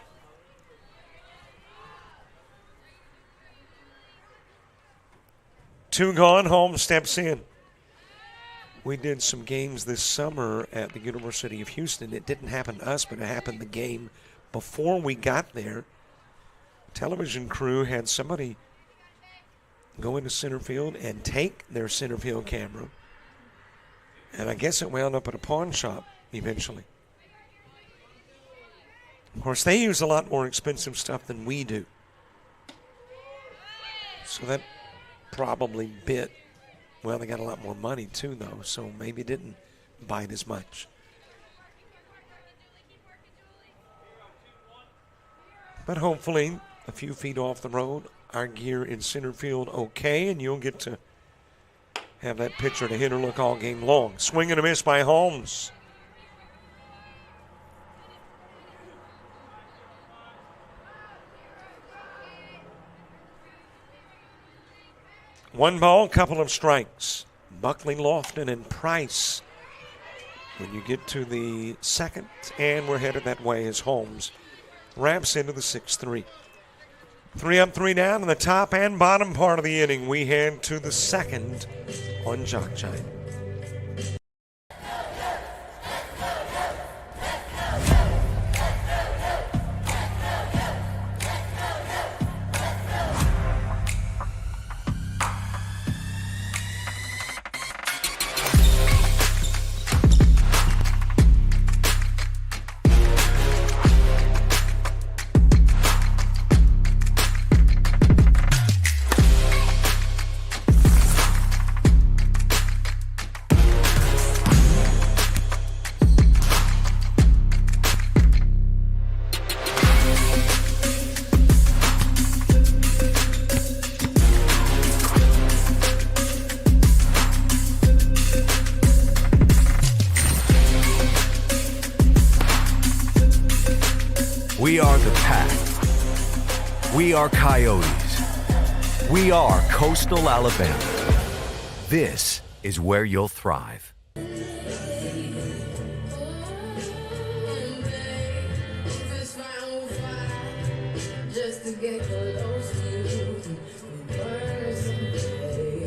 Speaker 12: Two gone, Holmes steps in. We did some games this summer at the University of Houston. It didn't happen to us, but it happened the game before we got there. Television crew had somebody go into center field and take their center field camera. And I guess it wound up at a pawn shop eventually. Of course, they use a lot more expensive stuff than we do. So that probably bit. Well, they got a lot more money too, though, so maybe it didn't bite as much. But hopefully, a few feet off the road, our gear in center field okay, and you'll get to have that pitcher to hitter look all game long. Swing and a miss by Holmes. One ball, couple of strikes. Buckley, Lofton, and Price when you get to the second, and we're headed that way as Holmes wraps into the 6-3. 3 up, 3 down in the top and bottom part of the inning. We head to the second on JockJive.
Speaker 6: We are the Pack. We are Coyotes. We are Coastal Alabama. This is where you'll thrive.
Speaker 5: Just to get close to you, we burn someday.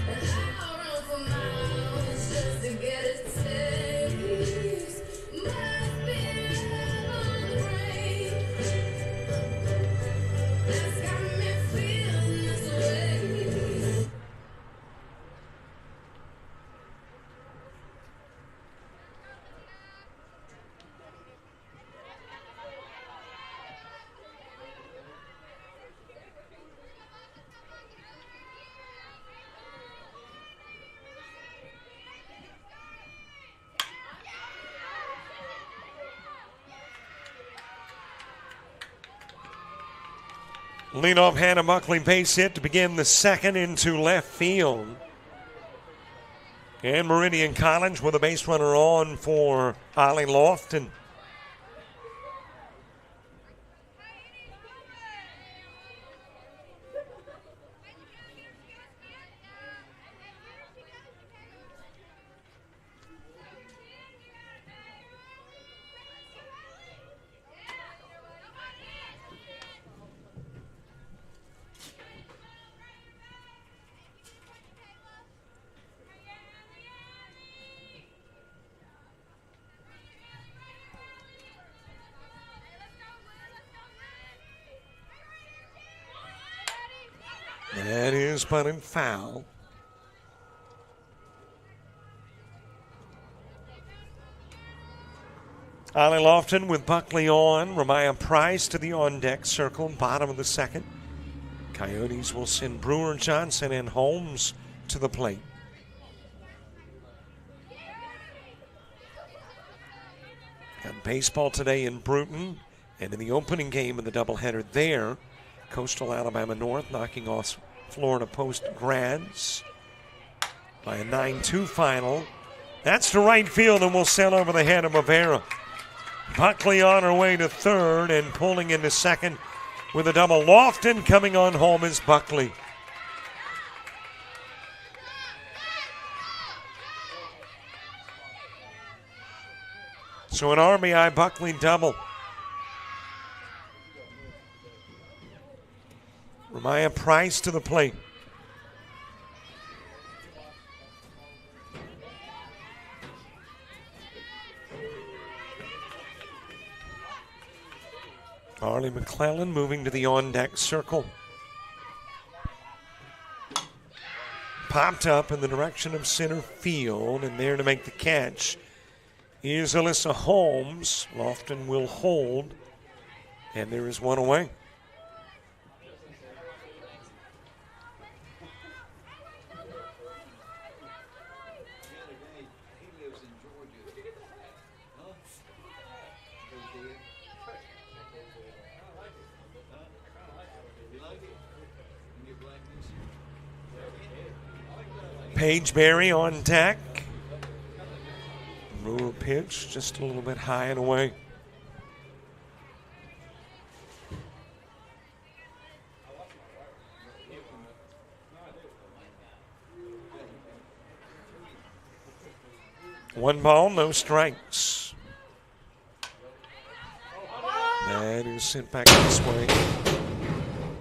Speaker 5: And I'll run for miles just to get a taste. Must be on the brain. That's got me feeling this way.
Speaker 12: Leadoff Hannah Buckley base hit to begin the second into left field. And Meridian College with a base runner on for Ollie Lofton. That is punted foul. Ollie Lofton with Buckley on. Ramaya Price to the on-deck circle, bottom of the second. Coyotes will send Brewer, Johnson, and Holmes to the plate. Got baseball today in Bruton, and in the opening game of the doubleheader there, Coastal Alabama North knocking off Florida Post Grads by a 9-2 final. That's to right field and will sail over the head of Rivera. Buckley on her way to third and pulling into second with a double. Lofton coming on home is Buckley. So an RBI Buckley double. Ramaya Price to the plate. Arlie McClellan moving to the on-deck circle. Popped up in the direction of center field, and there to make the catch is Alyssa Holmes. Lofton will hold, and there is one away. Paige Berry on deck. Brewer pitch just a little bit high and away. 1 ball, no strikes. That is sent back this way.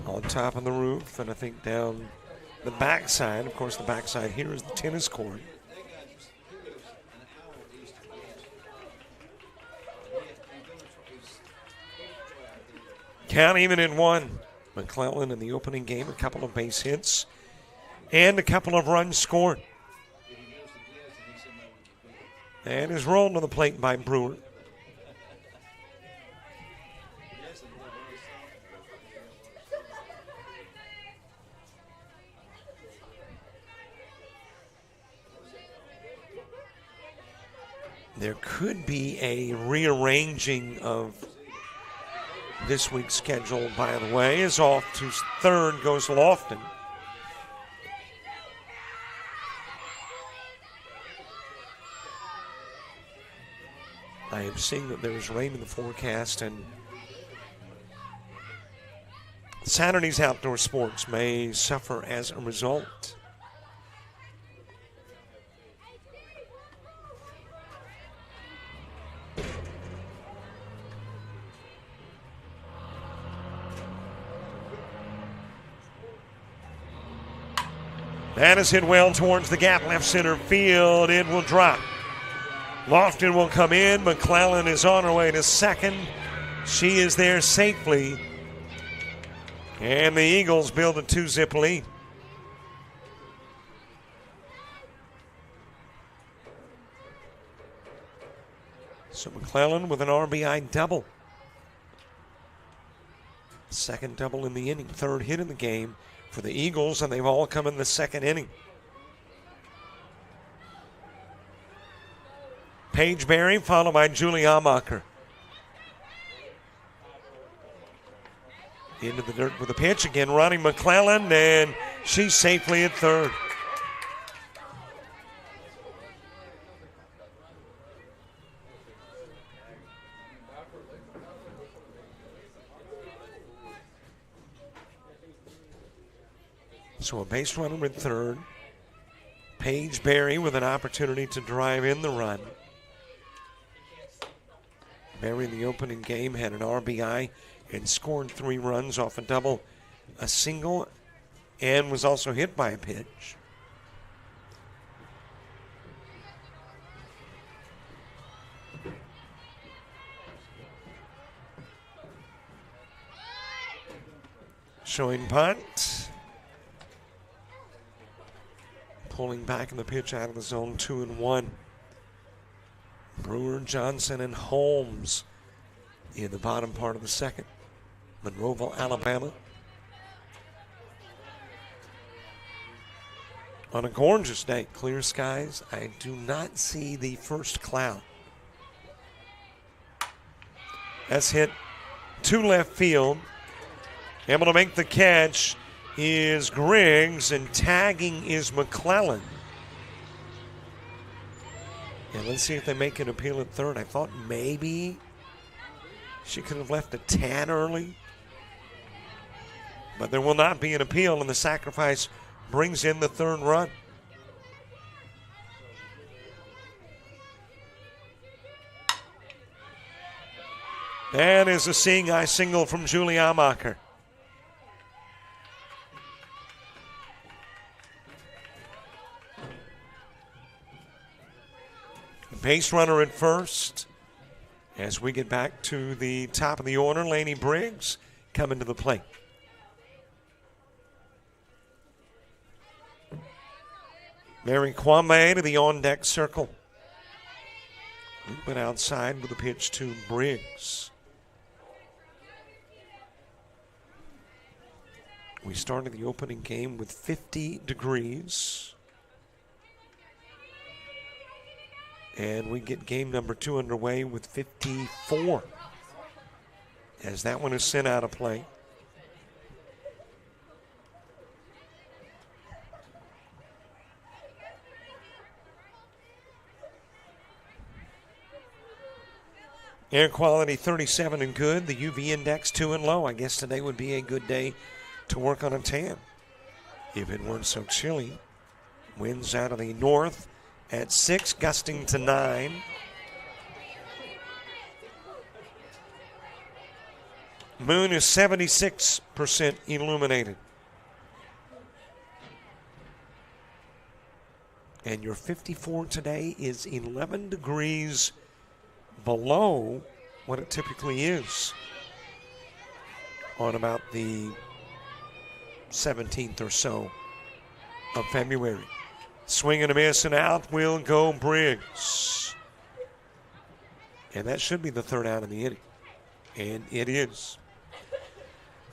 Speaker 12: On top of the roof, and I think down the backside. Of course, the backside here is the tennis court. Count even in 1. McClellan in the opening game, a couple of base hits and a couple of runs scored. And is rolled to the plate by Brewer. There could be a rearranging of this week's schedule, by the way. Is off to third goes Lofton. I am seeing that there is rain in the forecast, and Saturday's outdoor sports may suffer as a result. That is hit well towards the gap, left center field. It will drop. Lofton will come in. McClellan is on her way to second. She is there safely. And the Eagles build a 2-zip lead. So McClellan with an RBI double. Second double in the inning. Third hit in the game for the Eagles, and they've all come in the second inning. Paige Berry followed by Julie Amacher. Into the dirt with a pitch again, Ronnie McClellan, and she's safely at third. So a base runner at third. Paige Berry with an opportunity to drive in the run. Berry in the opening game had an RBI and scored 3 runs off a double, a single, and was also hit by a pitch. Showing punt. Pulling back in the pitch out of the zone, 2-1. Brewer, Johnson, and Holmes in the bottom part of the second. Monroeville, Alabama. On a gorgeous day, clear skies. I do not see the first cloud. That's hit to left field. Able to make the catch is Griggs, and tagging is McClellan. And let's see if they make an appeal at third. I thought maybe she could have left a tad early. But there will not be an appeal, and the sacrifice brings in the third run. That is a seeing eye single from Julie Amacher. Base runner at first. As we get back to the top of the order, Laney Briggs coming to the plate. Mary Kwame to the on-deck circle. Movement outside with a pitch to Briggs. We started the opening game with 50 degrees. And we get game number 2 underway with 54. As that one is sent out of play. Air quality 37 and good. The UV index 2 and low. I guess today would be a good day to work on a tan if it weren't so chilly. Winds out of the north at 6, gusting to 9. Moon is 76% illuminated. And your 54 today is 11 degrees below what it typically is on about the 17th or so of February. Swing and a miss and out will go Briggs. And that should be the third out of the inning. And it is.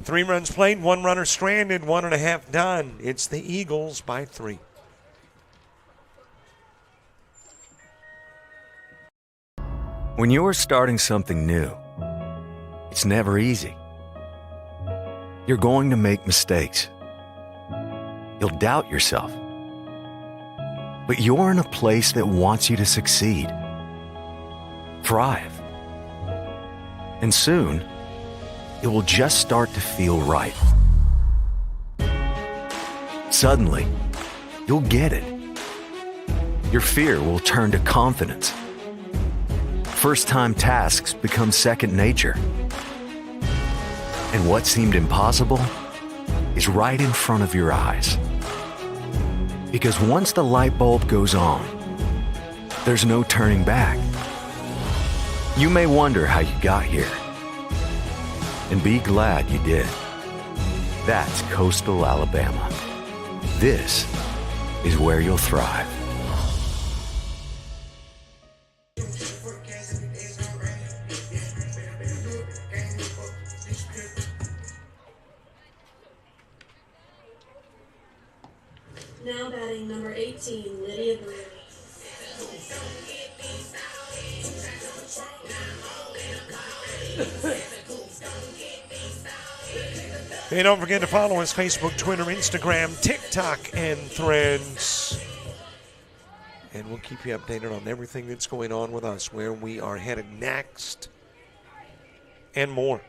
Speaker 12: 3 runs played, 1 runner stranded, 1.5 done. It's the Eagles by 3.
Speaker 6: When you're starting something new, it's never easy. You're going to make mistakes. You'll doubt yourself. But you're in a place that wants you to succeed, thrive. And soon, it will just start to feel right. Suddenly, you'll get it. Your fear will turn to confidence. First-time tasks become second nature. And what seemed impossible is right in front of your eyes. Because once the light bulb goes on, there's no turning back. You may wonder how you got here. And be glad you did. That's Coastal Alabama. This is where you'll thrive.
Speaker 14: Now batting number 18, Lydia Brewer.
Speaker 12: Hey, don't forget to follow us Facebook, Twitter, Instagram, TikTok, and Threads. And we'll keep you updated on everything that's going on with us, where we are headed next, and more.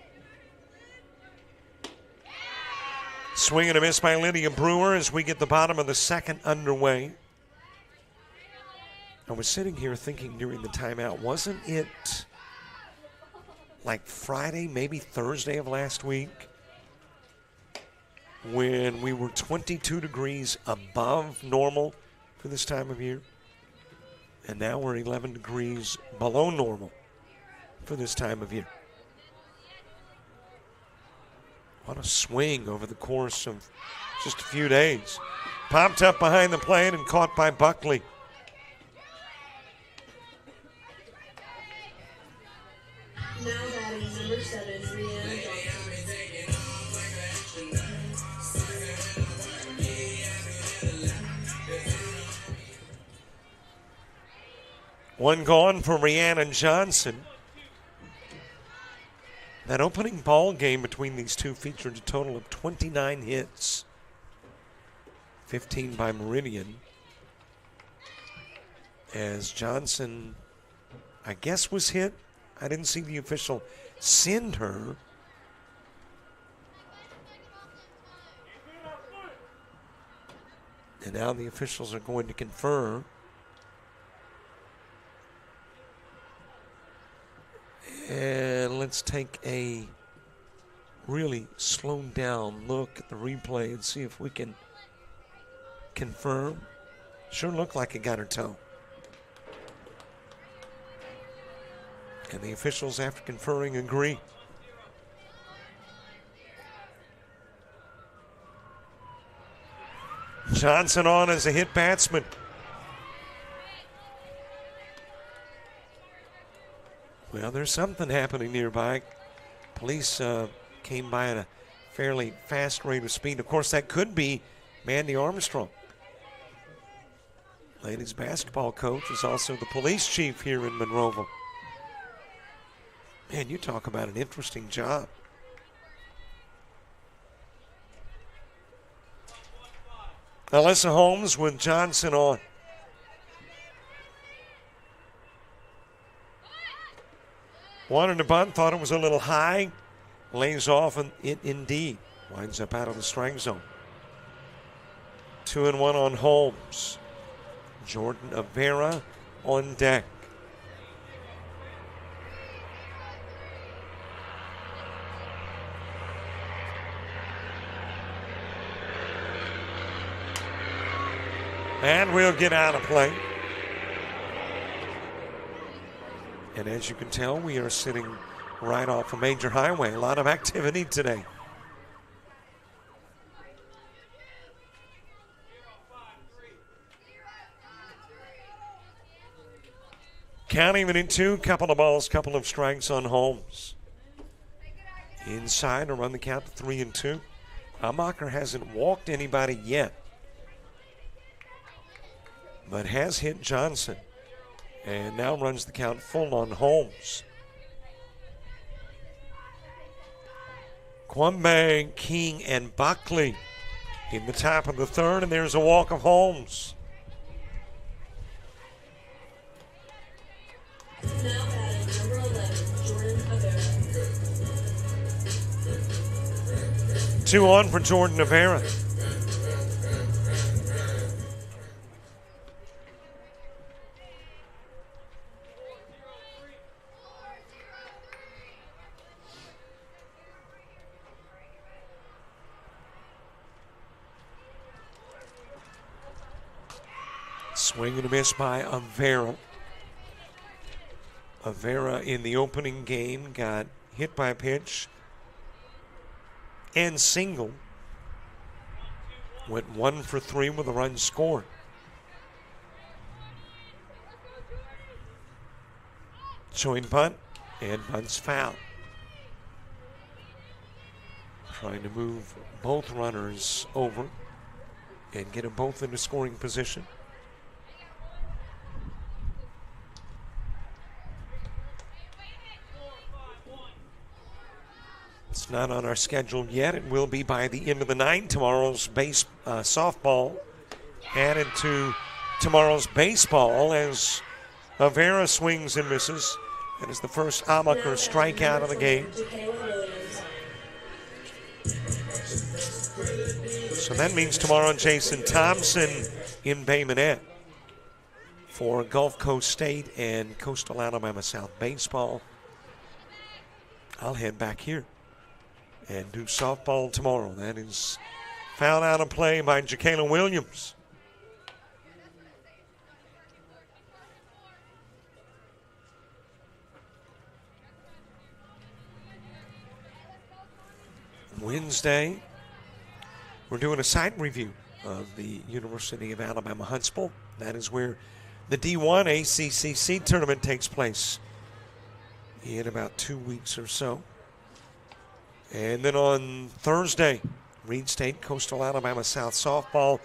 Speaker 12: Swing and a miss by Lydia Brewer as we get the bottom of the second underway. I was sitting here thinking during the timeout, wasn't it like Friday, maybe Thursday of last week, when we were 22 degrees above normal for this time of year? And now we're 11 degrees below normal for this time of year. What a swing over the course of just a few days. Popped up behind the plate and caught by Buckley.
Speaker 14: Now batting number 7, Brianna
Speaker 12: One gone for Rhiannon Johnson. That opening ball game between these two featured a total of 29 hits, 15 by Meridian. As Johnson, I guess, was hit. I didn't see the official send her. And now the officials are going to confer. And let's take a really slowed down look at the replay and see if we can confirm. Sure looked like it got her toe. And the officials, after conferring, agree. Johnson on as a hit batsman. Well, there's something happening nearby. Police came by at a fairly fast rate of speed. Of course, that could be Mandy Armstrong. Ladies basketball coach is also the police chief here in Monroeville. Man, you talk about an interesting job. Alyssa Holmes with Johnson on. Wanted to bunt, thought it was a little high. Lays off, and it indeed winds up out of the strike zone. 2-1 on Holmes. Jordan Avera on deck. And we'll get out of play. And as you can tell, we are sitting right off a major highway. A lot of activity today. Count even in 2, couple of balls, couple of strikes on Holmes. Inside to run the count to 3-2. Amacher hasn't walked anybody yet, but has hit Johnson. And now runs the count full on Holmes. Kwame, King, and Buckley in the top of the third, and there's a walk of Holmes.
Speaker 14: Now batting number 11, Jordan Avera.
Speaker 12: 2 on for Jordan Avera. Swing and a miss by Avera. Avera in the opening game got hit by a pitch and single. Went 1 for 3 with a run scored. Showing bunt, and bunt's foul. Trying to move both runners over and get them both into scoring position. It's not on our schedule yet. It will be by the end of the night. Tomorrow's softball added to tomorrow's baseball as Avera swings and misses. That is the first Amacher strikeout of the game. So that means tomorrow Jason Thompson in Bay Minette for Gulf Coast State and Coastal Alabama South baseball. I'll head back here and do softball tomorrow. That is fouled out of play by JaKayla Williams. Wednesday, we're doing a site review of the University of Alabama Huntsville. That is where the D1 ACCC tournament takes place in about 2 weeks or so. And then on Thursday, Reed State, Coastal Alabama South softball,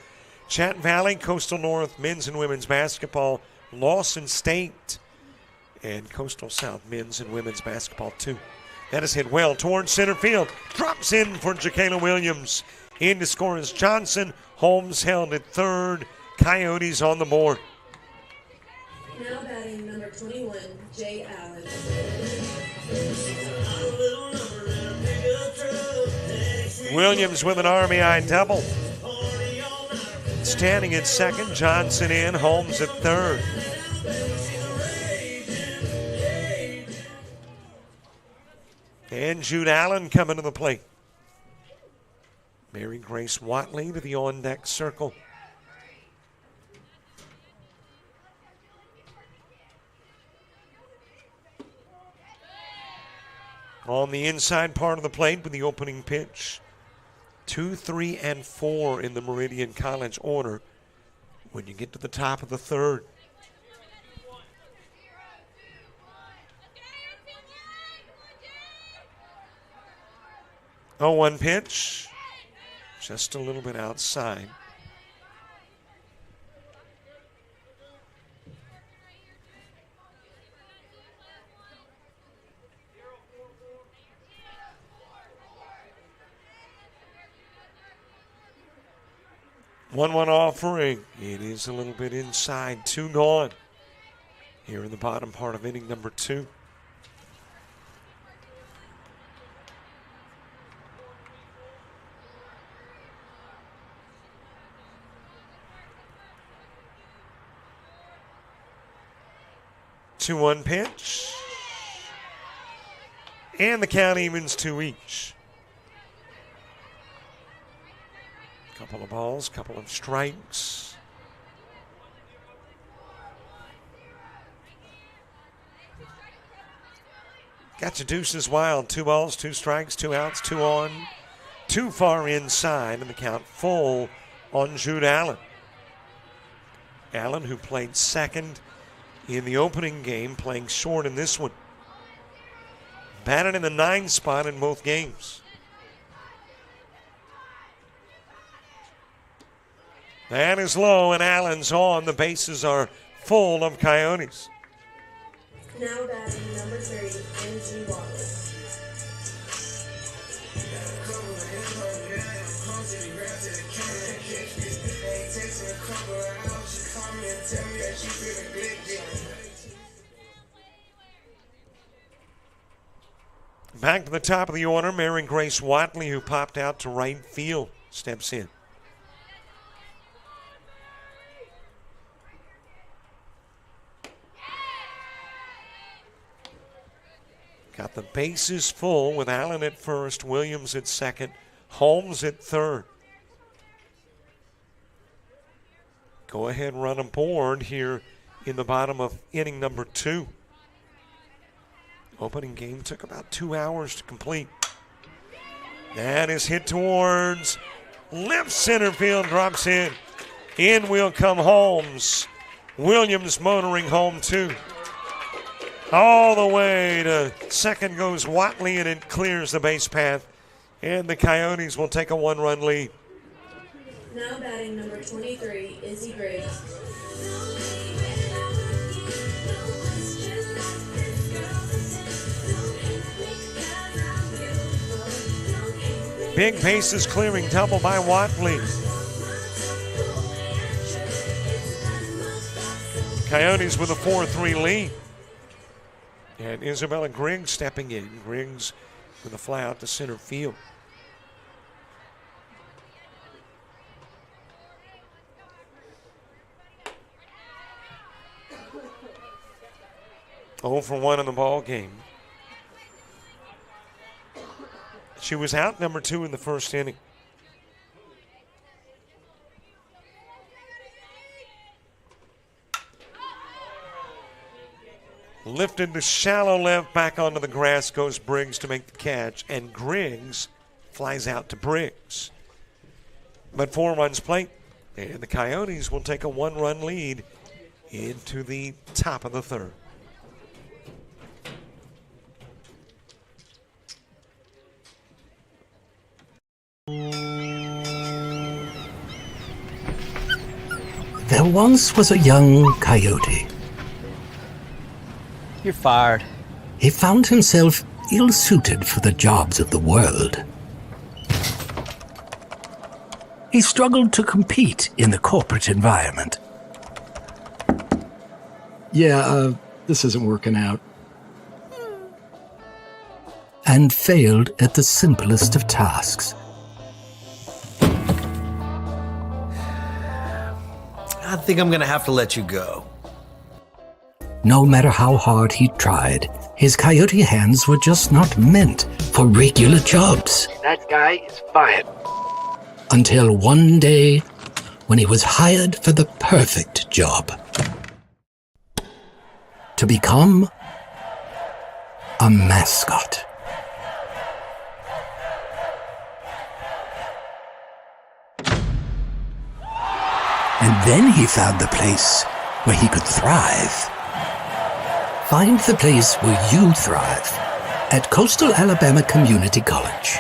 Speaker 12: Chat Valley, Coastal North men's and women's basketball, Lawson State, and Coastal South men's and women's basketball too. That is hit well towards center field. Drops in for JaKayla Williams. In to score is Johnson. Holmes held at third. Coyotes on the board.
Speaker 14: Now batting number 21, Jay Allen.
Speaker 12: Williams with an RBI double. Standing at second, Johnson in, Holmes at third. And Jude Allen coming to the plate. Mary Grace Watley to the on-deck circle. On the inside part of the plate with the opening pitch. 2, 3, and 4 in the Meridian College order when you get to the top of the third. Oh, 1 pitch. Just a little bit outside. One offering. It is a little bit inside. 2 gone here in the bottom part of inning number 2. 2-1 pitch. And the count evens 2 each. Couple of balls, couple of strikes. Got your deuces wild. 2 balls, 2 strikes, 2 outs, 2 on. Too far inside, and the count full on Jude Allen. Allen, who played second in the opening game, playing short in this one. Batted in the 9 spot in both games. That is low, and Allen's on. The bases are full of Coyotes.
Speaker 14: Now batting number 3, NJCAA.
Speaker 12: Back to the top of the order, Mary Grace Watley, who popped out to right field, steps in. Got the bases full with Allen at first, Williams at second, Holmes at third. Go ahead, run aboard here in the bottom of inning number 2. Opening game took about 2 hours to complete. That is hit towards left center field, drops in. In will come Holmes. Williams motoring home too. All the way to second goes Watley, and it clears the base path. And the Coyotes will take a 1-run lead.
Speaker 14: Now batting number 23, Izzy Graves.
Speaker 12: Big bases clearing, double by Watley. Coyotes with a 4-3 lead. And Isabella Griggs stepping in. Griggs with a fly out to center field. Oh for 1 in the ball game. She was out number 2 in the first inning. Lifted to shallow left, back onto the grass goes Briggs to make the catch, and Griggs flies out to Briggs. But 4 runs plate, and the Coyotes will take a 1-run lead into the top of the 3rd.
Speaker 2: There once was a young coyote.
Speaker 9: You're fired.
Speaker 2: He found himself ill-suited for the jobs of the world. He struggled to compete in the corporate environment.
Speaker 4: Yeah, this isn't working out.
Speaker 2: And failed at the simplest of tasks.
Speaker 3: I think I'm going to have to let you go.
Speaker 2: No matter how hard he tried, his coyote hands were just not meant for regular jobs.
Speaker 9: That guy is fired.
Speaker 2: Until one day, when he was hired for the perfect job. To become a mascot. And then he found the place where he could thrive. Find the place where you thrive at Coastal Alabama Community College.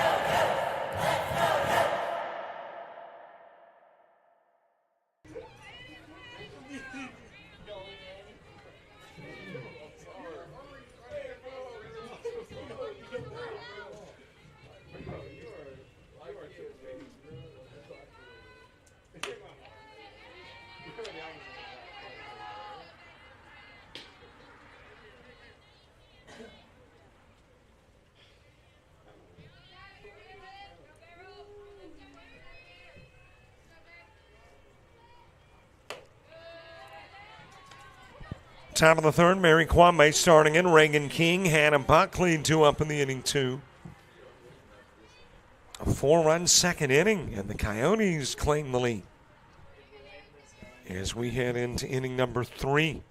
Speaker 12: Top of the third, Mary Kwame starting in. Reagan King, Hannah Buckley, 2 up in the inning, 2. A 4-run second inning, and the Coyotes claim the lead as we head into inning number 3.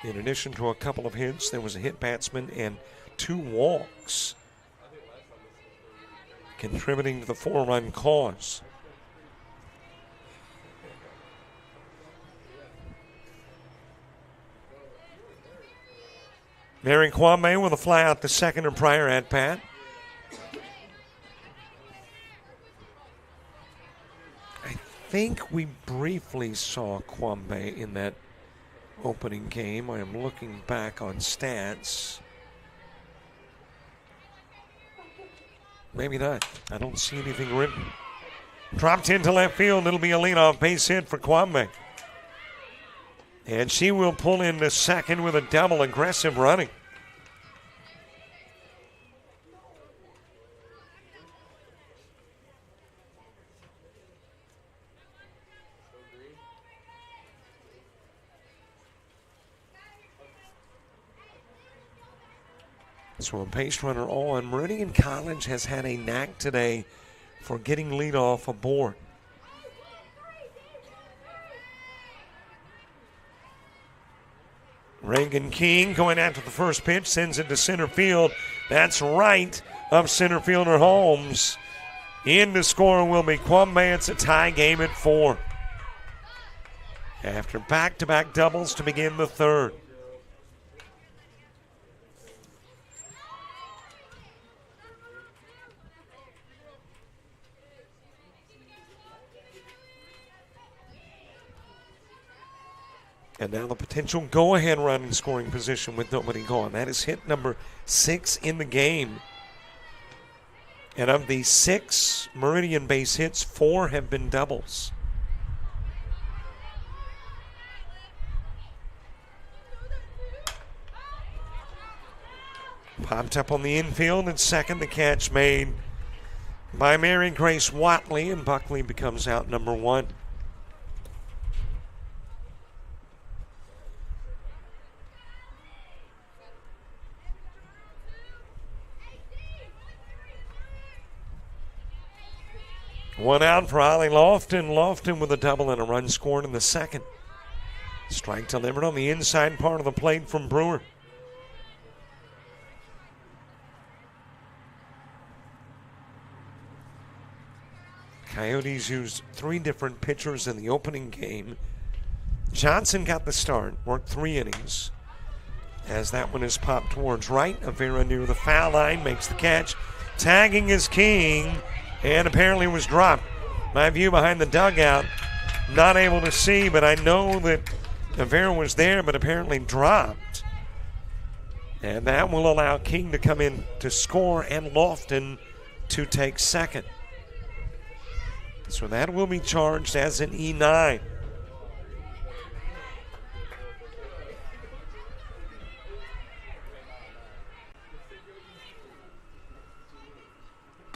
Speaker 12: In addition to a couple of hits, there was a hit batsman and 2 walks, contributing to the 4-run cause. Mary Kwame with a fly out the second and prior at bat. I think we briefly saw Kwame in that opening game. I am looking back on stats. Maybe not. I don't see anything written. Dropped into left field. It'll be a leadoff base hit for Kwame. And she will pull into second with a double. Aggressive running. So a base runner on. Meridian College has had a knack today for getting leadoff aboard. Reagan King going after the first pitch, sends it to center field. That's right of center fielder Holmes. In to score will be Kwame. It's a tie game at 4. After back-to-back doubles to begin the third. And now the potential go-ahead run in scoring position with nobody gone. That is hit number 6 in the game. And of the 6 Meridian base hits, 4 have been doubles. Popped up on the infield at second. The catch made by Mary Grace Watley, and Buckley becomes out number 1. One out for Ollie Lofton. Lofton with a double and a run scored in the second. Strike delivered on the inside part of the plate from Brewer. Coyotes used 3 different pitchers in the opening game. Johnson got the start, worked 3 innings. As that one is popped towards right, Avera near the foul line makes the catch. Tagging is King. And apparently was dropped. My view behind the dugout, not able to see, but I know that Avera was there, but apparently dropped. And that will allow King to come in to score and Lofton to take second. So that will be charged as an E9.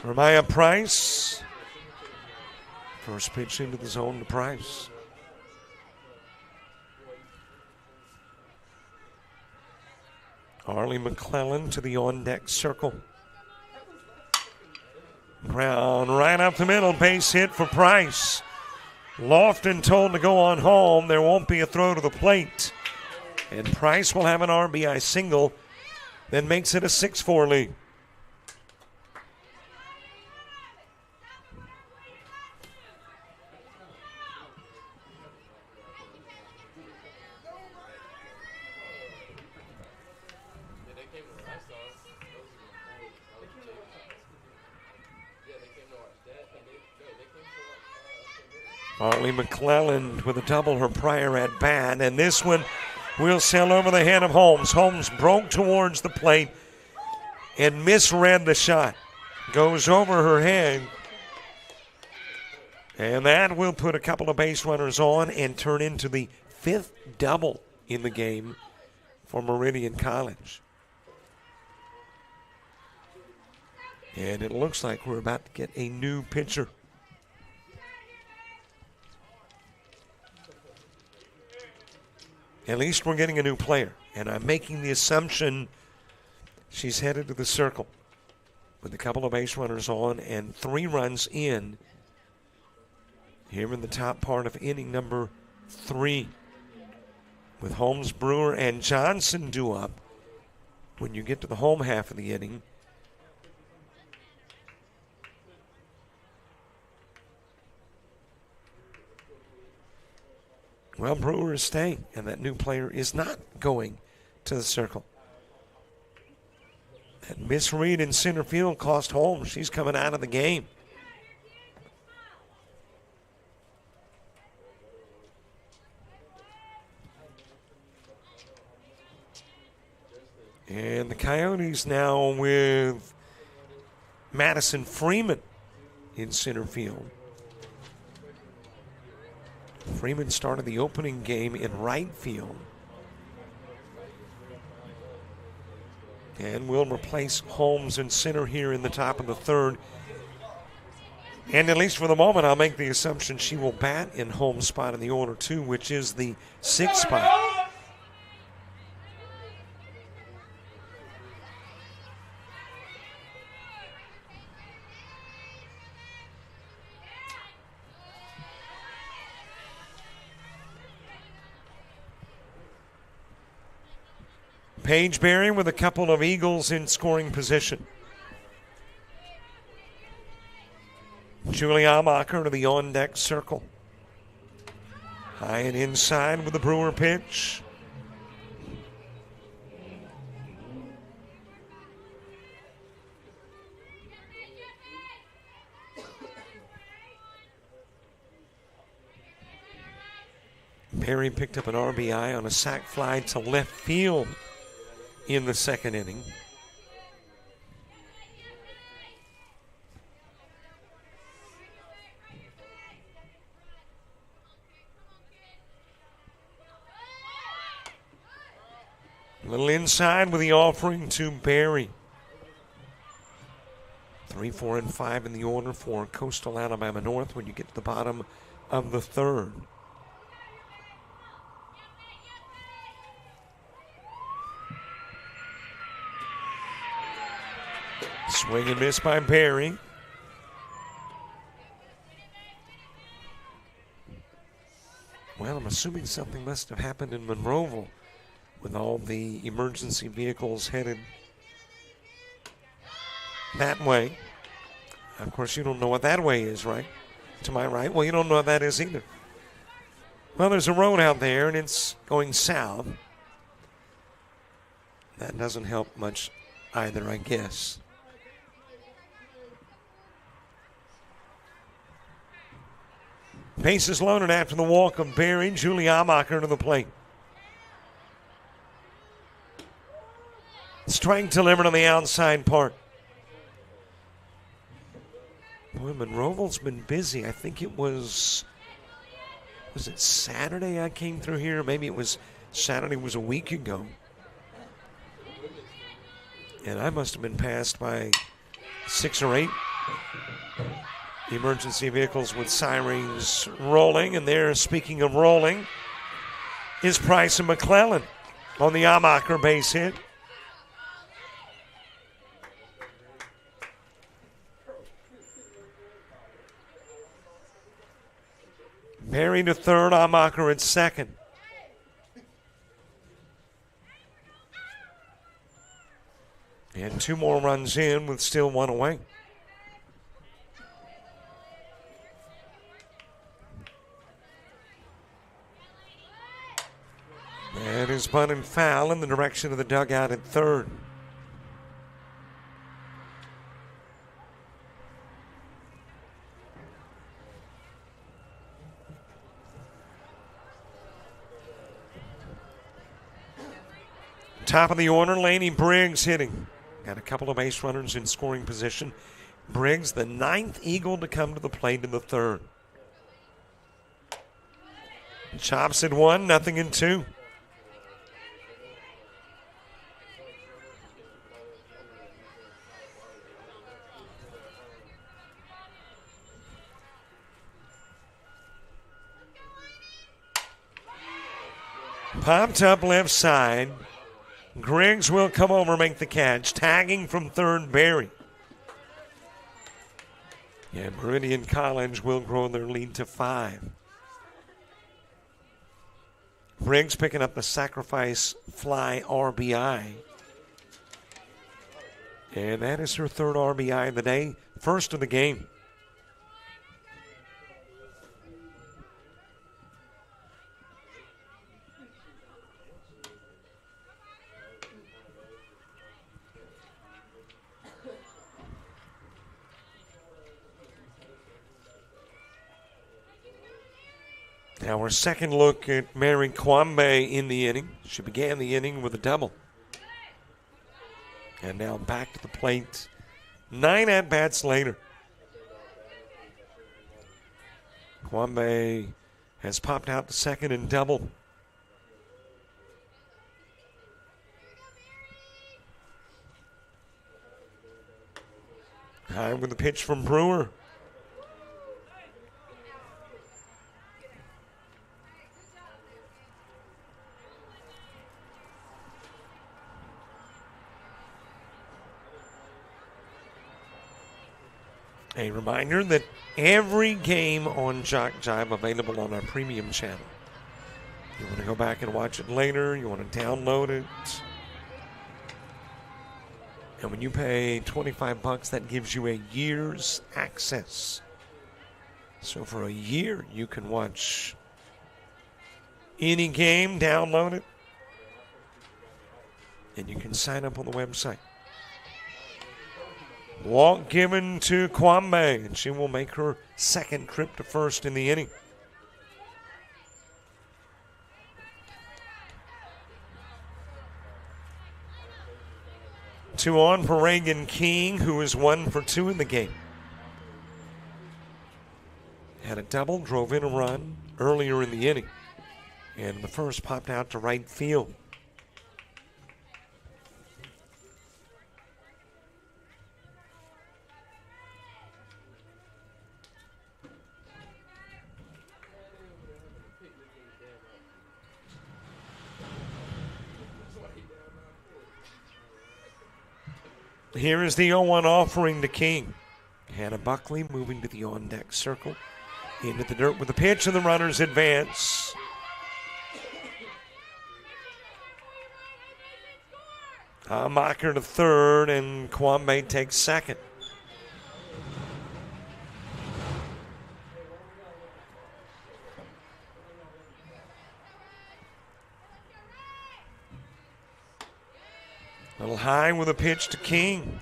Speaker 12: Ramaya Price. First pitch into the zone to Price. Arlie McClellan to the on-deck circle. Brown right up the middle, base hit for Price. Lofton told to go on home. There won't be a throw to the plate. And Price will have an RBI single, then makes it a 6-4 lead. Arlie McClellan with a double her prior at bat, and this one will sail over the head of Holmes. Holmes broke towards the plate and misread the shot. Goes over her head, and that will put a couple of base runners on and turn into the 5th double in the game for Meridian College. And it looks like we're about to get a new pitcher. At least we're getting a new player. And I'm making the assumption she's headed to the circle with a couple of base runners on and 3 runs in here in the top part of inning number 3. With Holmes, Brewer, and Johnson due up when you get to the home half of the inning. Well, Brewer is staying, and that new player is not going to the circle. That misread in center field cost Holmes. She's coming out of the game. And the Coyotes now with Madison Freeman in center field. Freeman started the opening game in right field. And will replace Holmes in center here in the top of the 3rd. And at least for the moment, I'll make the assumption she will bat in Holmes' spot in the order, too, which is the 6th spot. Paige Berry with a couple of Eagles in scoring position. Julie Amacher to the on-deck circle. High and inside with the Brewer pitch. Berry picked up an RBI on a sac fly to left field in the 2nd inning. A little inside with the offering to Berry. 3, 4, and 5 in the order for Coastal Alabama North when you get to the bottom of the 3rd. Swing and miss by Berry. Well, I'm assuming something must have happened in Monroeville with all the emergency vehicles headed that way. Of course, you don't know what that way is, right? To my right. Well, you don't know what that is either. Well, there's a road out there, and it's going south. That doesn't help much either, I guess. Bases loaded after the walk of Berry. Julie Amacher to the plate. Strike delivered on the outside part. Boy, Monroeville's been busy. I think it was it Saturday I came through here? Maybe it was Saturday was a week ago. And I must have been passed by 6 or 8 emergency vehicles with sirens rolling. And there, speaking of rolling, is Price and McClellan on the Amacher base hit. Berry to 3rd, Amacher at 2nd. And 2 more runs in with still 1 away. That is bunt and foul in the direction of the dugout at 3rd. Top of the order, Laney Briggs hitting. Got a couple of base runners in scoring position. Briggs, the 9th Eagle to come to the plate in the 3rd. Chops at 1, nothing in 2. Popped up left side. Griggs will come over, make the catch. Tagging from third, Barry. And Meridian College will grow their lead to 5. Griggs picking up the sacrifice fly RBI. And that is her third RBI of the day, first of the game. Now our second look at Mary Kwame in the inning. She began the inning with a double. And now back to the plate 9 at-bats later. Kwame has popped out to second and double. High with the pitch from Brewer. A reminder that every game on JockJive available on our premium channel. You want to go back and watch it later, you want to download it. And when you pay $25, that gives you a year's access. So for a year, you can watch any game, download it, and you can sign up on the website. Walk given to Kwame, and she will make her second trip to first in the inning. Two on for Reagan King, who is 1 for 2 in the game. Had a double, drove in a run earlier in the inning. And the first popped out to right field. Here is the 0-1 offering to King. Hannah Buckley moving to the on-deck circle. Into the dirt with the pitch, and the runners advance. Amacher to third, and Kwame takes second. A little high with a pitch to King.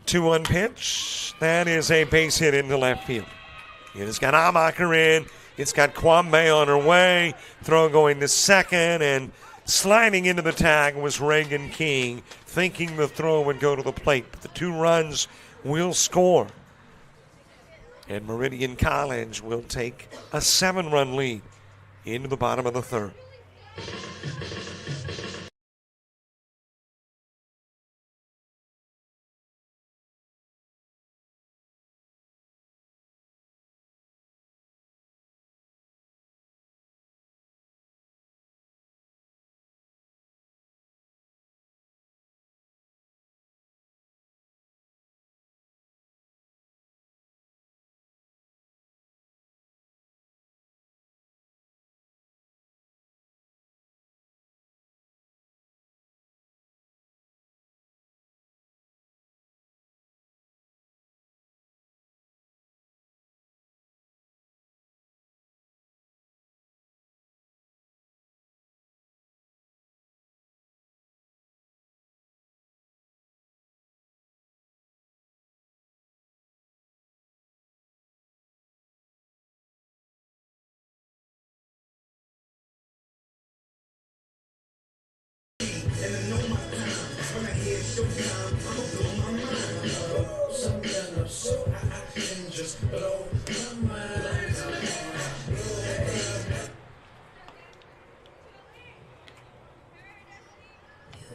Speaker 12: Two-one pitch. That is a base hit into left field. It has got Amacher in. It's got Kwame on her way. Throw going to second, and sliding into the tag was Reagan King, thinking the throw would go to the plate. But the 2 runs will score. And Meridian College will take a 7-run lead into the bottom of the third.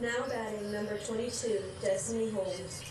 Speaker 14: Now batting number 22, Destiny Holmes.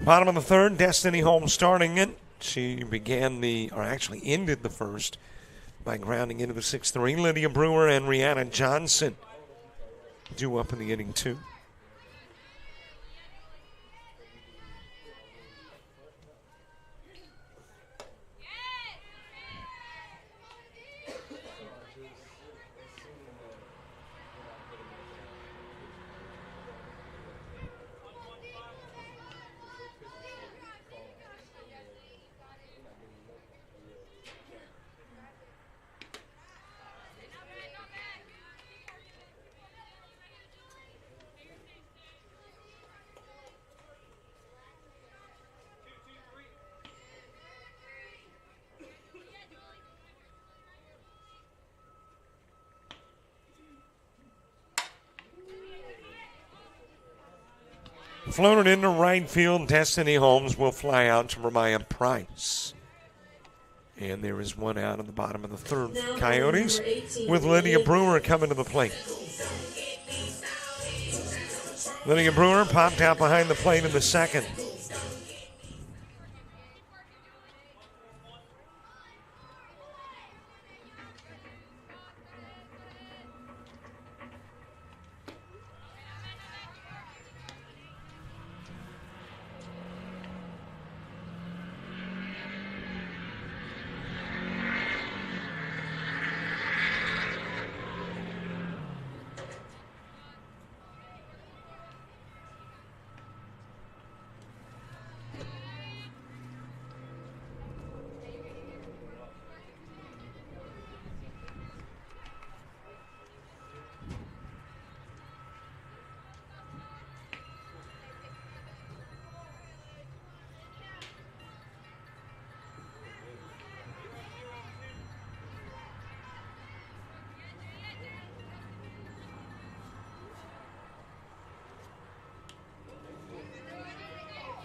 Speaker 12: Bottom of the third, Destiny Holmes starting it. She actually ended the first by grounding into the 6-3. Lydia Brewer and Rihanna Johnson due up in the inning, too. Floated into right field. Destiny Holmes will fly out to Ramaya Price. And there is one out at the bottom of the third. Coyotes with Lydia Brewer coming to the plate. Lydia Brewer popped out behind the plate in the second.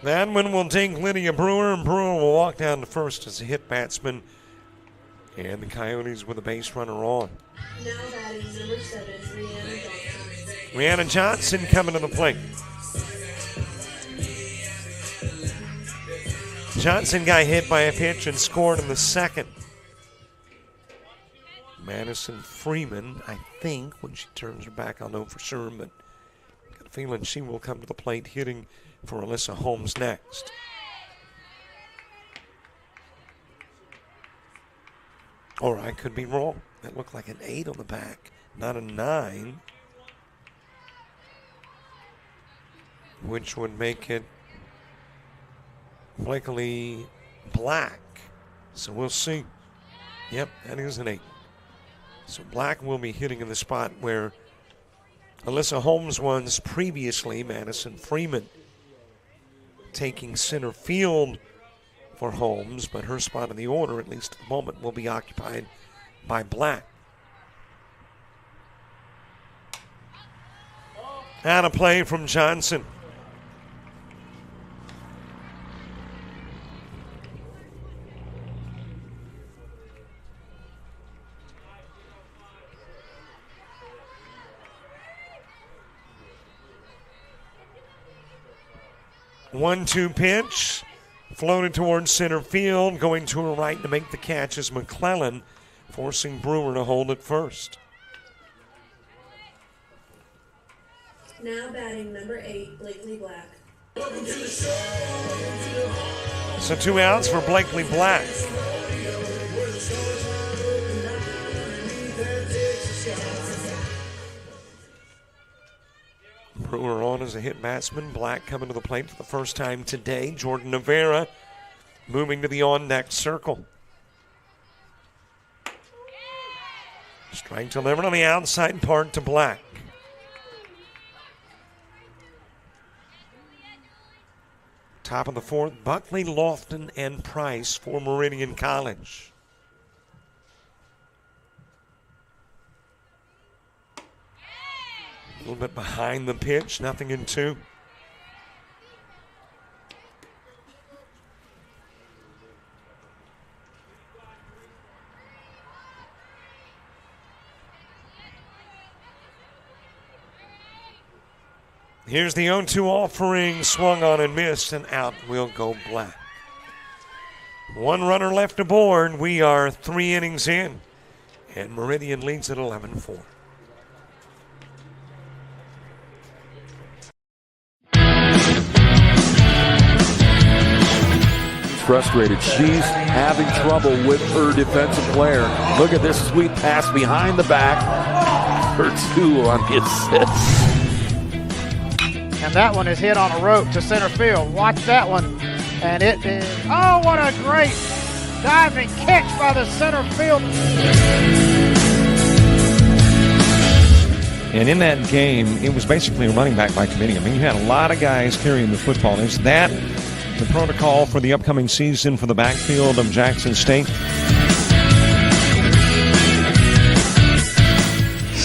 Speaker 12: That one will take Lydia Brewer, and Brewer will walk down to first as a hit batsman. And the Coyotes with a base runner on.
Speaker 14: Now batting number 7, Rihanna Johnson.
Speaker 12: Rihanna Johnson coming to the plate. Johnson got hit by a pitch and scored in the second. Madison Freeman, I think, when she turns her back, I'll know for sure, but I've got a feeling she will come to the plate hitting for Alyssa Holmes next. Or I could be wrong. That looked like an 8 on the back, not a 9. Which would make it Blakely Black. So we'll see. Yep, that is an 8. So Black will be hitting in the spot where Alyssa Holmes was previously. Madison Freeman taking center field for Holmes, but her spot in the order, at least at the moment, will be occupied by Black. Out of play from Johnson. One-two pitch, floated towards center field, going to her right to make the catch is McClellan, forcing Brewer to hold it first.
Speaker 14: Now batting number 8, Blakely Black.
Speaker 12: So 2 outs for Blakely Black. Brewer on as a hit batsman. Black coming to the plate for the first time today. Jordan Rivera moving to the on-deck circle. Strike delivered on the outside part to Black. Top of the fourth, Buckley, Lofton, and Price for Meridian College. A little bit behind the pitch, 0-2. Here's the 0-2 offering, swung on and missed, and out will go Black. One runner left aboard. We are 3 innings in, and Meridian leads at 11-4.
Speaker 7: Frustrated. She's having trouble with her defensive player. Look at this sweet pass behind the back for 2 on the assist.
Speaker 8: And that one is hit on a rope to center field. Watch that one. And it is, oh, what a great diving catch by the center field.
Speaker 1: And in that game, it was basically a running back by committee. I mean, you had a lot of guys carrying the football. Is that the protocol for the upcoming season for the backfield of Jackson State?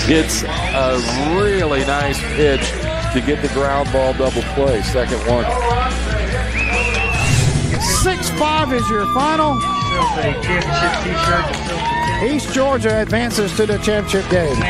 Speaker 7: It's a really nice pitch to get the ground ball double play. Second one.
Speaker 8: 6-5 is your final. East Georgia advances to the championship game.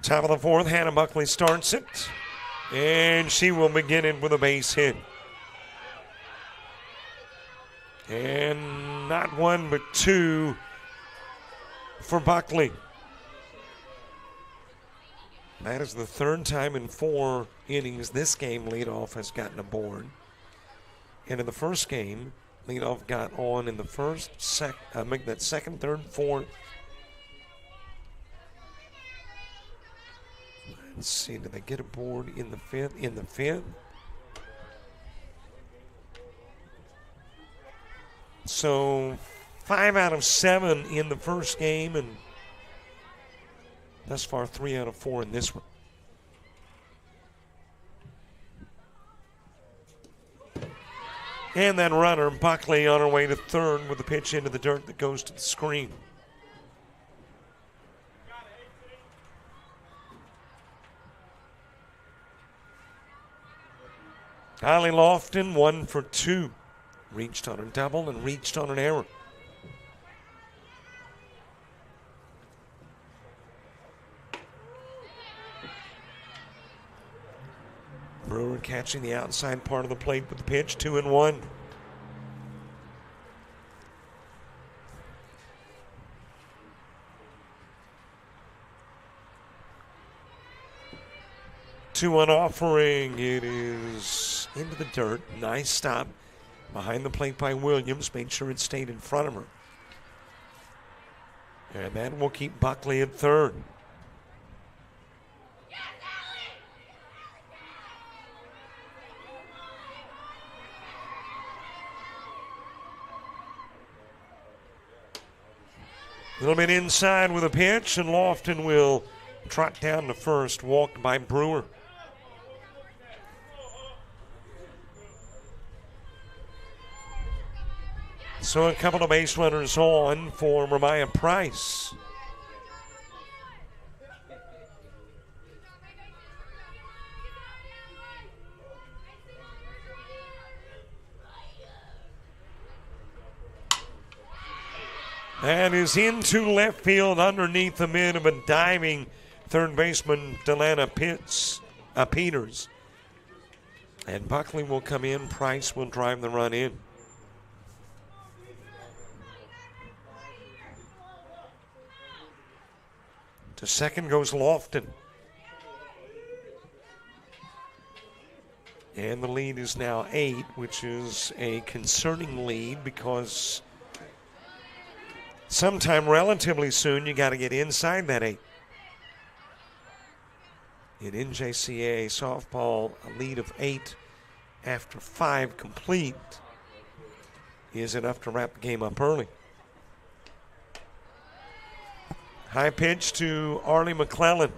Speaker 12: Top of the fourth, Hannah Buckley starts it, and she will begin it with a base hit. And not one, but 2 for Buckley. That is the third time in 4 innings this game leadoff has gotten aboard. And in the first game, leadoff got on in the first, make that second, third, fourth. Let's see, did they get aboard in the fifth? In the fifth. So 5 out of 7 in the first game, and thus far 3 out of 4 in this one. And that runner, Buckley, on her way to third with the pitch into the dirt that goes to the screen. Kylie Lofton, 1 for 2. Reached on a double and reached on an error. Brewer catching the outside part of the plate with the pitch, 2-1. Two-one offering. It is into the dirt. Nice stop behind the plate by Williams. Made sure it stayed in front of her. And that will keep Buckley at third. A little bit inside with a pitch, and Lofton will Trot down to first, walked by Brewer. So a couple of base runners on for Ramiah Price. That is into left field underneath the mid of a diving third baseman, Delana Peters. And Buckley will come in. Price will drive the run in. To second goes Lofton. And the lead is now 8, which is a concerning lead because sometime relatively soon you got to get inside that 8. In NJCAA Softball, a lead of 8 after 5 complete is enough to wrap the game up early. High pitch to Arlie McClellan.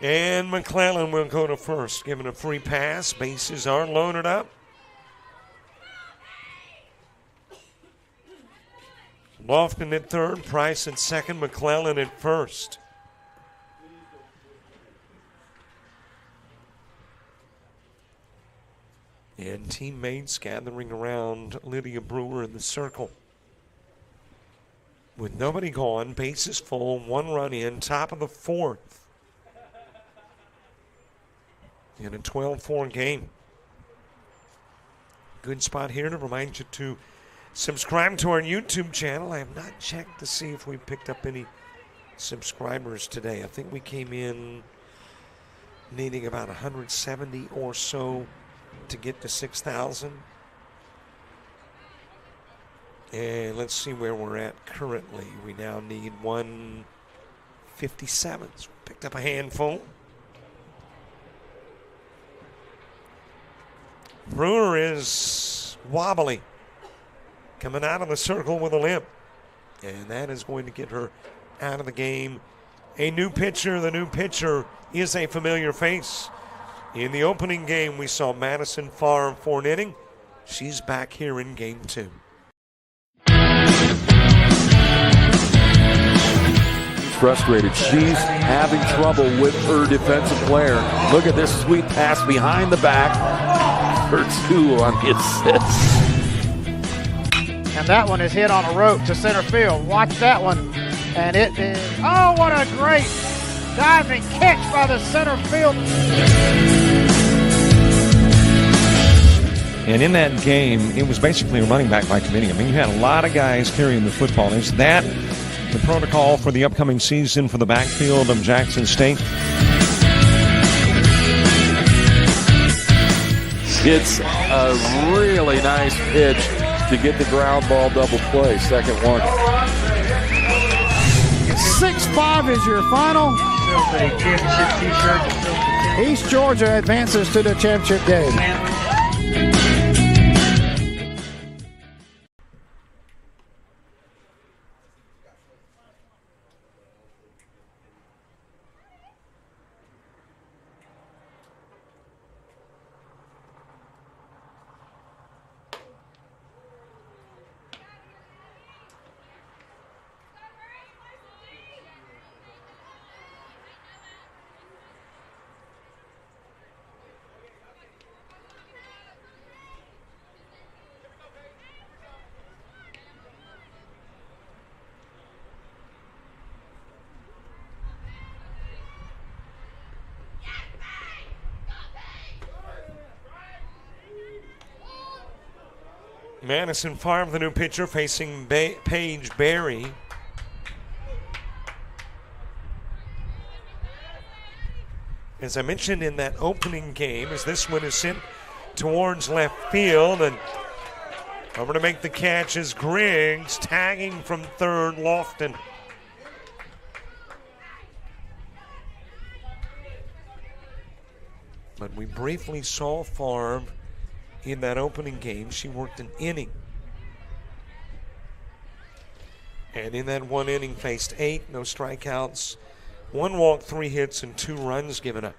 Speaker 12: And McClellan will go to first, given a free pass. Bases are loaded up. Lofton at third, Price at second, McClellan at first. And teammates gathering around Lydia Brewer in the circle. With nobody gone, bases full, 1 run in, top of the 4th. In a 12-4 game. Good spot here to remind you to subscribe to our YouTube channel. I have not checked to see if we picked up any subscribers today. I think we came in needing about 170 or so to get to 6,000. And let's see where we're at currently. We now need 157. So we picked up a handful. Brewer is wobbly, coming out of the circle with a limp. And that is going to get her out of the game. A new pitcher. The new pitcher is a familiar face. In the opening game, we saw Madison Farr for an inning. She's back here in game 2.
Speaker 7: Frustrated. She's having trouble with her defensive player. Look at this sweet pass behind the back for 2 on the assist.
Speaker 8: And that one is hit on a rope to center field. Watch that one. And it is, oh, what a great diving catch by the center field.
Speaker 1: And in that game, it was basically a running back by committee. I mean, you had a lot of guys carrying the football. Is that the protocol for the upcoming season for the backfield of Jackson State?
Speaker 7: It's a really nice pitch to get the ground ball double play. Second one.
Speaker 8: 6-5 is your final. East Georgia advances to the championship game.
Speaker 12: Madison Farm, the new pitcher, facing Paige Berry. As I mentioned in that opening game, as this one is sent towards left field, and over to make the catch is Griggs, tagging from third, Lofton. But we briefly saw Farm in that opening game. She worked an inning. And in that one inning faced 8, no strikeouts, 1 walk, 3 hits, and 2 runs given up.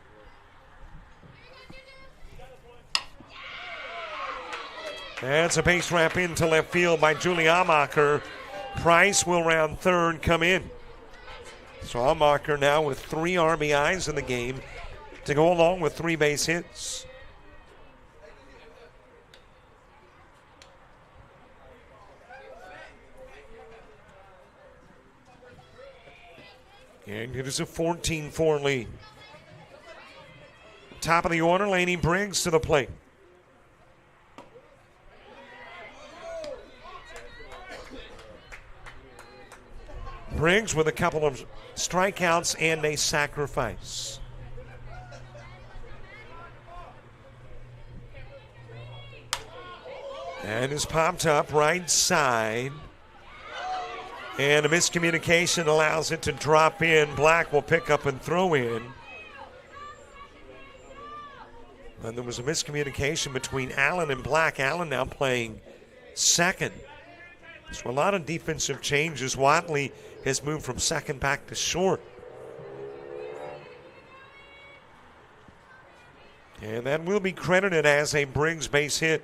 Speaker 12: That's a base wrap into left field by Julie Amacher. Price will round third, come in. So Amacher now with 3 RBIs in the game to go along with 3 base hits. And it is a 14-4 lead. Top of the order, Lainey Briggs to the plate. Briggs with a couple of strikeouts and a sacrifice. And is popped up right side. And a miscommunication allows it to drop in. Black will pick up and throw in. And there was a miscommunication between Allen and Black. Allen now playing second. So a lot of defensive changes. Watley has moved from second back to short. And that will be credited as a Briggs base hit.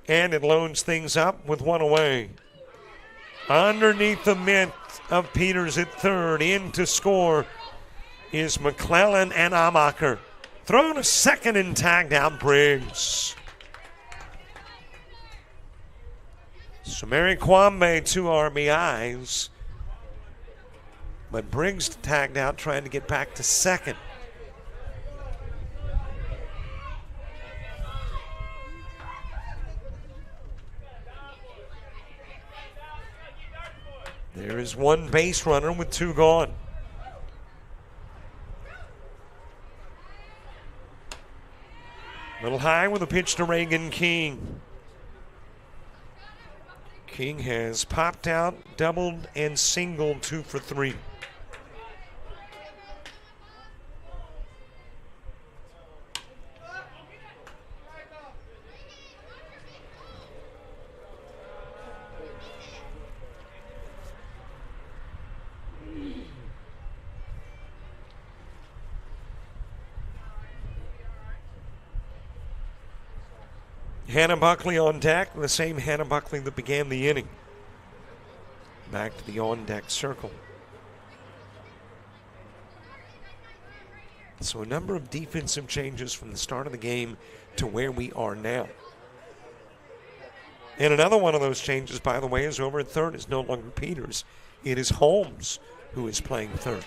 Speaker 12: And it loads things up with 1 away. Underneath the mitt of Peters at third. In to score is McClellan and Amacher. Thrown to second and tagged out Briggs. So Mary Kwame 2 RBIs. But Briggs tagged out trying to get back to second. There is 1 base runner with 2 gone. Little high with a pitch to Reagan King. King has popped out, doubled, and singled 2 for 3. Hannah Buckley on deck, the same Hannah Buckley that began the inning. Back to the on-deck circle. So a number of defensive changes from the start of the game to where we are now. And another one of those changes, by the way, is over at third. It's no longer Peters. It is Holmes who is playing third.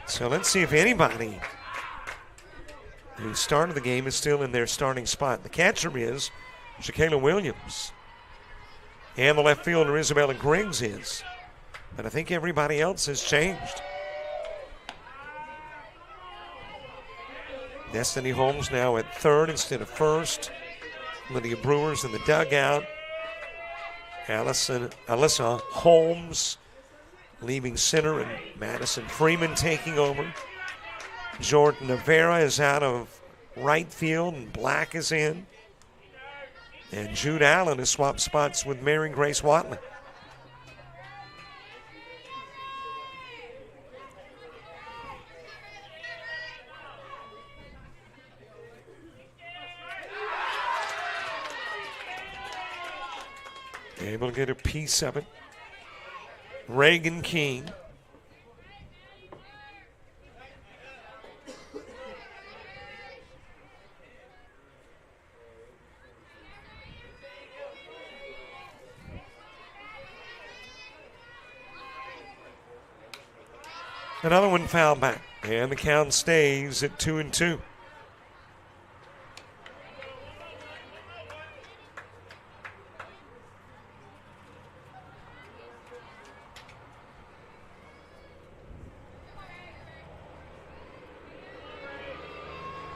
Speaker 12: So let's see if anybody who started the game is still in their starting spot. The catcher is Shakayla Williams. And the left fielder, Isabella Griggs, is. But I think everybody else has changed. Destiny Holmes now at third instead of first. Lydia Brewer's in the dugout. Alyssa Holmes leaving center, and Madison Freeman taking over. Jordan Rivera is out of right field, and Black is in. And Jude Allen has swapped spots with Mary Grace Watley. Able to get a piece of it. Reagan King. Another one fouled back. And the count stays at 2-2.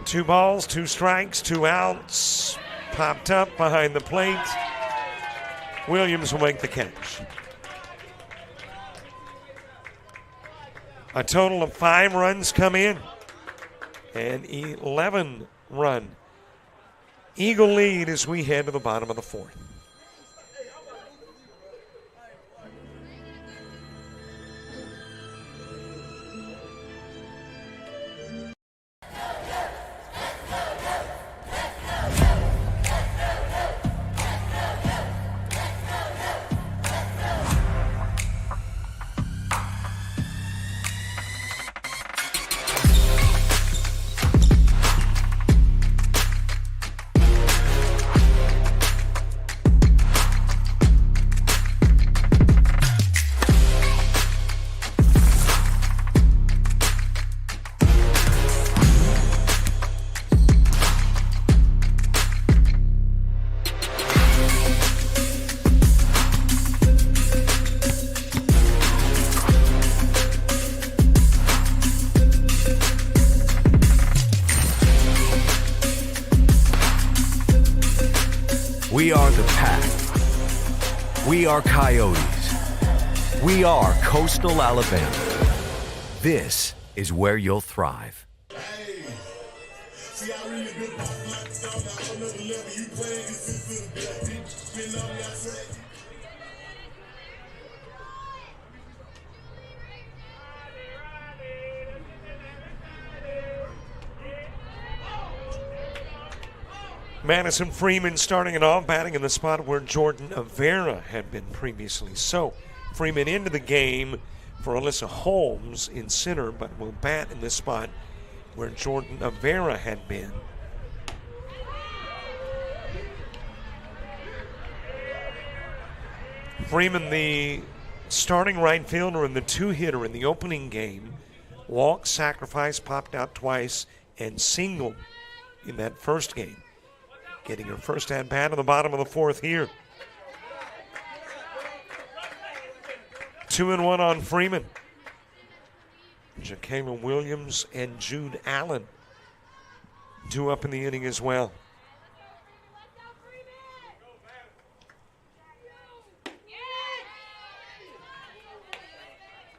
Speaker 12: Two balls, 2 strikes, 2 outs. Popped up behind the plate. Williams will make the catch. A total of 5 runs come in. An 11-run Eagle lead as we head to the bottom of the 4th.
Speaker 6: We are the Pack. We are Coyotes. We are Coastal Alabama. This is where you'll thrive.
Speaker 12: Madison Freeman starting it off, batting in the spot where Jordan Avera had been previously. So Freeman into the game for Alyssa Holmes in center, but will bat in the spot where Jordan Avera had been. Freeman, the starting right fielder and the 2-hitter in the opening game, walked, sacrificed, popped out twice, and singled in that first game. Getting her first at-bat in the bottom of the 4th here. 2-1 on Freeman. JaKayla Williams and Jude Allen due up in the inning as well.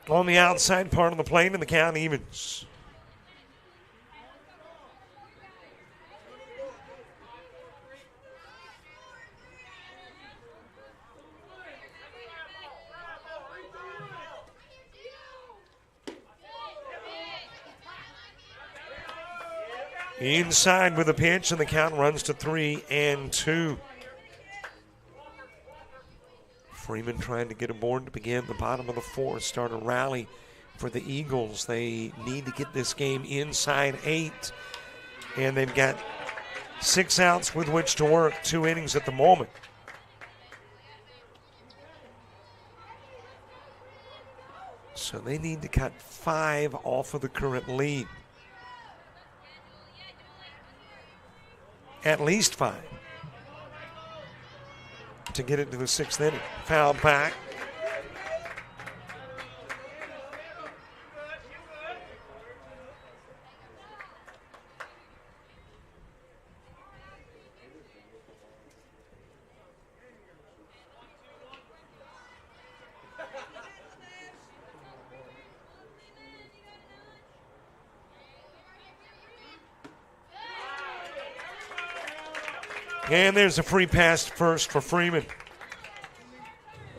Speaker 12: On the outside part of the plate, and the count evens. Inside with a pitch, and the count runs to 3-2. Freeman trying to get aboard to begin the bottom of the 4th. Start a rally for the Eagles. They need to get this game inside 8. And they've got 6 outs with which to work, 2 innings at the moment. So they need to cut 5 off of the current lead. At least 5 to get it to the 6th inning. Foul back. And there's a free pass first for Freeman.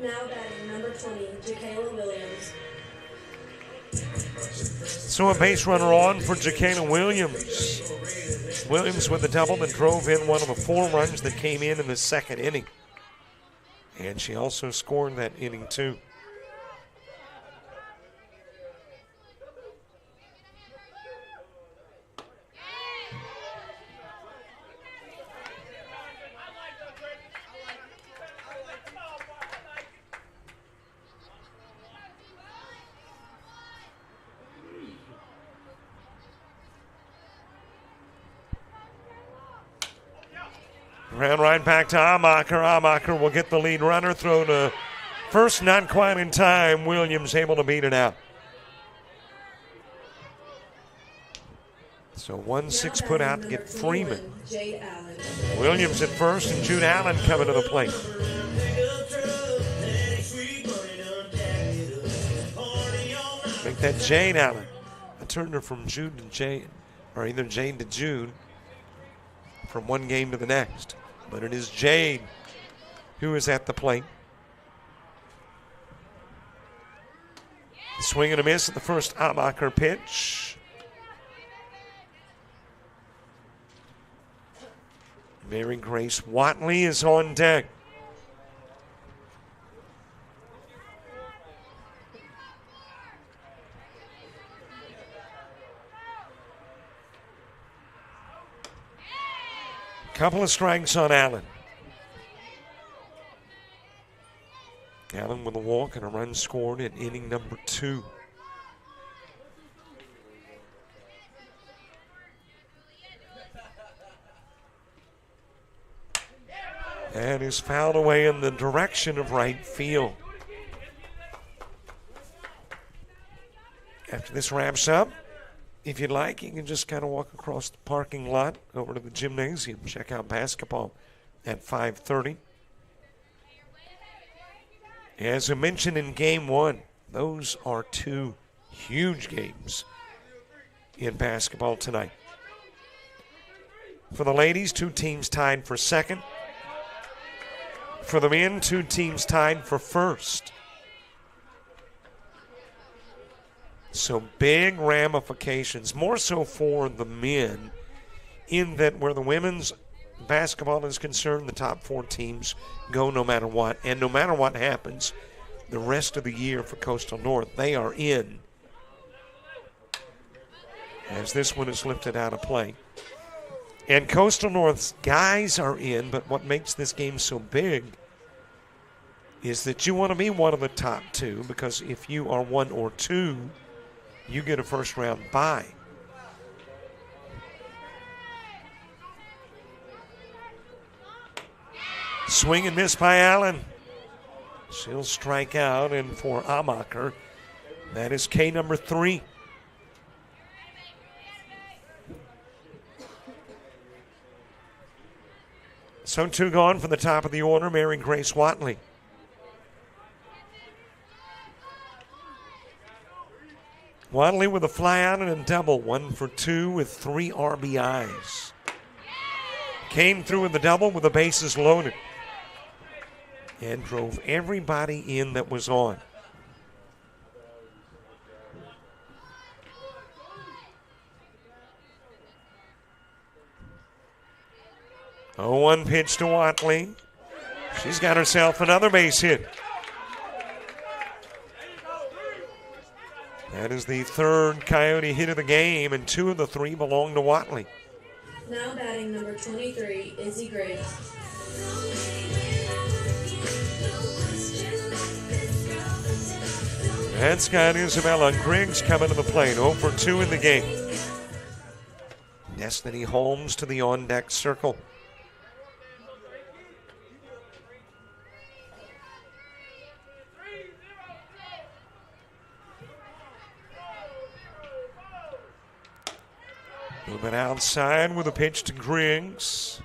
Speaker 14: Now batting number 20, JaKayla Williams.
Speaker 12: So a base runner on for JaKayla Williams. Williams with the double that drove in one of the 4 runs that came in the 2nd inning. And she also scored that inning too. Ground right back to Amacher. Amacher will get the lead runner. Throw to first, not quite in time. Williams able to beat it out. So 1-6 put out to get Freeman. Williams at first and Jude Allen coming to the plate. Make that Jade Allen. I turned her from Jude to Jade, or either Jade to Jude from one game to the next. But it is Jade who is at the plate. Swing and a miss at the first Amacher pitch. Mary Grace Watley is on deck. Couple of strikes on Allen. Allen with a walk and a run scored in inning number 2. And is fouled away in the direction of right field. After this wraps up, if you'd like, you can just kind of walk across the parking lot over to the gymnasium, check out basketball at 5:30. As I mentioned in game 1, those are 2 huge games in basketball tonight. For the ladies, 2 teams tied for second. For the men, 2 teams tied for first. So big ramifications, more so for the men, in that where the women's basketball is concerned, the top 4 teams go no matter what. And no matter what happens the rest of the year for Coastal North, they are in, as this one is lifted out of play. And Coastal North's guys are in, but what makes this game so big is that you want to be one of the top 2, because if you are 1 or 2, you get a first round bye. Swing and miss by Allen. She'll strike out, and for Amacher, that is K number 3. So 2 gone from the top of the order, Mary Grace Watley. Watley with a fly out and a double, 1 for 2 with 3 RBIs. Came through with the double with the bases loaded and drove everybody in that was on. Oh, 1 pitch to Watley. She's got herself another base hit. That is the 3rd Coyote hit of the game, and 2 of the 3 belong to Watley.
Speaker 14: Now batting number 23, Izzy Graves.
Speaker 12: And Scott Isabella Griggs coming to the plate, 0 for 2 in the game. Destiny Holmes to the on-deck circle. A little bit outside with a pitch to Griggs.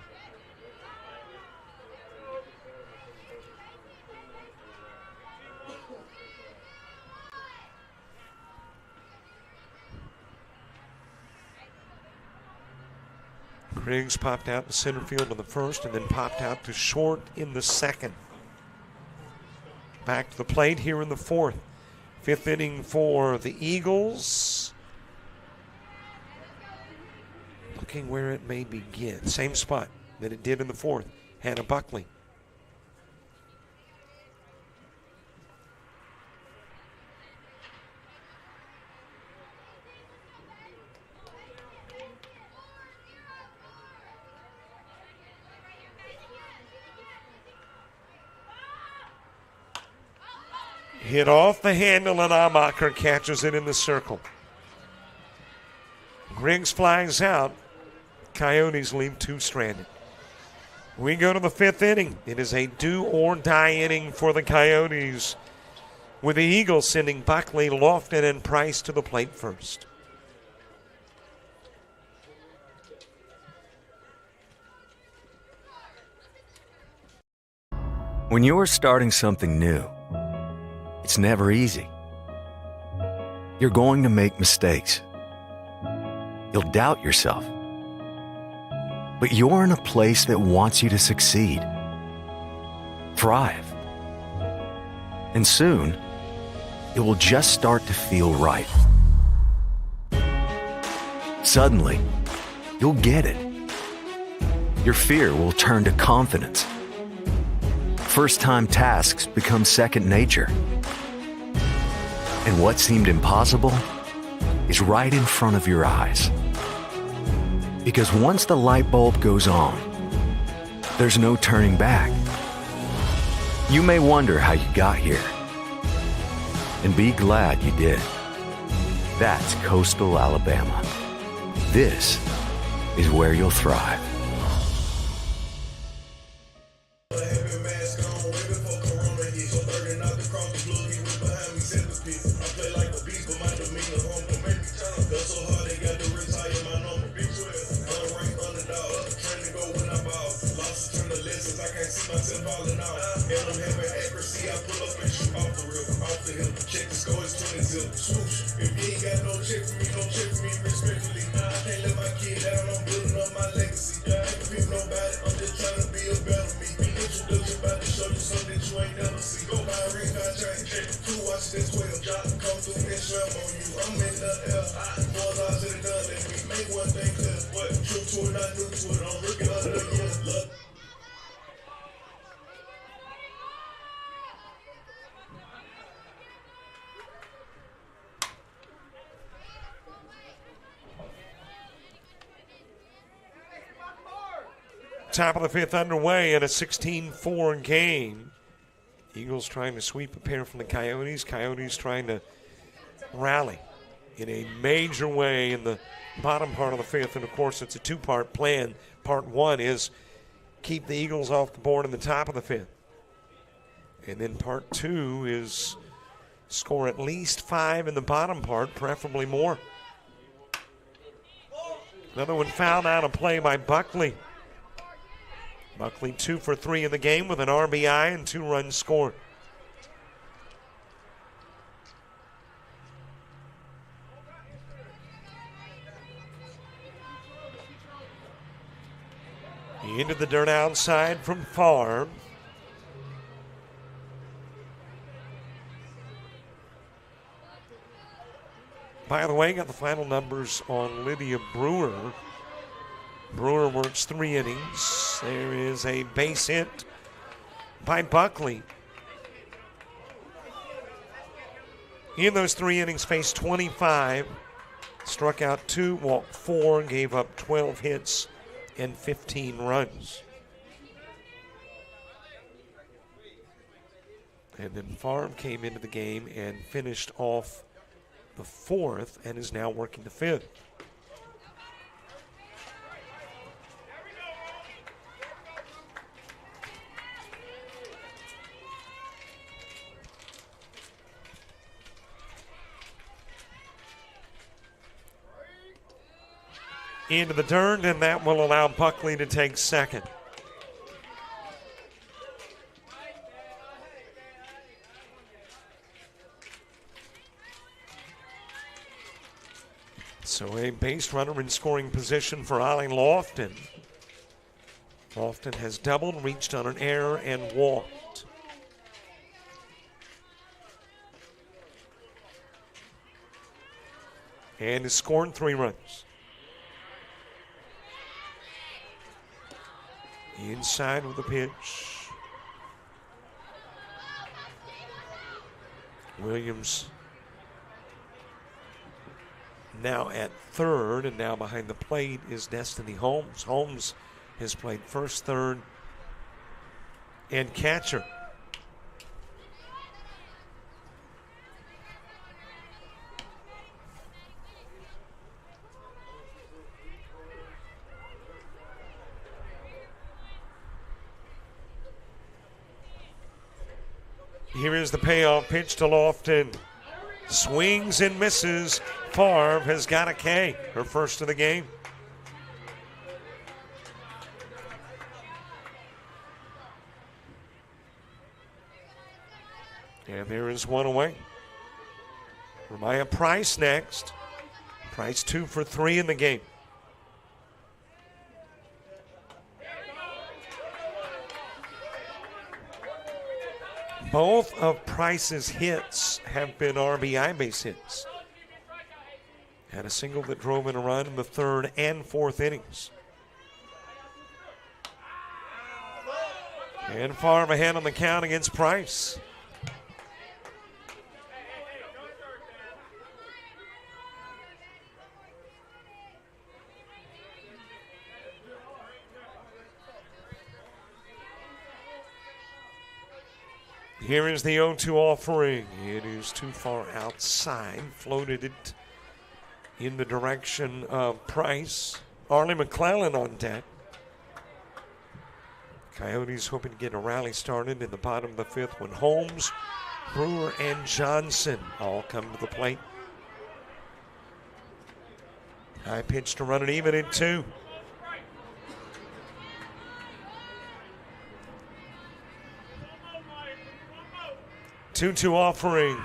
Speaker 12: Griggs popped out to center field in the first and then popped out to short in the second. Back to the plate here in the 4th. 5th inning for the Eagles. Looking where it may begin. Same spot that it did in the 4th. Hannah Buckley. Hit off the handle and Amacher catches it in the circle. Griggs flies out. Coyotes leave 2 stranded. We go to the 5th inning. It is a do-or-die inning for the Coyotes, with the Eagles sending Buckley, Lofton, and Price to the plate first.
Speaker 6: When you're starting something new, it's never easy. You're going to make mistakes. You'll doubt yourself. But you're in a place that wants you to succeed, thrive. And soon, it will just start to feel right. Suddenly, you'll get it. Your fear will turn to confidence. First-time tasks become second nature. And what seemed impossible is right in front of your eyes. Because once the light bulb goes on, there's no turning back. You may wonder how you got here, and be glad you did. That's Coastal Alabama. This is where you'll thrive.
Speaker 12: Top of the 5th underway in a 16-4 game. Eagles trying to sweep a pair from the Coyotes. Coyotes trying to rally in a major way in the bottom part of the 5th. And, of course, it's a two-part plan. Part 1 is keep the Eagles off the board in the top of the 5th. And then part 2 is score at least 5 in the bottom part, preferably more. Another one fouled out of play by Buckley. Buckley 2 for 3 in the game with an RBI and 2 runs scored. Into the dirt outside from Farm. By the way, got the final numbers on Lydia Brewer. Brewer works 3 innings. There is a base hit by Buckley. In those 3 innings, faced 25, struck out 2, walked 4, gave up 12 hits and 15 runs. And then Farm came into the game and finished off the 4th and is now working the 5th. Into the dirt, and that will allow Buckley to take second. So a base runner in scoring position for Ollie Lofton. Lofton has doubled, reached on an error, and walked. And has scored 3 runs. Inside with the pitch. Williams now at third, and now behind the plate is Destiny Holmes. Holmes has played first, third, and catcher. Here is the payoff pitch to Lofton. Swings and misses. Favre has got a K, her first of the game. And there is one away. Ramaya Price next. Price 2 for 3 in the game. Both of Price's hits have been RBI base hits. Had a single that drove in a run in the third and fourth innings. And Favre ahead on the count against Price. Here is the 0-2 offering. It is too far outside. Floated it in the direction of Price. Arlie McClellan on deck. Coyotes hoping to get a rally started in the bottom of the fifth when Holmes, Brewer, and Johnson all come to the plate. High pitch to run it even at 2. Two offering.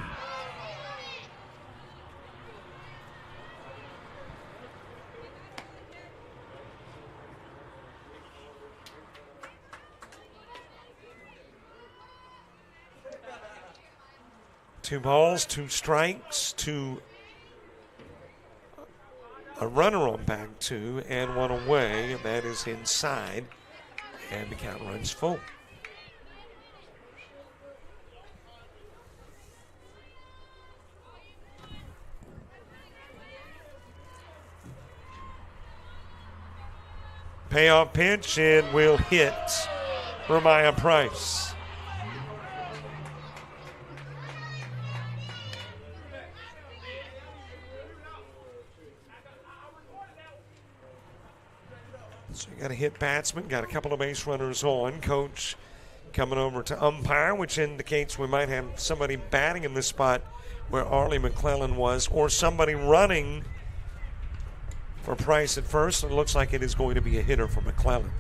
Speaker 12: Two balls, 2 strikes, a runner on bag 2 and 1 away, and that is inside, and the count runs full. Payoff pitch, and will hit Ramaya Price. So you got a hit batsman, got a couple of base runners on. Coach coming over to umpire, which indicates we might have somebody batting in the spot where Arlie McClellan was, or somebody running for Price at first. It looks like it is going to be a hitter for McClellan.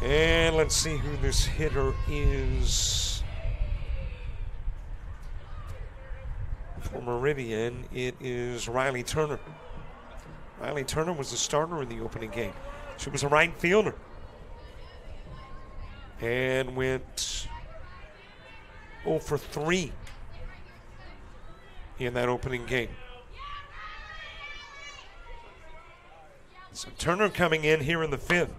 Speaker 12: And let's see who this hitter is. For Meridian, it is Riley Turner. Riley Turner was the starter in the opening game. She was a right fielder. And went 0 for 3 in that opening game. So Turner coming in here in the 5th.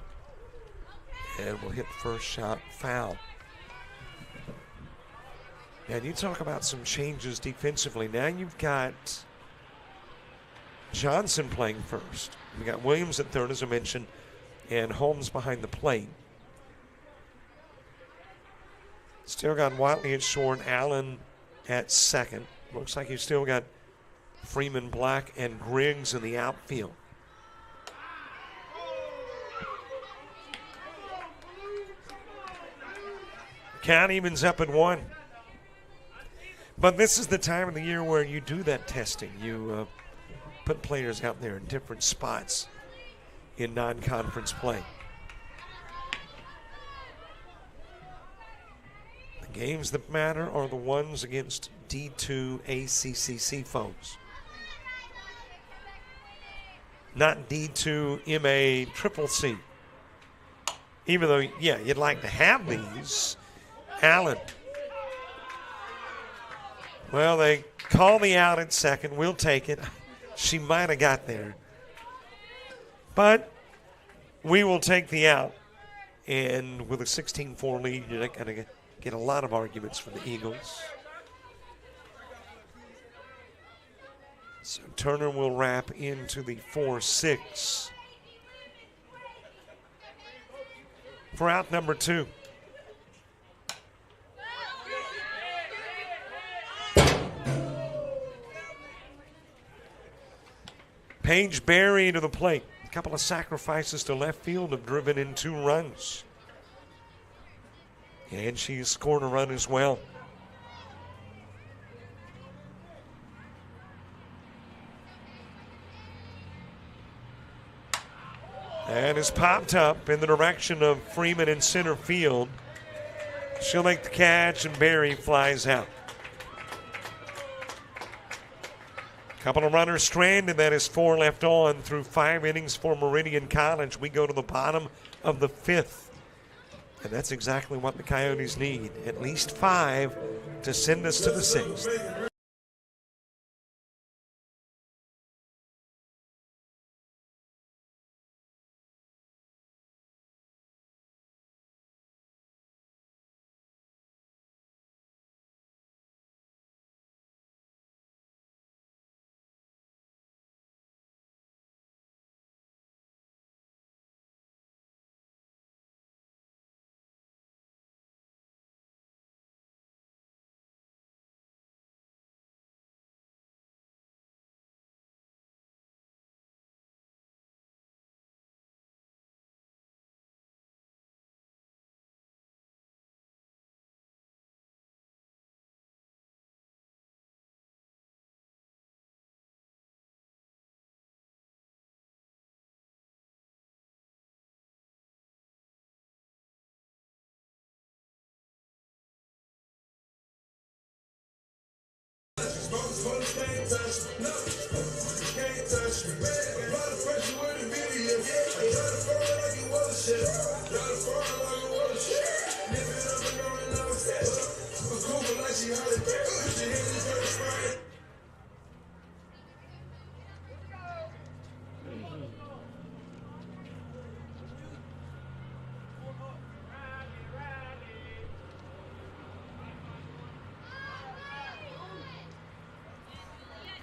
Speaker 12: And will hit the first shot foul. And you talk about some changes defensively. Now you've got Johnson playing first. We got Williams at third, as I mentioned, and Holmes behind the plate. Still got Watley at short, Allen at second. Looks like you've still got Freeman, Black, and Griggs in the outfield. Count evens up at 1. But this is the time of the year where you do that testing. You put players out there in different spots in non-conference play. The games that matter are the ones against D2 ACCC foes. Not D2 MA Triple C. Even though, yeah, you'd like to have these. Allen. Well, they call me out at second. We'll take it. She might have got there. But we will take the out. And with a 16-4 lead, you're not going to get a lot of arguments from the Eagles. So Turner will wrap into the 4-6 for out number 2. Paige Berry to the plate. A couple of sacrifices to left field have driven in 2 runs. And she's scored a run as well. And is popped up in the direction of Freeman in center field. She'll make the catch, and Berry flies out. Couple of runners stranded. That is 4 left on through 5 innings for Meridian College. We go to the bottom of the 5th. And that's exactly what the Coyotes need. At least 5 to send us to the 6th.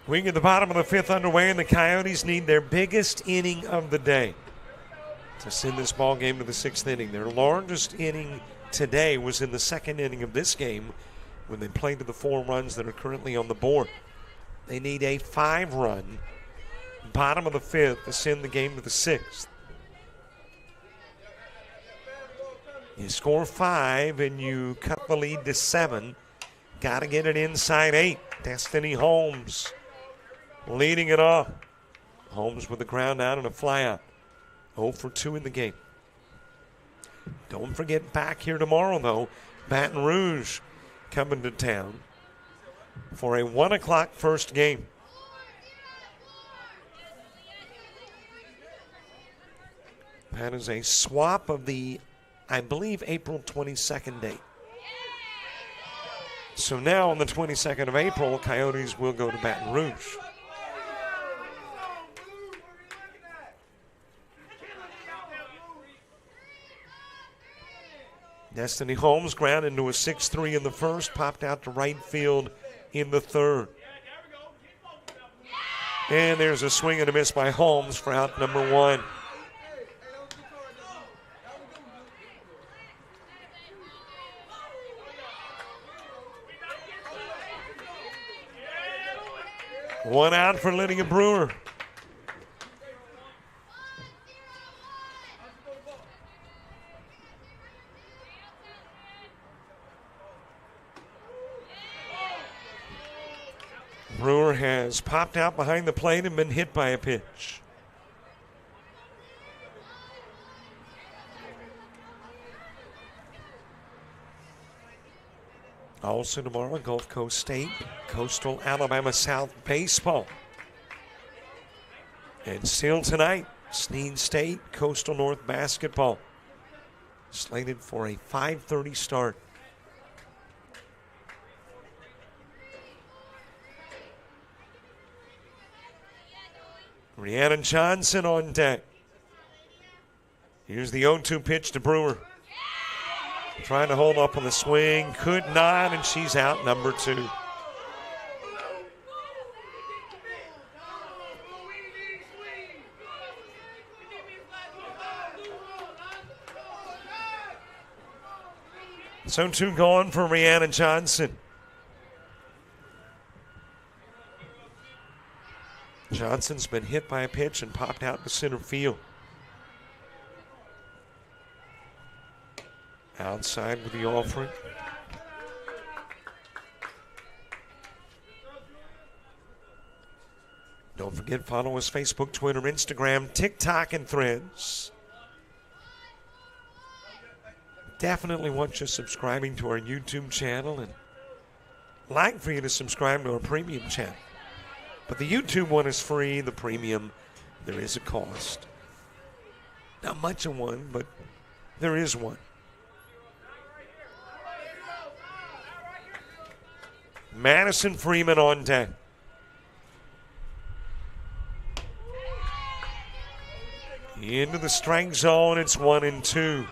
Speaker 12: We get the bottom of the 5th underway, and the Coyotes need their biggest inning of the day to send this ball game to the 6th inning. Their largest inning today was in the 2nd inning of this game when they played to the 4 runs that are currently on the board. They need a 5-run bottom of the 5th to send the game to the 6th. You score 5 and you cut the lead to 7. Got to get it inside 8. Destiny Holmes leading it off. Holmes with the ground out and a fly out. 0 for 2 in the game. Don't forget, back here tomorrow, though, Baton Rouge coming to town for a 1 o'clock first game. That is a swap of the, I believe, April 22nd date. So now on the 22nd of April, Coyotes will go to Baton Rouge. Destiny Holmes ground into a 6-3 in the first, popped out to right field in the 3rd. And there's a swing and a miss by Holmes for out number 1. One out for Lydia Brewer. Brewer has popped out behind the plate and been hit by a pitch. Also tomorrow, Gulf Coast State, Coastal Alabama South baseball. And still tonight, Sneed State, Coastal North basketball. Slated for a 5:30 start. Rhiannon Johnson on deck. Here's the 0-2 pitch to Brewer. Trying to hold up on the swing. Could not, and she's out number 2. So 2 gone for Rhiannon Johnson. Johnson's been hit by a pitch and popped out to center field. Outside with the offering. Don't forget, follow us Facebook, Twitter, Instagram, TikTok, and Threads. Definitely want you subscribing to our YouTube channel, and like for you to subscribe to our premium channel. But the YouTube one is free. The premium, there is a cost. Not much of one, but there is one. Madison Freeman on deck. Into the strike zone, it's 1-2.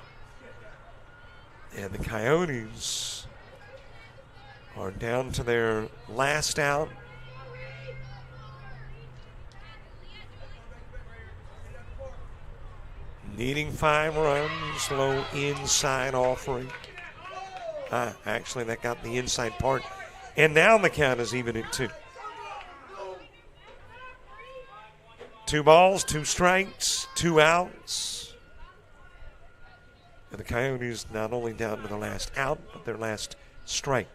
Speaker 12: And the Coyotes are down to their last out. Needing 5 runs, low inside offering. Actually, that got the inside part. And now the count is even at 2. 2 balls, 2 strikes, 2 outs. And the Coyotes not only down to the last out, but their last strike.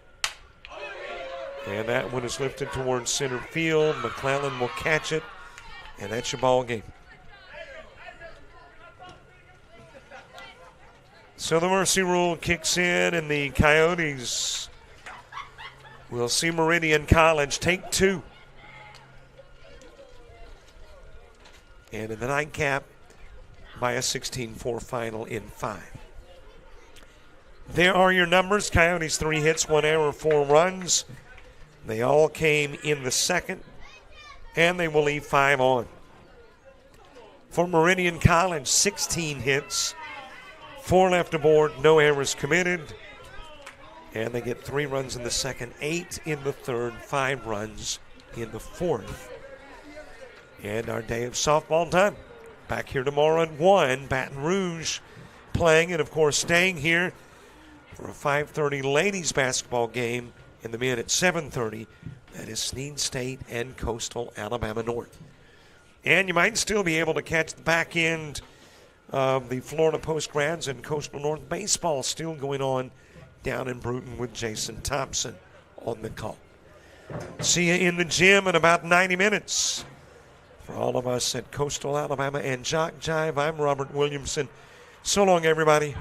Speaker 12: And that one is lifted towards center field. McClellan will catch it, and that's your ball game. So the mercy rule kicks in, and the Coyotes will see Meridian College take 2. And in the nightcap, by a 16-4 final in 5. There are your numbers. Coyotes 3 hits, 1 error, 4 runs. They all came in the second, and they will leave 5 on. For Meridian College, 16 hits, 4 left aboard, no errors committed. And they get 3 runs in the second, 8 in the third, 5 runs in the fourth. And our day of softball done. Back here tomorrow at 1, Baton Rouge playing, and of course staying here for a 5:30 ladies basketball game in the men at 7:30. That is Snead State and Coastal Alabama North. And you might still be able to catch the back end of the Florida Postgrads and Coastal North baseball still going on down in Bruton with Jason Thompson on the call. See you in the gym in about 90 minutes. For all of us at Coastal Alabama and JockJive, I'm Robert Williamson. So long, everybody.